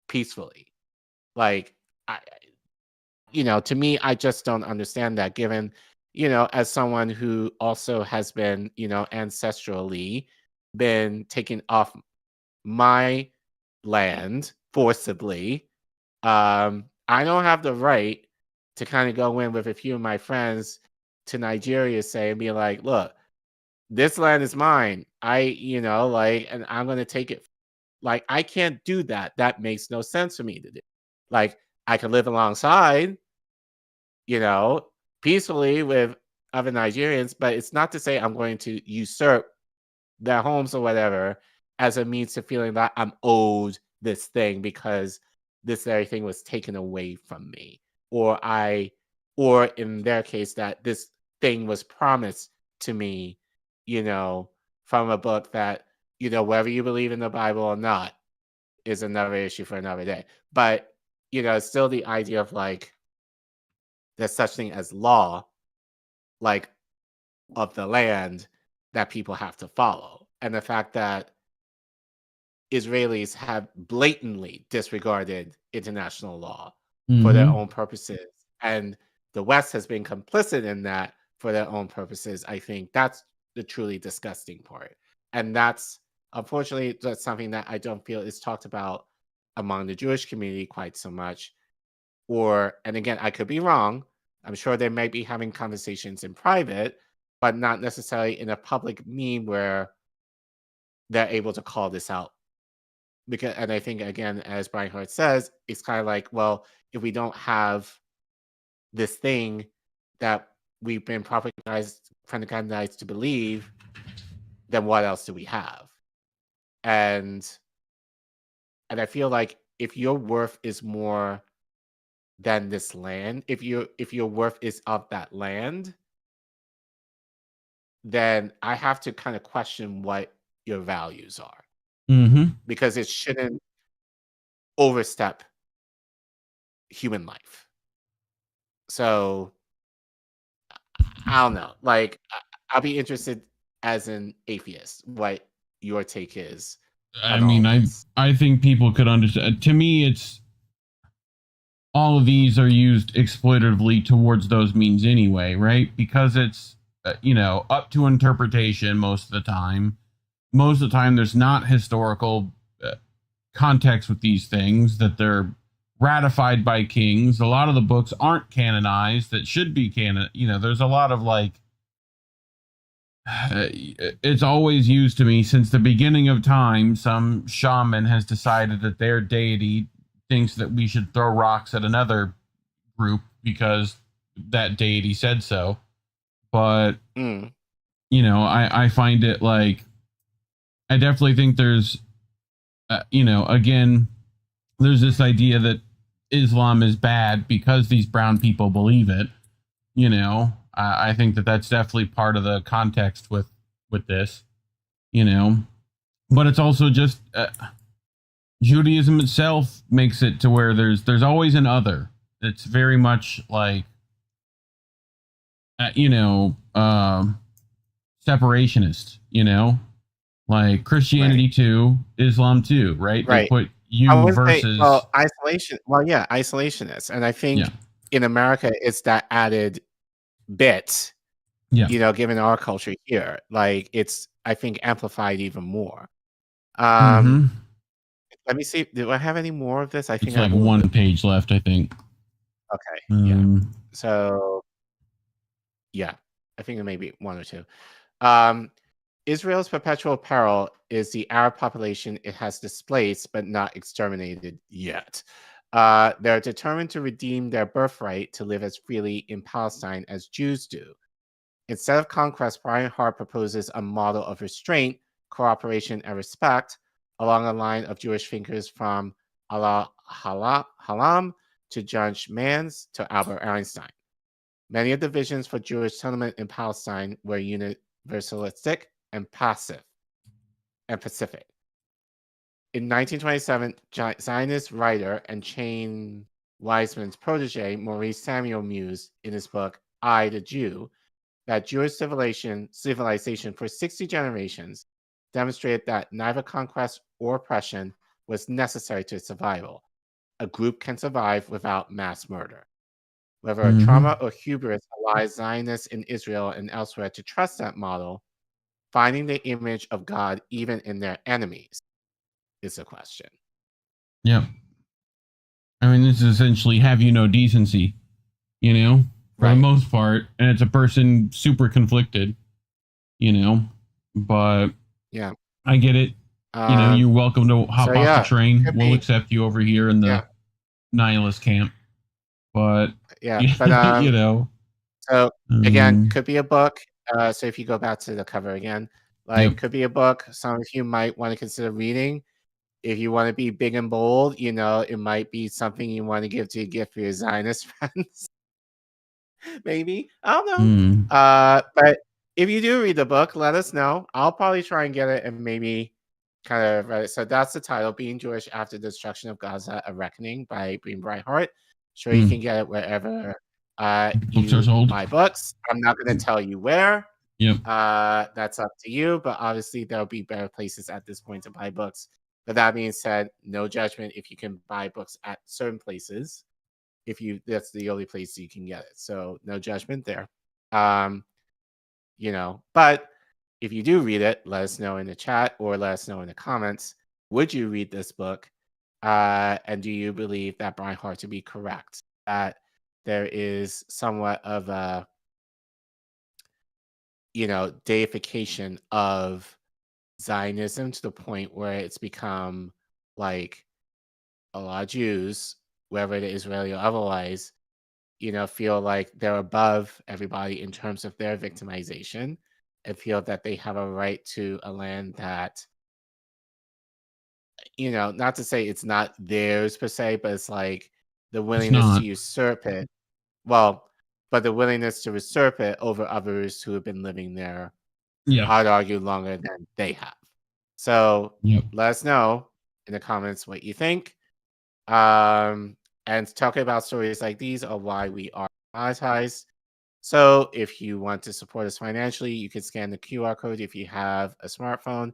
peacefully? Like, to me, I just don't understand that, given, as someone who also has been, ancestrally been taken off my land forcibly. I don't have the right to kind of go in with a few of my friends to Nigeria, say, and be like, look, this land is mine. and I'm going to take it. Like, I can't do that. That makes no sense for me to do. Like, I can live alongside, peacefully with other Nigerians, but it's not to say I'm going to usurp their homes or whatever as a means to feeling that I'm owed this thing because this very thing was taken away from me. Or in their case, that this thing was promised to me, from a book that, whether you believe in the Bible or not is another issue for another day. But, it's still the idea of like, there's such thing as law, like, of the land that people have to follow. And the fact that Israelis have blatantly disregarded international law for their own purposes, and the West has been complicit in that for their own purposes, I think that's the truly disgusting part. And that's, unfortunately, that's something that I don't feel is talked about among the Jewish community quite so much. And again, I could be wrong. I'm sure they may be having conversations in private, but not necessarily in a public meme where they're able to call this out. And I think, again, as Beinart says, it's kind of like, well, if we don't have this thing that we've been propagandized to believe, then what else do we have? And I feel like if your worth is more than this land, if your worth is of that land, then I have to kind of question what your values are. Because it shouldn't overstep human life. So I don't know. Like, I'll be interested as an atheist what your take is. I mean, I think people could understand. To me, it's all of these are used exploitatively towards those means anyway, right? Because it's up to interpretation most of the time. Most of the time, there's not historical context with these things, that they're ratified by kings. A lot of the books aren't canonized that should be canon. You know, there's a lot of like, it's always used to me since the beginning of time. Some shaman has decided that their deity thinks that we should throw rocks at another group because that deity said so. But, you know, I find it like, I definitely think there's, you know, again, there's this idea that Islam is bad because these brown people believe it. You know, I think that that's definitely part of the context with this, you know, but it's also just Judaism itself makes it to where there's always an other. It's very much like, you know, separationist, you know, like Christianity too, Islam too, right? They put you versus isolation. Well, yeah, isolationists. And I think in America, it's that added bit, you know, given our culture here, like it's, I think, amplified even more. Let me see. Do I have any more of this? I think it's like one page left, I think. Okay. Yeah. So, yeah, I think it may be one or two. Israel's perpetual peril is the Arab population it has displaced but not exterminated yet. They're determined to redeem their birthright to live as freely in Palestine as Jews do. Instead of conquest, Beinart proposes a model of restraint, cooperation, and respect along the line of Jewish thinkers from Allah Halam to John Schmanz to Albert Einstein. Many of the visions for Jewish settlement in Palestine were universalistic and passive and pacific. In 1927, Zionist writer and Chaim Weizmann's protege, Maurice Samuel, mused in his book, I, the Jew, that Jewish civilization for 60 generations demonstrated that neither conquest or oppression was necessary to survival. A group can survive without mass murder. Whether trauma or hubris allows Zionists in Israel and elsewhere to trust that model, finding the image of God even in their enemies is a question. Yeah. I mean, this is essentially have you no decency, you know, for the most part. And it's a person super conflicted, you know, but yeah, I get it. You know, you're welcome to hop off the train. We'll accept you over here in the nihilist camp. But, but you know. So, again, could be a book. So if you go back to the cover again, like could be a book some of you might want to consider reading. If you want to be big and bold, you know, it might be something you want to give to a gift for your Zionist friends. Maybe. I don't know. But if you do read the book, let us know. I'll probably try and get it and maybe kind of read it. So that's the title, Being Jewish After the Destruction of Gaza, A Reckoning by Beinart. Sure, you can get it wherever you buy books. I'm not going to tell you where. That's up to you, but obviously there'll be better places at this point to buy books. But that being said, no judgment if you can buy books at certain places. That's the only place you can get it. So no judgment there. You know, but if you do read it, let us know in the chat or let us know in the comments. Would you read this book? And do you believe that Beinart to be correct? That there is somewhat of a, you know, deification of Zionism to the point where it's become like a lot of Jews, whether they're Israeli or otherwise, you know, feel like they're above everybody in terms of their victimization and feel that they have a right to a land that, you know, not to say it's not theirs per se, but it's like the willingness to usurp it. Well, but the willingness to usurp it over others who have been living there, I'd argue, longer than they have. So let us know in the comments what you think. And talking about stories like these are why we are monetized. So if you want to support us financially, you can scan the QR code if you have a smartphone,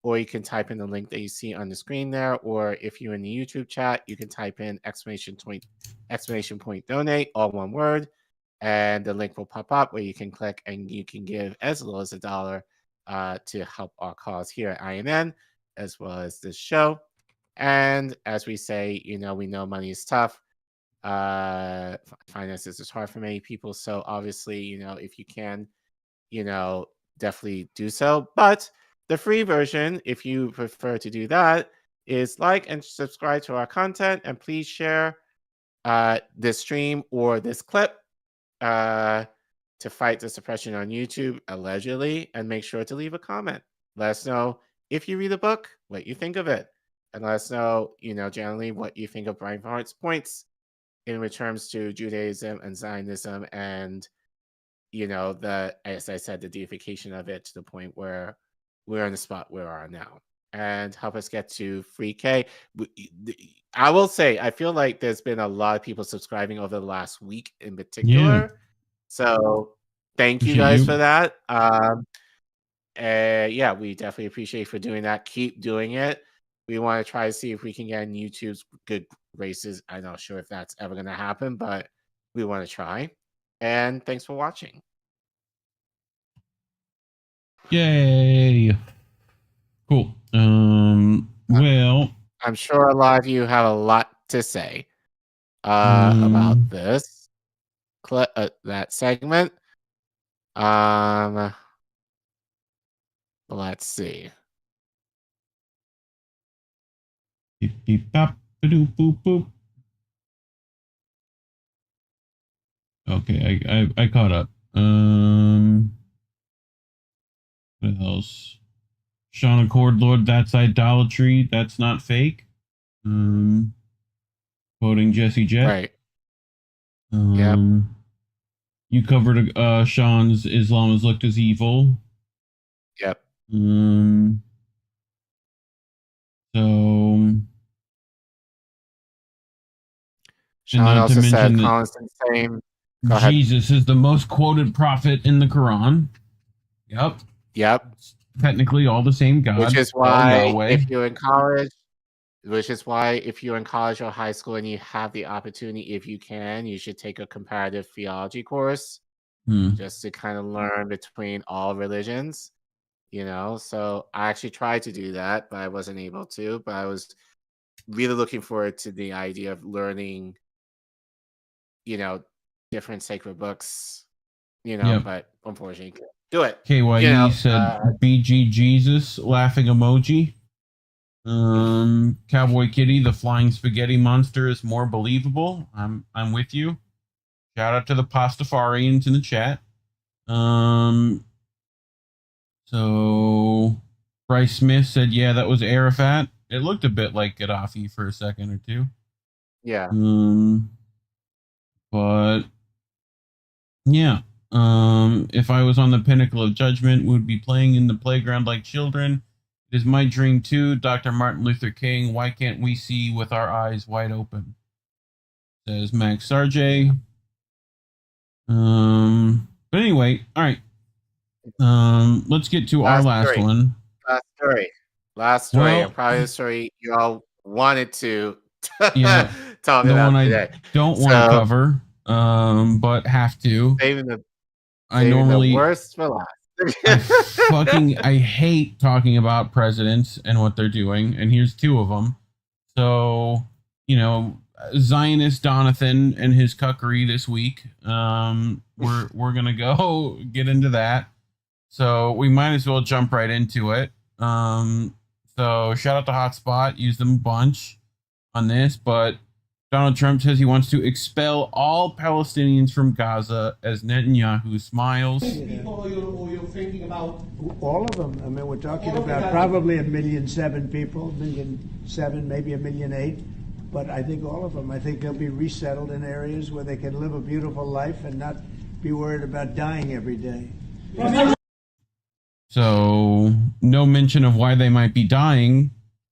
or you can type in the link that you see on the screen there. Or if you're in the YouTube chat, you can type in exclamation point donate, all one word, and the link will pop up where you can click and you can give as little as $1 to help our cause here at INN, as well as this show. And as we say, we know money is tough. Finances is hard for many people. So obviously, if you can, definitely do so. But the free version, if you prefer to do that, is like and subscribe to our content, and please share this stream or this clip to fight the suppression on YouTube, allegedly, and make sure to leave a comment. Let us know if you read the book, what you think of it, and let us know, generally what you think of Beinart's points in returns to Judaism and Zionism, and as I said, the deification of it to the point where we're in the spot we are now, and help us get to free K. I will say, I feel like there's been a lot of people subscribing over the last week in particular. Yeah. So thank you guys for that. Yeah, we definitely appreciate you for doing that. Keep doing it. We want to try to see if we can get in YouTube's good graces. I'm not sure if that's ever going to happen, but we want to try. And thanks for watching. Yay. Cool. Well, I'm sure a lot of you have a lot to say about this clip, that segment. Let's see. Beep, beep, bop, ba-doop, boop, boop. Okay, I caught up. What else? Sean Accord, Lord, that's idolatry. That's not fake. Quoting Jesse Jet. Right. Yep. You covered Sean's Islam is looked as evil. Yep. So Sean also said Collin's insane. Jesus is the most quoted prophet in the Quran. Yep. Yep. Technically all the same God. Which is why if you're in college, or high school and you have the opportunity, if you can, you should take a comparative theology course just to kind of learn between all religions. So I actually tried to do that, but I wasn't able to. But I was really looking forward to the idea of learning, different sacred books, but unfortunately, can't do it. KYE said BG Jesus, laughing emoji. Cowboy Kitty, the flying spaghetti monster is more believable. I'm with you. Shout out to the Pastafarians in the chat. So Bryce Smith said, yeah, that was Arafat. It looked a bit like Gaddafi for a second or two. Yeah. But yeah. If I was on the pinnacle of judgment, would be playing in the playground like children. It is my dream too, Dr. Martin Luther King. Why can't we see with our eyes wide open? Says Max Sarjay. But anyway, all right. Let's get to our last one. Last story. Well, and probably the story you all wanted to talk the about one today. I don't want to cover, but have to. Saving the worst for last. I hate talking about presidents and what they're doing, and here's two of them. So, Zionist Donathan and his cuckery this week. We're gonna go get into that. So we might as well jump right into it. So shout out to Hotspot, use them a bunch on this, but Donald Trump says he wants to expel all Palestinians from Gaza as Netanyahu smiles. People, or you're thinking about all of them. I mean, we're talking about probably 1,000,007 people, 1,000,007, maybe 1,000,008. But I think all of them. I think they'll be resettled in areas where they can live a beautiful life and not be worried about dying every day. So no mention of why they might be dying,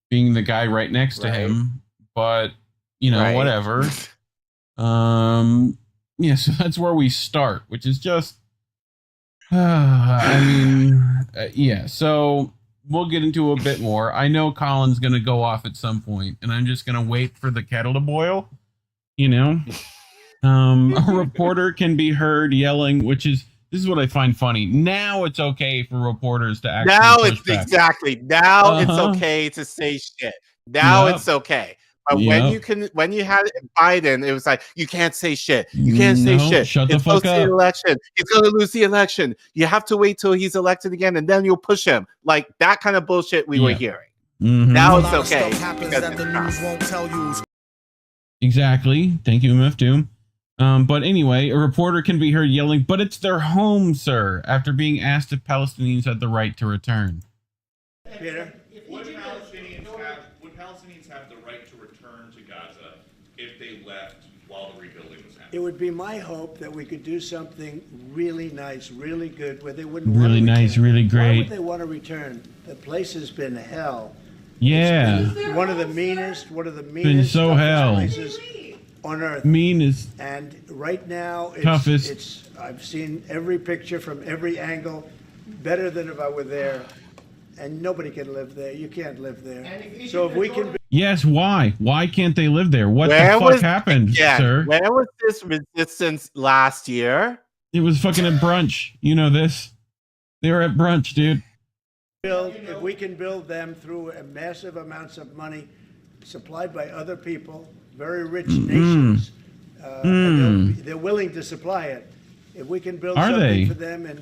being the guy right next to him. But whatever. Yeah, so that's where we start, which is just, yeah, so we'll get into a bit more. I know Colin's going to go off at some point, and I'm just going to wait for the kettle to boil, A reporter can be heard yelling, this is what I find funny. Now it's okay for reporters to actually it's back. exactly. Now it's okay to say shit. Now Yep. it's okay. But Yep. when you had Biden, it was like, you can't say shit. You can't say No, shit. shut the It's fuck close to the up. election. He's going to lose the election. You have to wait till he's elected again, and then you'll push him. Like that kind of bullshit we were Yeah. hearing. Mhm. Now A it's lot of okay. stuff happens because that the it's not. news won't tell you. Exactly. Thank you, MF Doom. But anyway, a reporter can be heard yelling, "But it's their home, sir," after being asked if Palestinians had the right to return. Peter? Would Palestinians have the right to return to Gaza if they left while the rebuilding was happening? It would be my hope that we could do something really nice, really good, where they wouldn't Really want to nice, return. really Why great. would they want to return? The place has been hell. Yeah. One of the meanest Been so toughest hell. places on earth. Meanest. And right now, Toughest. I've seen every picture from every angle, better than if I were there. And nobody can live there. You can't live there. So if we can... Yes, why? Why can't they live there? What Where the fuck was- happened, Yeah, sir? where was this resistance last year? It was fucking at brunch. You know this. They were at brunch, dude. If we can build them through massive amounts of money supplied by other people, very rich nations, and they're willing to supply it. If we can build Are something they? for them in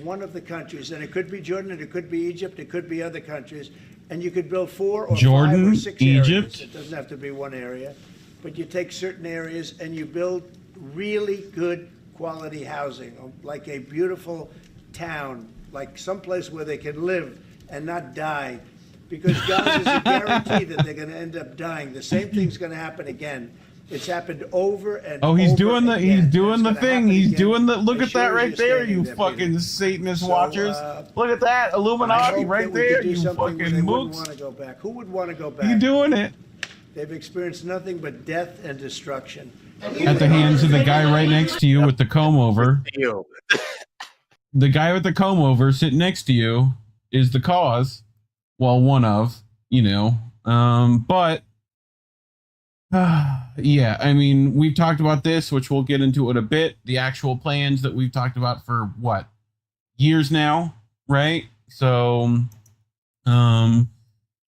one of the countries, and it could be Jordan, and it could be Egypt, it could be other countries, and you could build 4 or Jordan, 5 or 6 Egypt? areas. It doesn't have to be one area, but you take certain areas and you build really good quality housing, like a beautiful town, like someplace where they can live and not die, because Gaza is a guarantee that they're going to end up dying. The same thing's going to happen again. It's happened over and Oh, he's over doing the again. he's doing It's the gonna thing. happen He's again doing the look as at that sure as right you're there, standing you there, fucking Peter. Satanist So, watchers. Look at that, I Illuminati hope right that we there, could do you something where fucking they wouldn't mooks. want to go back. Who would want to go back? You doing it They've experienced nothing but death and destruction. at the hands of the guy right next to you with the comb over. You. The guy with the comb over sitting next to you is the cause. Well, one of, you know. But yeah, I mean, we've talked about this, which we'll get into in a bit. The actual plans that we've talked about for what, years now, right? So,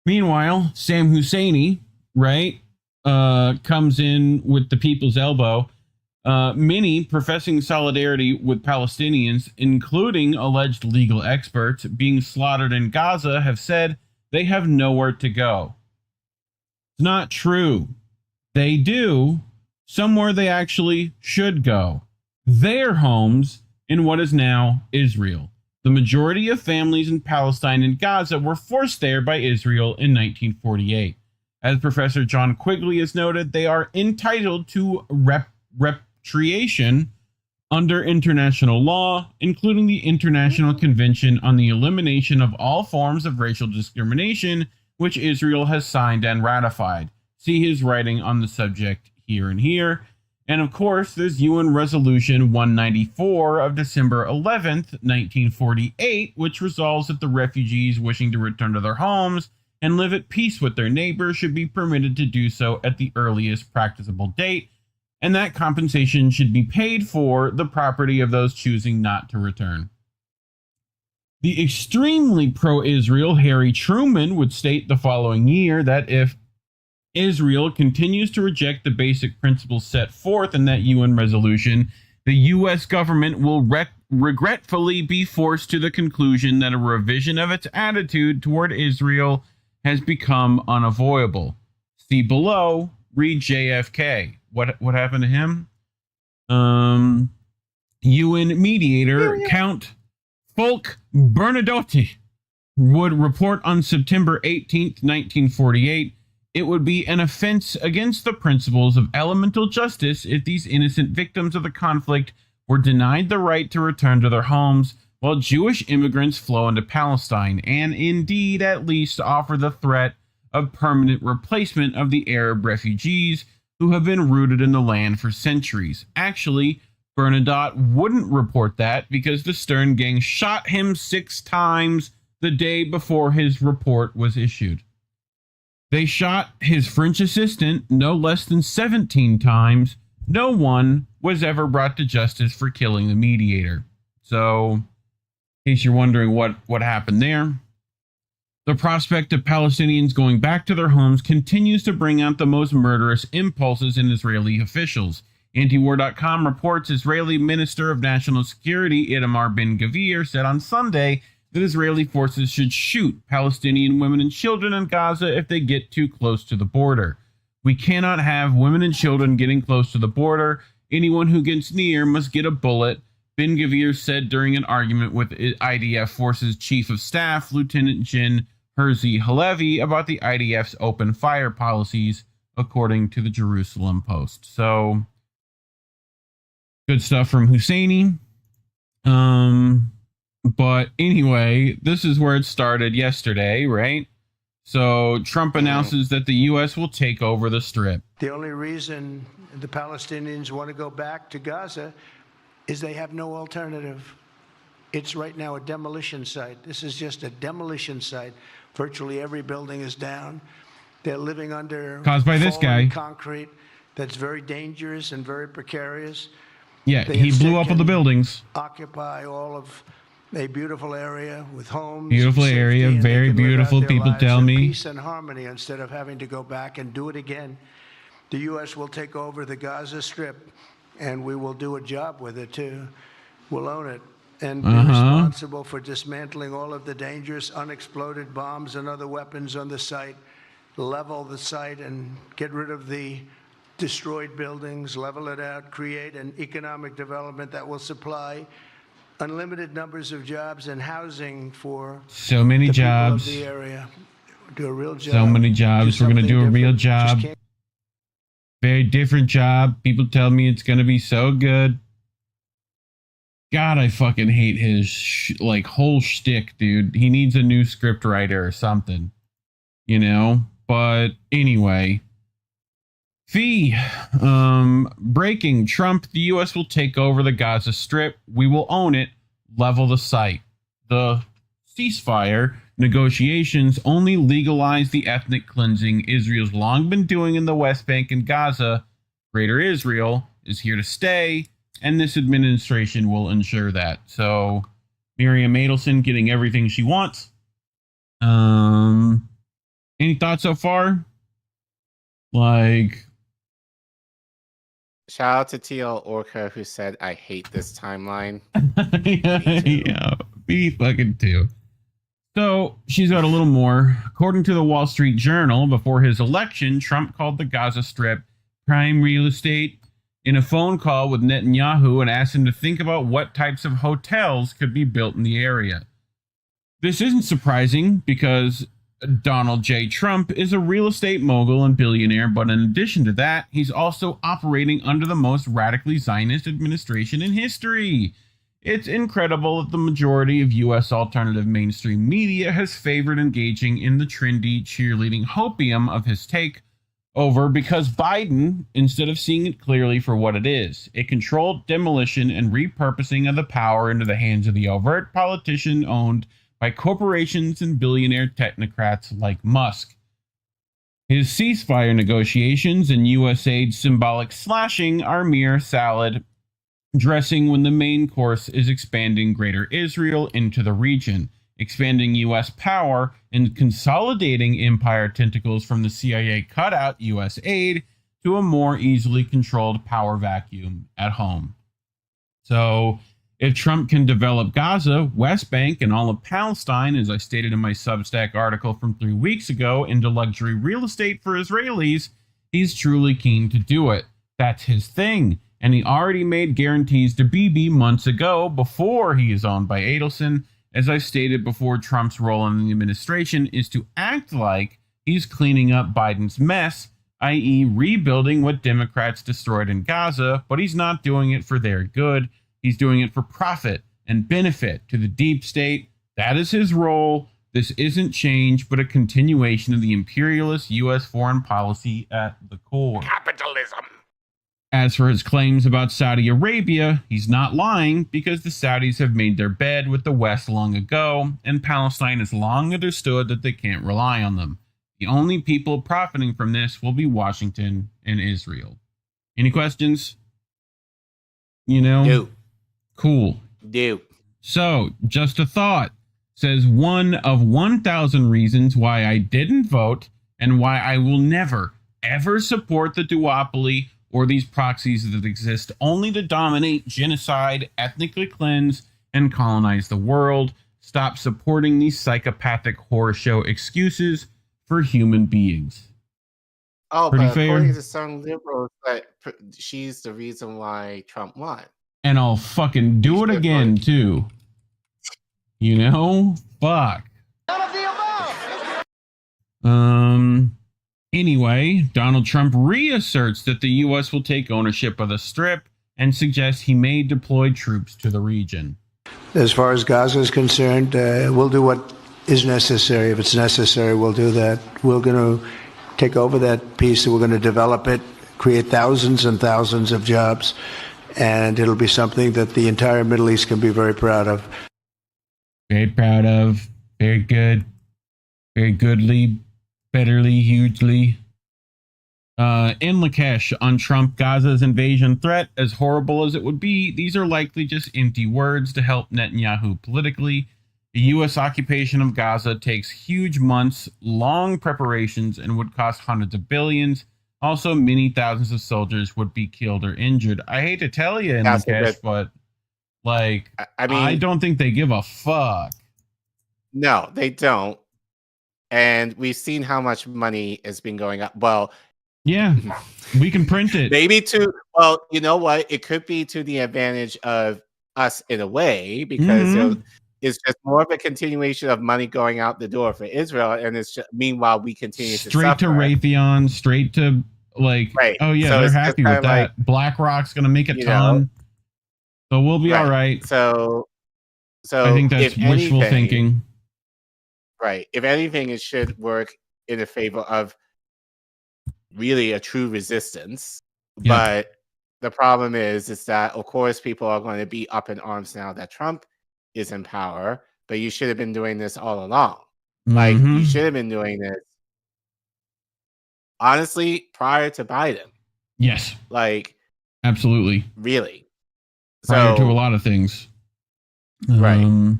meanwhile, Sam Husseini, right, comes in with the people's elbow. Many professing solidarity with Palestinians, including alleged legal experts being slaughtered in Gaza, have said they have nowhere to go. It's not true. They do. Somewhere they actually should go. Their homes in what is now Israel. The majority of families in Palestine and Gaza were forced there by Israel in 1948. As Professor John Quigley has noted, they are entitled to repatriation under international law, including the International Convention on the Elimination of All Forms of Racial Discrimination, which Israel has signed and ratified. See his writing on the subject here and here. And of course, there's UN Resolution 194 of December 11th, 1948, which resolves that the refugees wishing to return to their homes and live at peace with their neighbors should be permitted to do so at the earliest practicable date, and that compensation should be paid for the property of those choosing not to return. The extremely pro-Israel Harry Truman would state the following year that if Israel continues to reject the basic principles set forth in that UN resolution, the U.S. government will regretfully be forced to the conclusion that a revision of its attitude toward Israel has become unavoidable. See below, read JFK. What happened to him? UN mediator Count Folke Bernadotte would report on September 18th, 1948, it would be an offense against the principles of elemental justice if these innocent victims of the conflict were denied the right to return to their homes while Jewish immigrants flow into Palestine, and indeed at least offer the threat of permanent replacement of the Arab refugees who have been rooted in the land for centuries. Actually, Bernadotte wouldn't report that because the Stern gang shot him 6 times the day before his report was issued. They shot his French assistant no less than 17 times. No one was ever brought to justice for killing the mediator. So, in case you're wondering what happened there, The prospect of Palestinians going back to their homes continues to bring out the most murderous impulses in Israeli officials. Antiwar.com reports Israeli Minister of National Security Itamar Ben-Gvir said on Sunday that Israeli forces should shoot Palestinian women and children in Gaza if they get too close to the border. We cannot have women and children getting close to the border. Anyone who gets near must get a bullet, Ben-Gvir said during an argument with IDF Forces Chief of Staff Lieutenant Gen Herzi Halevi about the IDF's open fire policies, according to the Jerusalem Post. So, good stuff from Husseini. But anyway, this is where it started yesterday, right? So Trump announces that the U.S. will take over the Strip. The only reason the Palestinians want to go back to Gaza is they have no alternative. It's right now a demolition site. This is just a demolition site. Virtually every building is down. They're living under caused by this guy concrete that's very dangerous and very precarious. Yeah, he blew up all the buildings. Occupy all of a beautiful area with homes. Beautiful area, very beautiful. People tell me. Peace and harmony instead of having to go back and do it again. The U.S. will take over the Gaza Strip, and we will do a job with it too. We'll own it and be responsible for dismantling all of the dangerous unexploded bombs and other weapons on the site, level the site and get rid of the destroyed buildings, level it out, create an economic development that will supply unlimited numbers of jobs and housing for so many the jobs. People of the area. Do a real job. So many jobs. We're going to do a real job. Very different job. People tell me it's going to be so good. God, I fucking hate his whole shtick, dude. He needs a new script writer or something, you know? But anyway, breaking. Trump, the U.S. will take over the Gaza Strip. We will own it, level the site. The ceasefire negotiations only legalize the ethnic cleansing Israel's long been doing in the West Bank and Gaza. Greater Israel is here to stay, and this administration will ensure that. So, Miriam Adelson getting everything she wants. Any thoughts so far? Shout out to TL Orca who said, I hate this timeline. Yeah, me fucking too. So she's got a little more. According to the Wall Street Journal, before his election, Trump called the Gaza Strip prime real estate in a phone call with Netanyahu and asked him to think about what types of hotels could be built in the area. This isn't surprising because Donald J. Trump is a real estate mogul and billionaire, but in addition to that, he's also operating under the most radically Zionist administration in history. It's incredible that the majority of U.S. alternative mainstream media has favored engaging in the trendy cheerleading hopium of his takeover because Biden, instead of seeing it clearly for what it is, a controlled demolition and repurposing of the power into the hands of the overt politician owned by corporations and billionaire technocrats like Musk. His ceasefire negotiations and U.S. aid's symbolic slashing are mere salad dressing when the main course is expanding Greater Israel into the region, expanding U.S. power, and consolidating empire tentacles from the CIA cutout U.S. aid to a more easily controlled power vacuum at home. So, if Trump can develop Gaza, West Bank, and all of Palestine, as I stated in my Substack article from 3 weeks ago, into luxury real estate for Israelis, he's truly keen to do it. That's his thing. And he already made guarantees to Bibi months ago before he is owned by Adelson. As I stated before, Trump's role in the administration is to act like he's cleaning up Biden's mess, i.e. rebuilding what Democrats destroyed in Gaza, but he's not doing it for their good. He's doing it for profit and benefit to the deep state. That is his role. This isn't change, but a continuation of the imperialist U.S. foreign policy at the core. Capitalism. As for his claims about Saudi Arabia, he's not lying because the Saudis have made their bed with the West long ago, and Palestine has long understood that they can't rely on them. The only people profiting from this will be Washington and Israel. Any questions? You know? No. Cool. No. So, just a thought. says one of 1,000 reasons why I didn't vote and why I will never, ever support the duopoly or these proxies that exist only to dominate, genocide, ethnically cleanse, and colonize the world. Stop supporting these psychopathic horror show excuses for human beings. Oh, Pretty but fair. according to some liberals, that she's the reason why Trump won. And I'll fucking do it again, too. You know? Fuck. Anyway, Donald Trump reasserts that the U.S. will take ownership of the Strip and suggests he may deploy troops to the region. As far as Gaza is concerned, we'll do what is necessary. If it's necessary, we'll do that. We're going to take over that piece, and we're going to develop it, create thousands and thousands of jobs, and it'll be something that the entire Middle East can be very proud of. Very proud of. Very good. Very goodly. Betterly. Hugely. In Lakesh on Trump, Gaza's invasion threat, as horrible as it would be, these are likely just empty words to help Netanyahu politically. The U.S. occupation of Gaza takes huge months, long preparations, and would cost hundreds of billions. Also, many thousands of soldiers would be killed or injured. I hate to tell you, in Lakesh, but like, I mean, I don't think they give a fuck. No, they don't. And we've seen how much money has been going up. Well, yeah, we can print it. Maybe to, well, you know what? It could be to the advantage of us in a way, because it's just more of a continuation of money going out the door for Israel. And it's just, meanwhile, we continue to straight to Raytheon, straight to like, right. Oh yeah, so they're happy with that. Like, BlackRock's going to make a ton. So we'll be all right. So I think that's wishful thinking. Right. If anything, it should work in the favor of really a true resistance. Yeah. But the problem is that, of course, people are going to be up in arms now that Trump is in power, but you should have been doing this all along. Like, you should have been doing this, honestly, prior to Biden. Yes. Like, absolutely. Really. Prior to a lot of things. Right.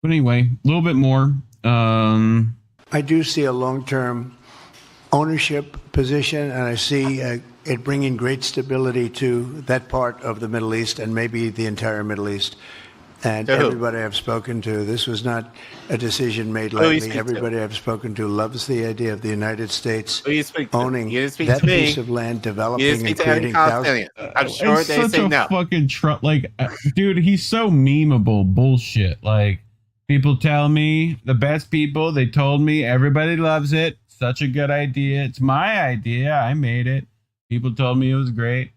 But anyway, a little bit more. I do see a long-term ownership position, and I see it bringing great stability to that part of the Middle East and maybe the entire Middle East. And everybody I've spoken to, this was not a decision made lightly. Everybody I've spoken to loves the idea of the United States owning that piece of land, developing and creating thousands. I'm sure it's they such say a no. Fucking like, dude, he's so memeable. Bullshit. Like, people tell me, the best people, they told me everybody loves it. Such a good idea. It's my idea. I made it. People told me it was great.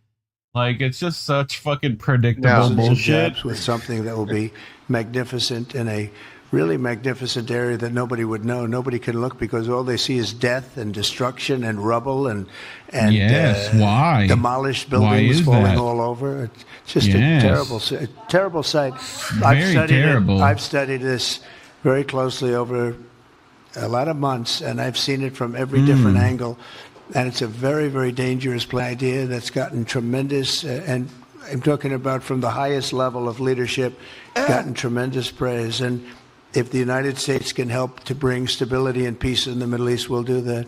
Like, it's just such fucking predictable bullshit. With something that will be magnificent in a really magnificent area that nobody would know. Nobody can look because all they see is death and destruction and rubble and yes, why? Demolished buildings falling all over. It's just a terrible sight. I've studied this very closely over a lot of months, and I've seen it from every different angle. And it's a very, very dangerous idea that's gotten tremendous, and I'm talking about from the highest level of leadership, gotten tremendous praise. And if the United States can help to bring stability and peace in the Middle East, we'll do that.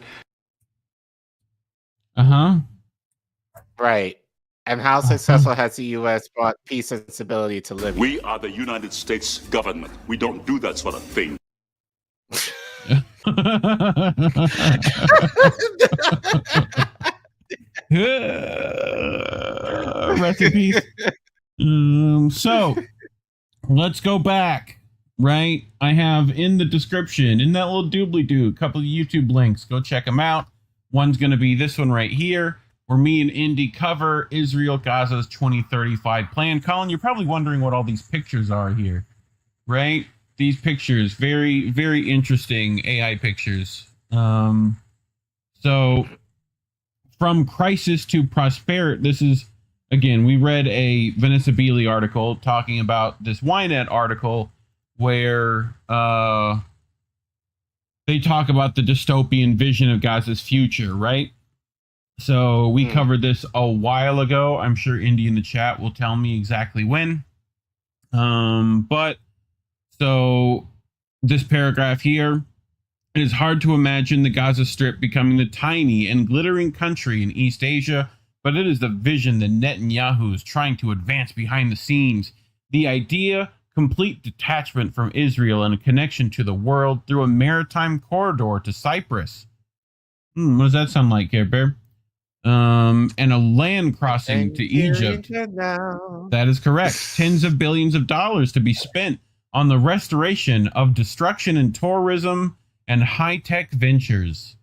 Right. And how successful has the U.S. brought peace and stability to Libya? We are the United States government. We don't do that sort of thing. Rest in peace. So let's go back. Right, I have in the description, in that little doobly-doo, a couple of YouTube links. Go check them out. One's going to be this one right here, where me and Indy cover Israel Gaza's 2035 plan. Colin, you're probably wondering what all these pictures are here, right? These pictures, very, very interesting AI pictures. So from crisis to prosperity, this is, again, we read a Vanessa Beeley article talking about this Ynet article where they talk about the dystopian vision of Gaza's future, right? So we covered this a while ago. I'm sure Indy in the chat will tell me exactly when. But so this paragraph here. It is hard to imagine the Gaza Strip becoming the tiny and glittering country in East Asia, but it is the vision that Netanyahu is trying to advance behind the scenes. The idea, complete detachment from Israel and a connection to the world through a maritime corridor to Cyprus. What does that sound like, Care Bear? And a land crossing to Egypt. That is correct. Tens of billions of dollars to be spent on the restoration of destruction and tourism and high-tech ventures.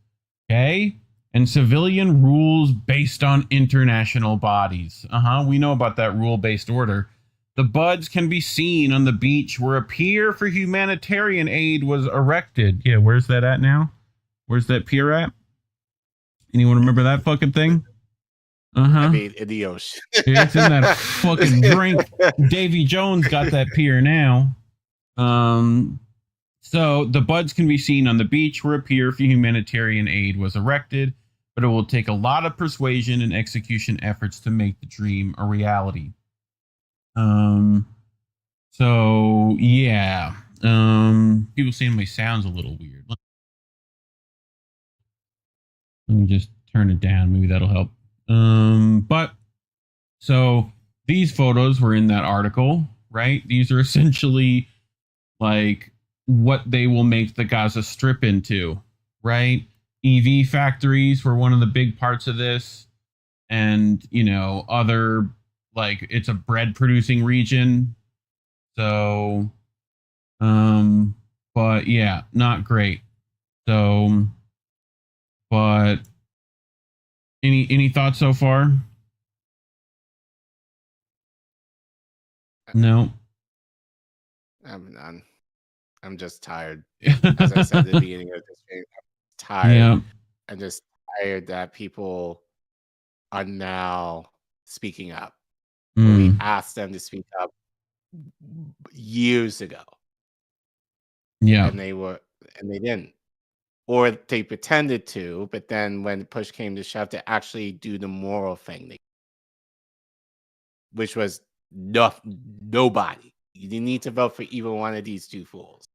Okay? And civilian rules based on international bodies. We know about that rule-based order. The buds can be seen on the beach where a pier for humanitarian aid was erected. Yeah, where's that at now? Where's that pier at? Anyone remember that fucking thing? I mean, in the ocean. It's in that fucking drink. Davy Jones got that pier now. So the buds can be seen on the beach where a pier for humanitarian aid was erected, but it will take a lot of persuasion and execution efforts to make the dream a reality. So yeah. People saying my sound's a little weird. Let me just turn it down. Maybe that'll help. But so these photos were in that article, right? These are essentially like what they will make the Gaza Strip into, right? EV factories were one of the big parts of this. And, you know, other, like, it's a bread producing region. So, but yeah, not great. So, but any thoughts so far? No. I'm none. I'm just tired. As I said at the beginning of this game, I'm tired. Yeah. I'm just tired that people are now speaking up. We asked them to speak up years ago. Yeah. And they didn't. Or they pretended to, but then when push came to shove to actually do the moral thing, which was nobody. You didn't need to vote for either one of these two fools.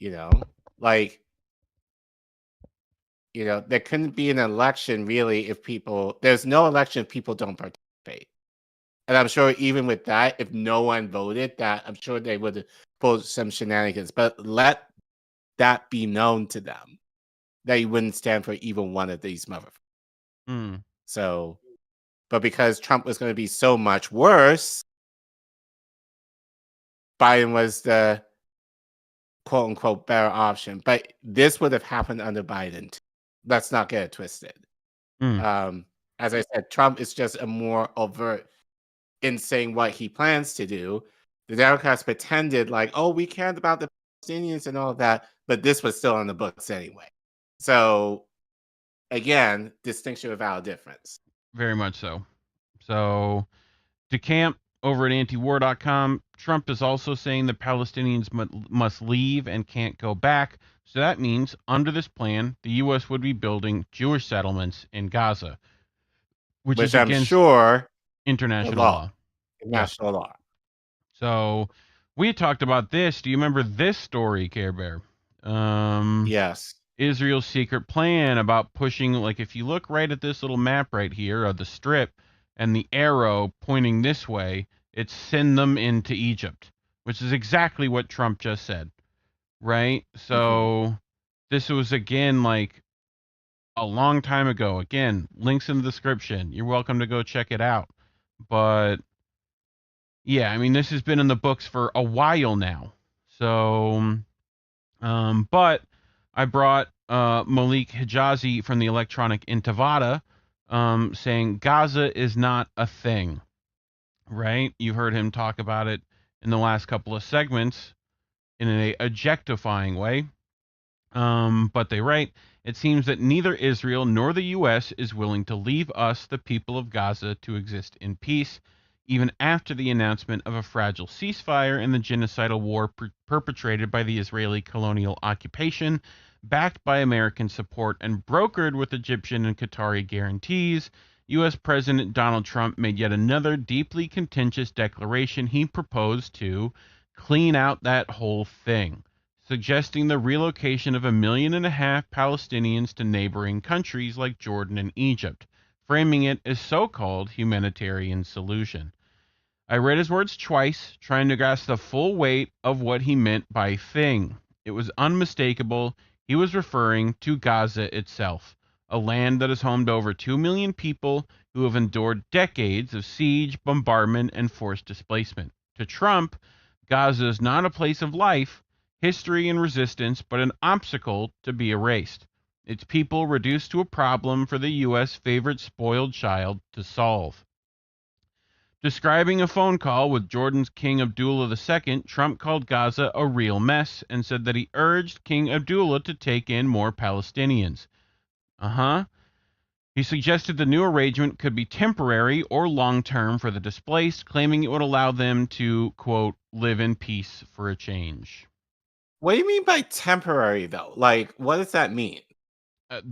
You know, like, you know, there couldn't be an election really if there's no election if people don't participate. And I'm sure even with that, if no one voted, that I'm sure they would pull some shenanigans. But let that be known to them that you wouldn't stand for even one of these motherfuckers. So, but because Trump was going to be so much worse, Biden was the quote unquote better option. But this would have happened under Biden too. Let's not get it twisted. As I said, Trump is just a more overt in saying what he plans to do. The Democrats pretended like, oh, we cared about the Palestinians and all of that, but this was still on the books anyway. So, again, distinction without a difference. Very much so. So, DeCamp over at antiwar.com, Trump is also saying the Palestinians must leave and can't go back. So that means, under this plan, the U.S. would be building Jewish settlements in Gaza, which is I'm against sure international law. National law. So we had talked about this. Do you remember this story, Care Bear? Yes. Israel's secret plan about pushing, like, if you look right at this little map right here of the strip and the arrow pointing this way, it's send them into Egypt, which is exactly what Trump just said. Right? So this was, again, like a long time ago. Again, links in the description. You're welcome to go check it out. But yeah, I mean, this has been in the books for a while now. So, but I brought Malik Hijazi from the Electronic Intifada saying Gaza is not a thing. Right? You heard him talk about it in the last couple of segments in an objectifying way. But they write, it seems that neither Israel nor the U.S. is willing to leave us, the people of Gaza, to exist in peace, even after the announcement of a fragile ceasefire in the genocidal war perpetrated by the Israeli colonial occupation, backed by American support and brokered with Egyptian and Qatari guarantees. U.S. President Donald Trump made yet another deeply contentious declaration he proposed to clean out that whole thing, suggesting the relocation of 1.5 million Palestinians to neighboring countries like Jordan and Egypt, framing it as so-called humanitarian solution. I read his words twice, trying to grasp the full weight of what he meant by thing. It was unmistakable. He was referring to Gaza itself, a land that is home to over 2 million people who have endured decades of siege, bombardment, and forced displacement. To Trump, Gaza is not a place of life, history, and resistance, but an obstacle to be erased. Its people reduced to a problem for the U.S. favorite spoiled child to solve. Describing a phone call with Jordan's King Abdullah II, Trump called Gaza a real mess and said that he urged King Abdullah to take in more Palestinians. He suggested the new arrangement could be temporary or long-term for the displaced, claiming it would allow them to, quote, live in peace for a change. What do you mean by temporary, though? Like, what does that mean? That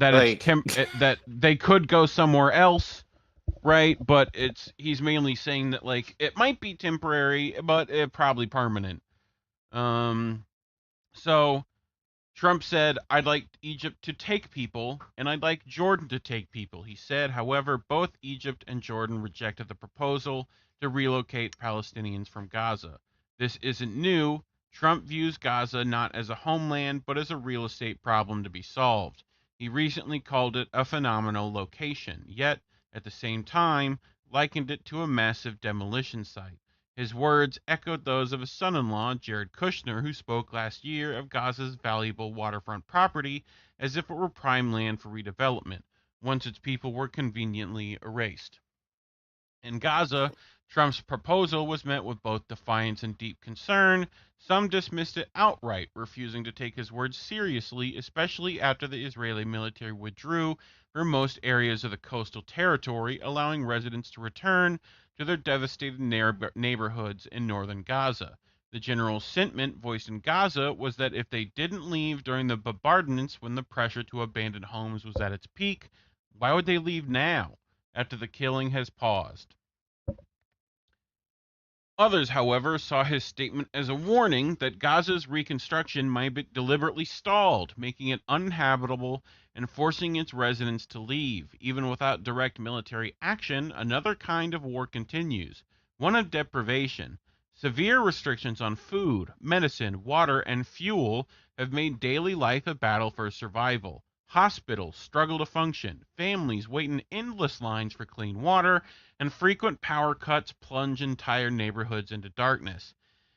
that they could go somewhere else, right? But he's mainly saying that, like, it might be temporary, but probably permanent. So Trump said, I'd like Egypt to take people, and I'd like Jordan to take people. He said, however, both Egypt and Jordan rejected the proposal to relocate Palestinians from Gaza. This isn't new. Trump views Gaza not as a homeland, but as a real estate problem to be solved. He recently called it a phenomenal location, yet, at the same time, likened it to a massive demolition site. His words echoed those of his son-in-law, Jared Kushner, who spoke last year of Gaza's valuable waterfront property as if it were prime land for redevelopment, once its people were conveniently erased. In Gaza, Trump's proposal was met with both defiance and deep concern. Some dismissed it outright, refusing to take his words seriously, especially after the Israeli military withdrew from most areas of the coastal territory, allowing residents to return to their devastated neighborhoods in northern Gaza. The general sentiment voiced in Gaza was that if they didn't leave during the bombardments when the pressure to abandon homes was at its peak, why would they leave now, after the killing has paused? Others, however, saw his statement as a warning that Gaza's reconstruction might be deliberately stalled, making it uninhabitable and forcing its residents to leave. Even without direct military action, another kind of war continues, one of deprivation. Severe restrictions on food, medicine, water, and fuel have made daily life a battle for survival. Hospitals struggle to function, families wait in endless lines for clean water, and frequent power cuts plunge entire neighborhoods into darkness.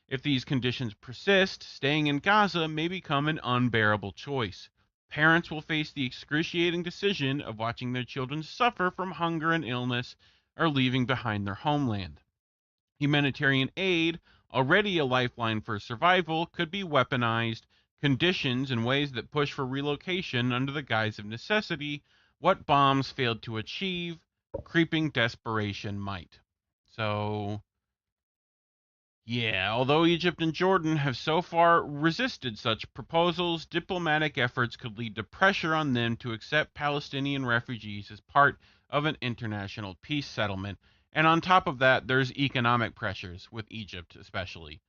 If these conditions persist, staying in Gaza may become an unbearable choice. Parents will face the excruciating decision of watching their children suffer from hunger and illness or leaving behind their homeland. Humanitarian aid, already a lifeline for survival, could be weaponized. Conditions in ways that push for relocation under the guise of necessity, what bombs failed to achieve, creeping desperation might. So, yeah, although Egypt and Jordan have so far resisted such proposals, diplomatic efforts could lead to pressure on them to accept Palestinian refugees as part of an international peace settlement. And on top of that, there's economic pressures with Egypt especially,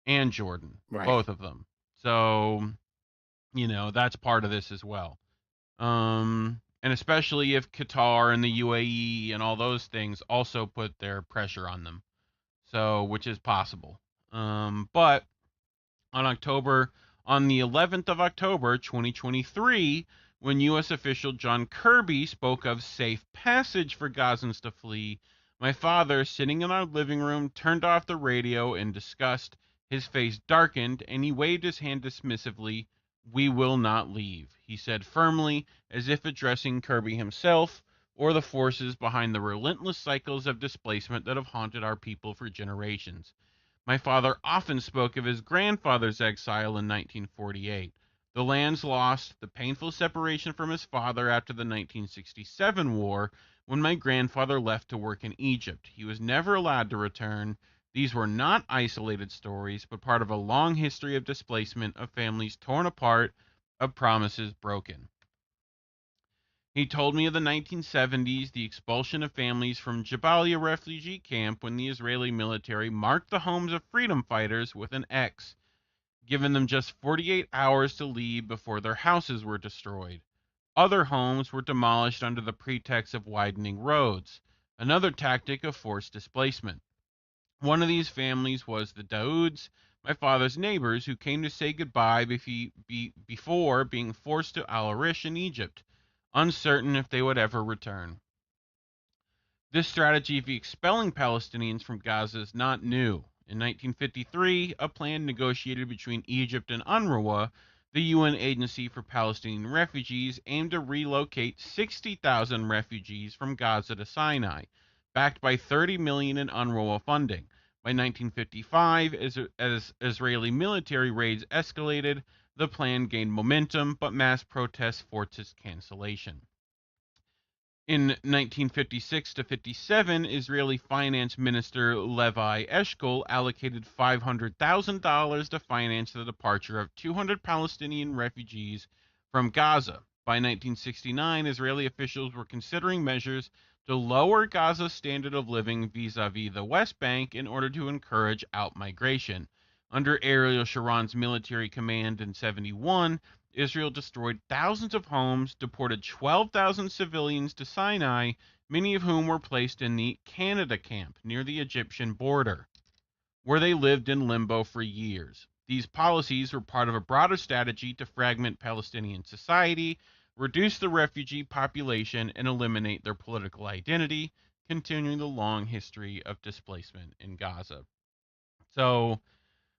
and Jordan, both of them. So, that's part of this as well. And especially if Qatar and the UAE and all those things also put their pressure on them. So, which is possible. But on the 11th of October, 2023, when U.S. official John Kirby spoke of safe passage for Gazans to flee, my father, sitting in our living room, turned off the radio in disgust. His face darkened, and he waved his hand dismissively. We will not leave, he said firmly, as if addressing Kirby himself or the forces behind the relentless cycles of displacement that have haunted our people for generations. My father often spoke of his grandfather's exile in 1948, the lands lost, the painful separation from his father after the 1967 war, when my grandfather left to work in Egypt. He was never allowed to return. These were not isolated stories, but part of a long history of displacement, of families torn apart, of promises broken. He told me of the 1970s, the expulsion of families from Jabalia refugee camp when the Israeli military marked the homes of freedom fighters with an X. giving them just 48 hours to leave before their houses were destroyed. Other homes were demolished under the pretext of widening roads, another tactic of forced displacement. One of these families was the Daouds, my father's neighbors, who came to say goodbye before being forced to Al Arish in Egypt, uncertain if they would ever return. This strategy of expelling Palestinians from Gaza is not new. In 1953, a plan negotiated between Egypt and UNRWA, the UN Agency for Palestinian Refugees, aimed to relocate 60,000 refugees from Gaza to Sinai, backed by $30 million in UNRWA funding. By 1955, as Israeli military raids escalated, the plan gained momentum, but mass protests forced its cancellation. In 1956 to 57, Israeli Finance Minister Levi Eshkol allocated $500,000 to finance the departure of 200 Palestinian refugees from Gaza. By 1969, Israeli officials were considering measures to lower Gaza's standard of living vis-a-vis the West Bank in order to encourage outmigration. Under Ariel Sharon's military command in 71, Israel destroyed thousands of homes, deported 12,000 civilians to Sinai, many of whom were placed in the Canada camp near the Egyptian border, where they lived in limbo for years. These policies were part of a broader strategy to fragment Palestinian society, reduce the refugee population, and eliminate their political identity, continuing the long history of displacement in Gaza. So,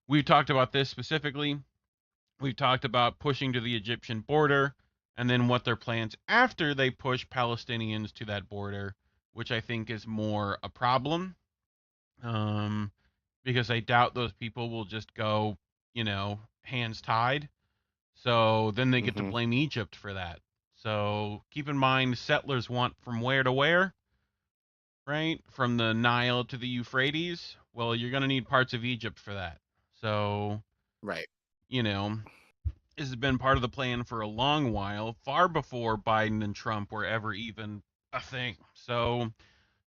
we've talked about this specifically. We've talked about pushing to the Egyptian border, and then what their plans after they push Palestinians to that border, which I think is more a problem, because I doubt those people will just go, hands tied. So then they get to blame Egypt for that. So keep in mind, settlers want from where to where, right? From the Nile to the Euphrates. Well, you're going to need parts of Egypt for that. So, right. This has been part of the plan for a long while, far before Biden and Trump were ever even a thing. So,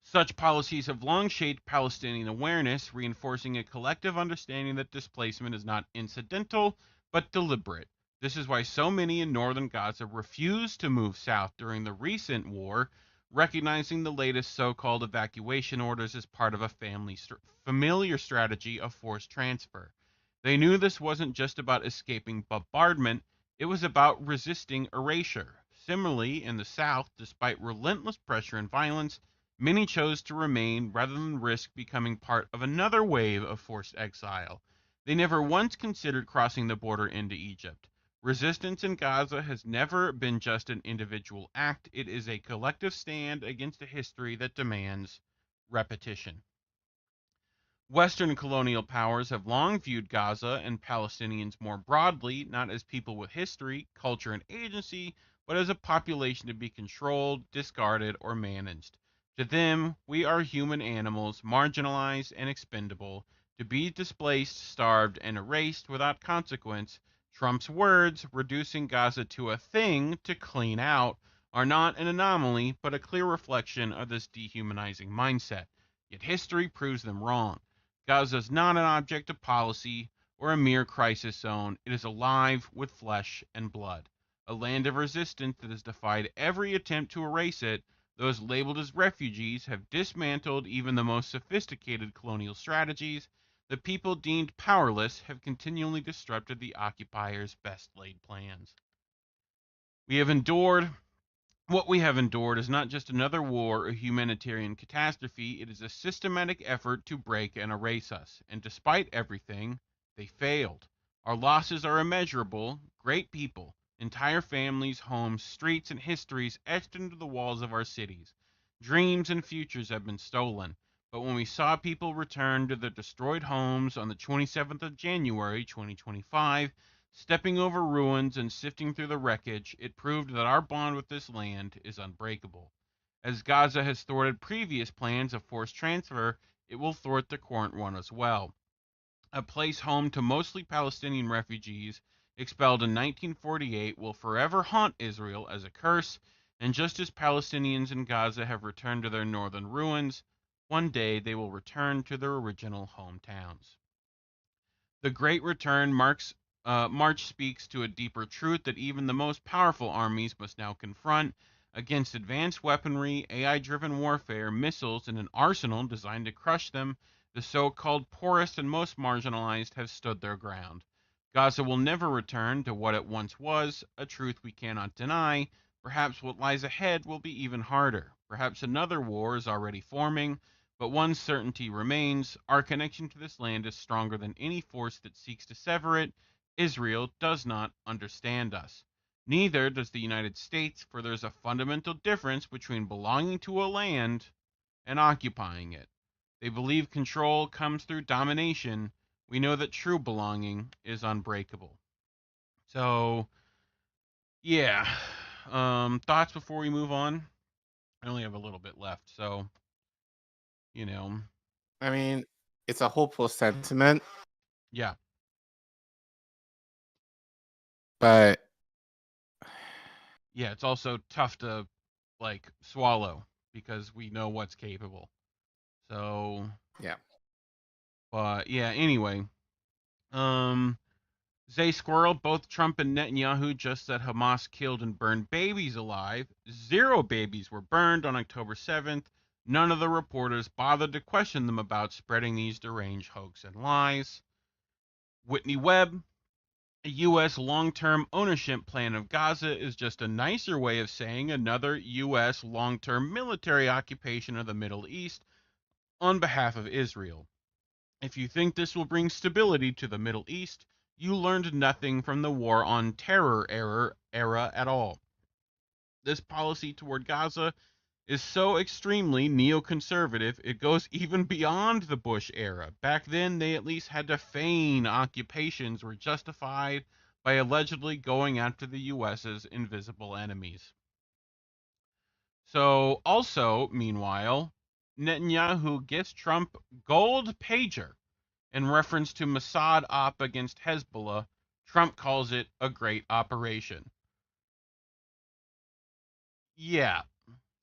such policies have long shaped Palestinian awareness, reinforcing a collective understanding that displacement is not incidental, but deliberate. This is why so many in northern Gaza refused to move south during the recent war, recognizing the latest so-called evacuation orders as part of a familiar strategy of forced transfer. They knew this wasn't just about escaping bombardment, it was about resisting erasure. Similarly, in the south, despite relentless pressure and violence, many chose to remain rather than risk becoming part of another wave of forced exile. They never once considered crossing the border into Egypt. Resistance in Gaza has never been just an individual act. It is a collective stand against a history that demands repetition. Western colonial powers have long viewed Gaza and Palestinians more broadly, not as people with history, culture, and agency, but as a population to be controlled, discarded, or managed. To them, we are human animals, marginalized and expendable, to be displaced, starved, and erased without consequence. Trump's words, reducing Gaza to a thing to clean out, are not an anomaly, but a clear reflection of this dehumanizing mindset. Yet history proves them wrong. Gaza is not an object of policy or a mere crisis zone. It is alive with flesh and blood. A land of resistance that has defied every attempt to erase it. Those labeled as refugees have dismantled even the most sophisticated colonial strategies. The people deemed powerless have continually disrupted the occupiers' best-laid plans. What we have endured is not just another war or humanitarian catastrophe, it is a systematic effort to break and erase us. And despite everything, they failed. Our losses are immeasurable. Great people, entire families, homes, streets, and histories etched into the walls of our cities. Dreams and futures have been stolen. But when we saw people return to their destroyed homes on the 27th of January, 2025, stepping over ruins and sifting through the wreckage, it proved that our bond with this land is unbreakable. As Gaza has thwarted previous plans of forced transfer, it will thwart the current one as well. A place home to mostly Palestinian refugees expelled in 1948 will forever haunt Israel as a curse, and just as Palestinians in Gaza have returned to their northern ruins, one day they will return to their original hometowns. The Great Return marks March speaks to a deeper truth that even the most powerful armies must now confront. Against advanced weaponry, AI-driven warfare, missiles, and an arsenal designed to crush them, the so-called poorest and most marginalized have stood their ground. Gaza will never return to what it once was, a truth we cannot deny. Perhaps what lies ahead will be even harder. Perhaps another war is already forming, but one certainty remains. Our connection to this land is stronger than any force that seeks to sever it. Israel does not understand us. Neither does the United States, for there's a fundamental difference between belonging to a land and occupying it. They believe control comes through domination. We know that true belonging is unbreakable. So, yeah. Thoughts before we move on? I only have a little bit left, so, you know. I mean, it's a hopeful sentiment. Yeah. But yeah, it's also tough to like swallow because we know what's capable. So yeah. But yeah, anyway. Zay Squirrel, both Trump and Netanyahu just said Hamas killed and burned babies alive. 0 babies were burned on October 7th. None of the reporters bothered to question them about spreading these deranged hoax and lies. Whitney Webb, a U.S. long-term ownership plan of Gaza is just a nicer way of saying another U.S. long-term military occupation of the Middle East on behalf of Israel. If you think this will bring stability to the Middle East, you learned nothing from the War on Terror era at all. This policy toward Gaza is so extremely neoconservative, it goes even beyond the Bush era. Back then, they at least had to feign occupations were justified by allegedly going after the U.S.'s invisible enemies. So, also, meanwhile, Netanyahu gets Trump gold pager in reference to Mossad op against Hezbollah. Trump calls it a great operation. Yeah.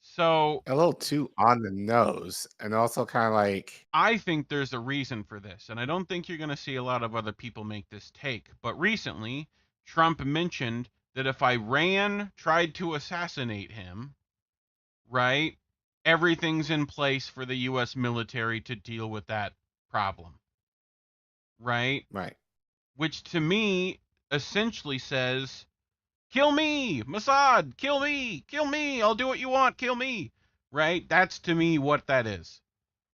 So a little too on the nose, and also kind of like I think there's a reason for this, and I don't think you're going to see a lot of other people make this take. But recently, Trump mentioned that if Iran tried to assassinate him, right, everything's in place for the U.S. military to deal with that problem. Right? Right. Which to me essentially says, kill me, Mossad, kill me, I'll do what you want, kill me. Right? That's to me what that is.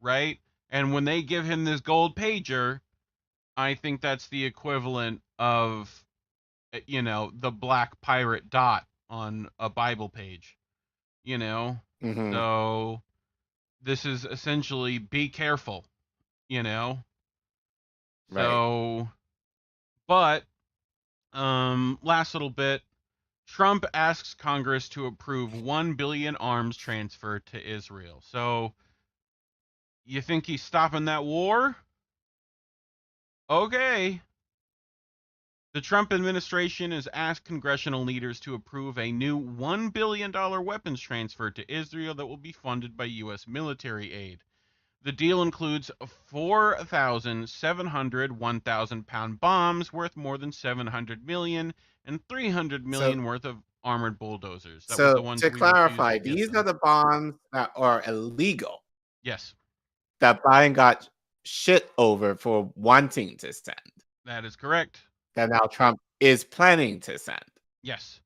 Right? And when they give him this gold pager, I think that's the equivalent of, you know, the black pirate dot on a Bible page. You know? Mm-hmm. So this is essentially be careful, you know? Right. So, but, last little bit, Trump asks Congress to approve $1 billion arms transfer to Israel. So, you think he's stopping that war? Okay. The Trump administration has asked congressional leaders to approve a new $1 billion weapons transfer to Israel that will be funded by U.S. military aid. The deal includes 4,700 1,000-pound bombs worth more than $700 million and $300 million worth of armored bulldozers. That was the ones to clarify, these are the bombs that are illegal. Yes. That Biden got shit over for wanting to send. That is correct. That now Trump is planning to send. Yes.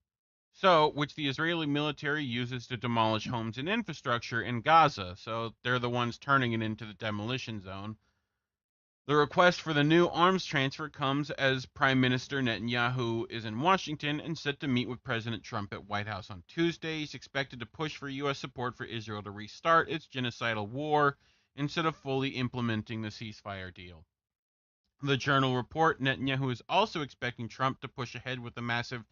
So, which the Israeli military uses to demolish homes and infrastructure in Gaza. So they're the ones turning it into the demolition zone. The request for the new arms transfer comes as Prime Minister Netanyahu is in Washington and set to meet with President Trump at White House on Tuesday. He's expected to push for U.S. support for Israel to restart its genocidal war instead of fully implementing the ceasefire deal. The Journal report, Netanyahu is also expecting Trump to push ahead with a massive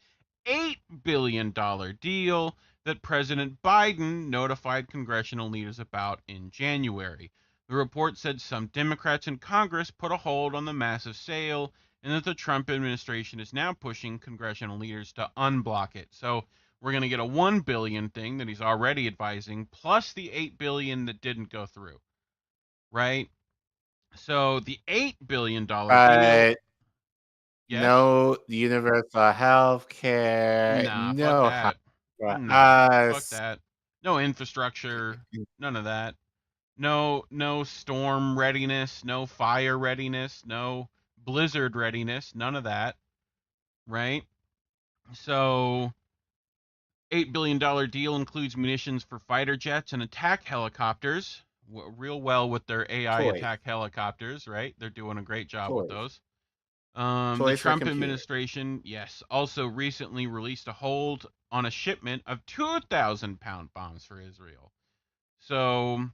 $8 billion deal that President Biden notified congressional leaders about in January. The report said some Democrats in Congress put a hold on the massive sale and that the Trump administration is now pushing congressional leaders to unblock it. So we're going to get a $1 billion thing that he's already advising, plus the $8 billion that didn't go through. Right? So the $8 billion deal Yes? No universal health care. Nah, No fuck that. for Nah, fuck us. that. No infrastructure. None of that. No storm readiness. No fire readiness. No blizzard readiness. None of that. Right? So, $8 billion deal includes munitions for fighter jets and attack helicopters. Real well with their AI Toys. attack helicopters, right? They're doing a great job with Toys. those. The Toys for Trump computers. administration, yes, also recently released a hold on a shipment of 2,000 pound bombs for Israel. So,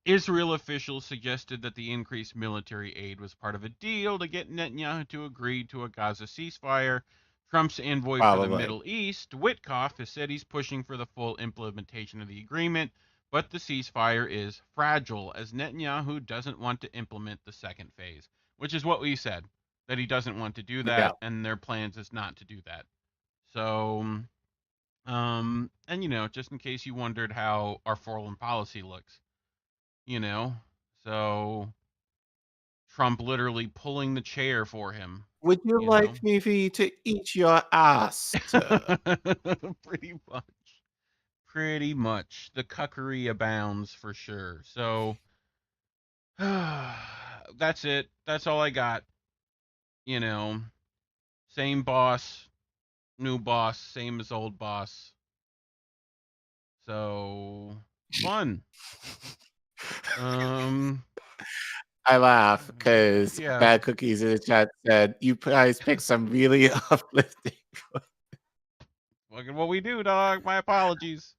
Israel officials suggested that the increased military aid was part of a deal to get Netanyahu to agree to a Gaza ceasefire. Trump's envoy for the Middle East, Witkoff, has said he's pushing for the full implementation of the agreement, but the ceasefire is fragile as Netanyahu doesn't want to implement the second phase, which is what we said, that he doesn't want to do that, and their plans is not to do that. So, and just in case you wondered how our foreign policy looks, so Trump literally pulling the chair for him. Would you like me for you to eat your ass? Pretty much. The cuckery abounds for sure. So that's it. That's all I got. Same boss, new boss, same as old boss. So fun. I laugh because Bad Cookies in the chat said, you guys picked some really uplifting. Look at what we do, dog. My apologies.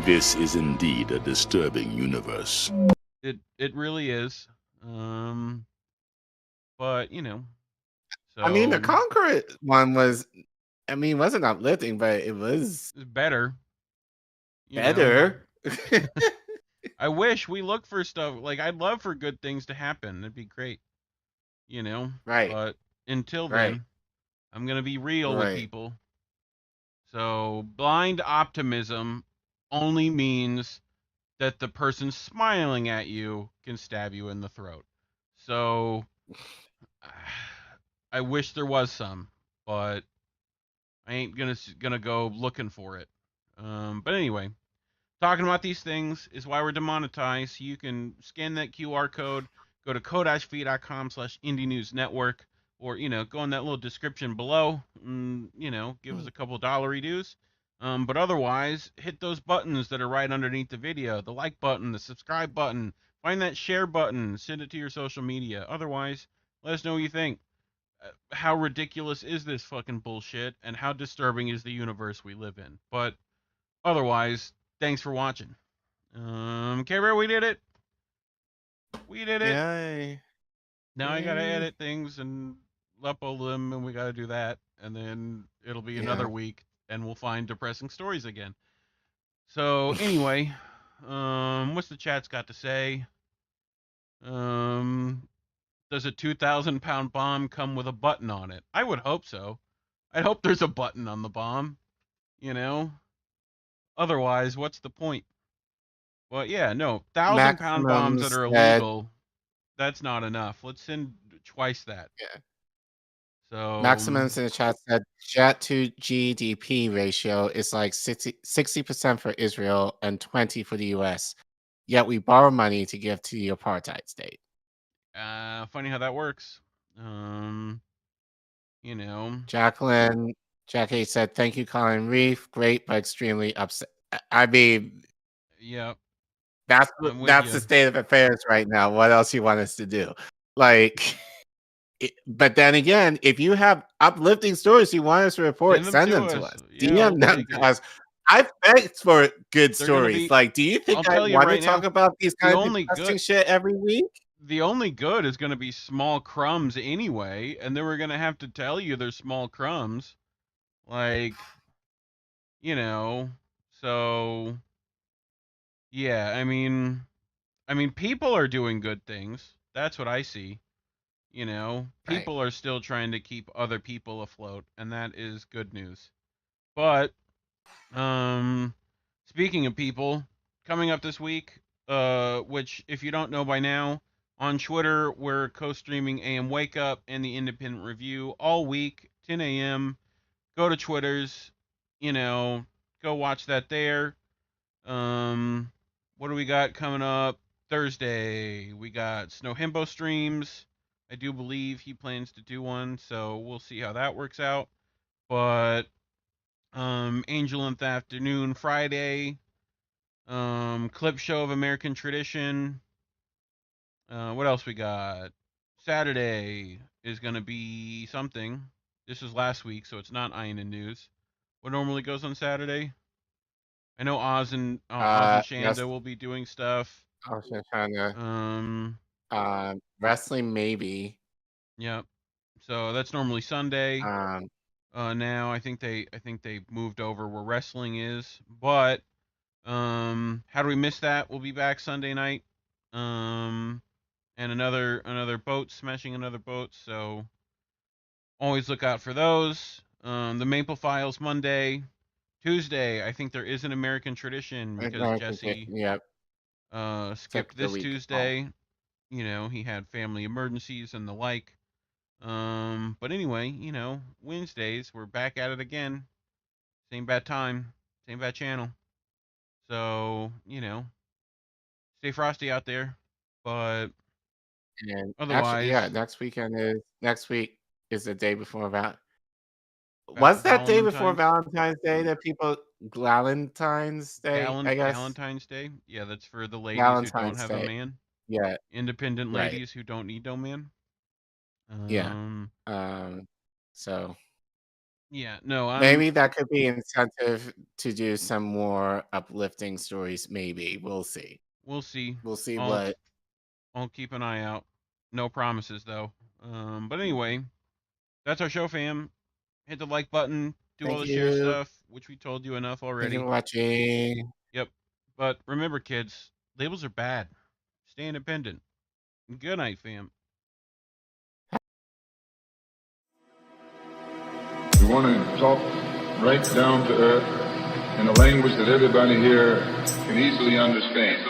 This is indeed a disturbing universe. It really is. But, so... I mean, the Conqueror one was, wasn't uplifting, but it was... better. Better? I wish we look for stuff, I'd love for good things to happen. It'd be great. Right. But until then, I'm going to be real with people. So, blind optimism only means that the person smiling at you can stab you in the throat. So, I wish there was some, but I ain't gonna go looking for it. But anyway, talking about these things is why we're demonetized. So you can scan that QR code, go to ko-fi.com/indienewsnetwork, or, go in that little description below, and, give us a couple $1 dues. But otherwise, hit those buttons that are right underneath the video, the like button, the subscribe button, find that share button, send it to your social media. Otherwise, let us know what you think. How ridiculous is this fucking bullshit, and how disturbing is the universe we live in? But otherwise, thanks for watching. Care we did it. We did it. Yay. Now I gotta edit things and upload them, and we gotta do that, and then it'll be another week, and we'll find depressing stories again. So anyway, what's the chat's got to say? Does a 2,000 pound bomb come with a button on it? I would hope so. I'd hope there's a button on the bomb. Otherwise, what's the point? Well, yeah, no, 1,000-pound bombs that are illegal. That's not enough. Let's send twice that. Yeah. So Maximums in the chat said jet to GDP ratio is like 60% for Israel and 20% for the US. Yet we borrow money to give to the apartheid state. Funny how that works. Jackie said, thank you, Collin Reef. Great, but extremely upset. I mean, yep. That's the state of affairs right now. What else you want us to do? But then again, if you have uplifting stories you want us to report, send them to us. DM them to us. I've begged for good stories. Do you think I want to talk about these kind of interesting shit every week? The only good is going to be small crumbs anyway, and then we're going to have to tell you they're small crumbs. So... yeah, I mean, people are doing good things. That's what I see. People are still trying to keep other people afloat, and that is good news. But, speaking of people, coming up this week, which, if you don't know by now, On Twitter, we're co-streaming AM Wake Up and the Independent Review all week, 10 a.m. Go to Twitter's, go watch that there. What do we got coming up? Thursday, we got Snow Himbo streams. I do believe he plans to do one, so we'll see how that works out. But Angel in the Afternoon Friday, clip show of American Tradition. What else we got? Saturday is going to be something. This is last week, so it's not Iron and News. What normally goes on Saturday? I know Oz and Shanda will be doing stuff. Oz and Shanda. Wrestling maybe. Yep. So that's normally Sunday. Now I think they moved over where wrestling is. But how do we miss that? We'll be back Sunday night. And another boat smashing another boat. So always look out for those. The Maple Files Monday. Tuesday, I think there is an American Tradition because Jesse skipped this Tuesday. He had family emergencies and the like. But anyway, Wednesdays, we're back at it again. Same bad time, same bad channel. So, stay frosty out there. But and otherwise, actually, next week is the day before Was that day before Valentine's Day that people Valentine's Day? I guess Valentine's Day. Yeah, that's for the ladies Valentine's who don't have Day. a man. Yeah, Independent ladies who don't need no man. So yeah, no. Maybe that could be incentive to do some more uplifting stories. Maybe we'll see. We'll see. We'll see what. I'll keep an eye out. No promises though. But anyway, that's our show, fam. Hit the like button. Do all the share stuff, which we told you enough already. Thank you for watching. Yep. But remember, kids, labels are bad. Stay independent. Good night, fam. We want to talk right down to earth in a language that everybody here can easily understand.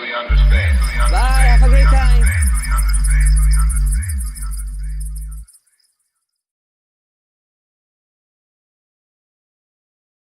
Bye. Have a great time.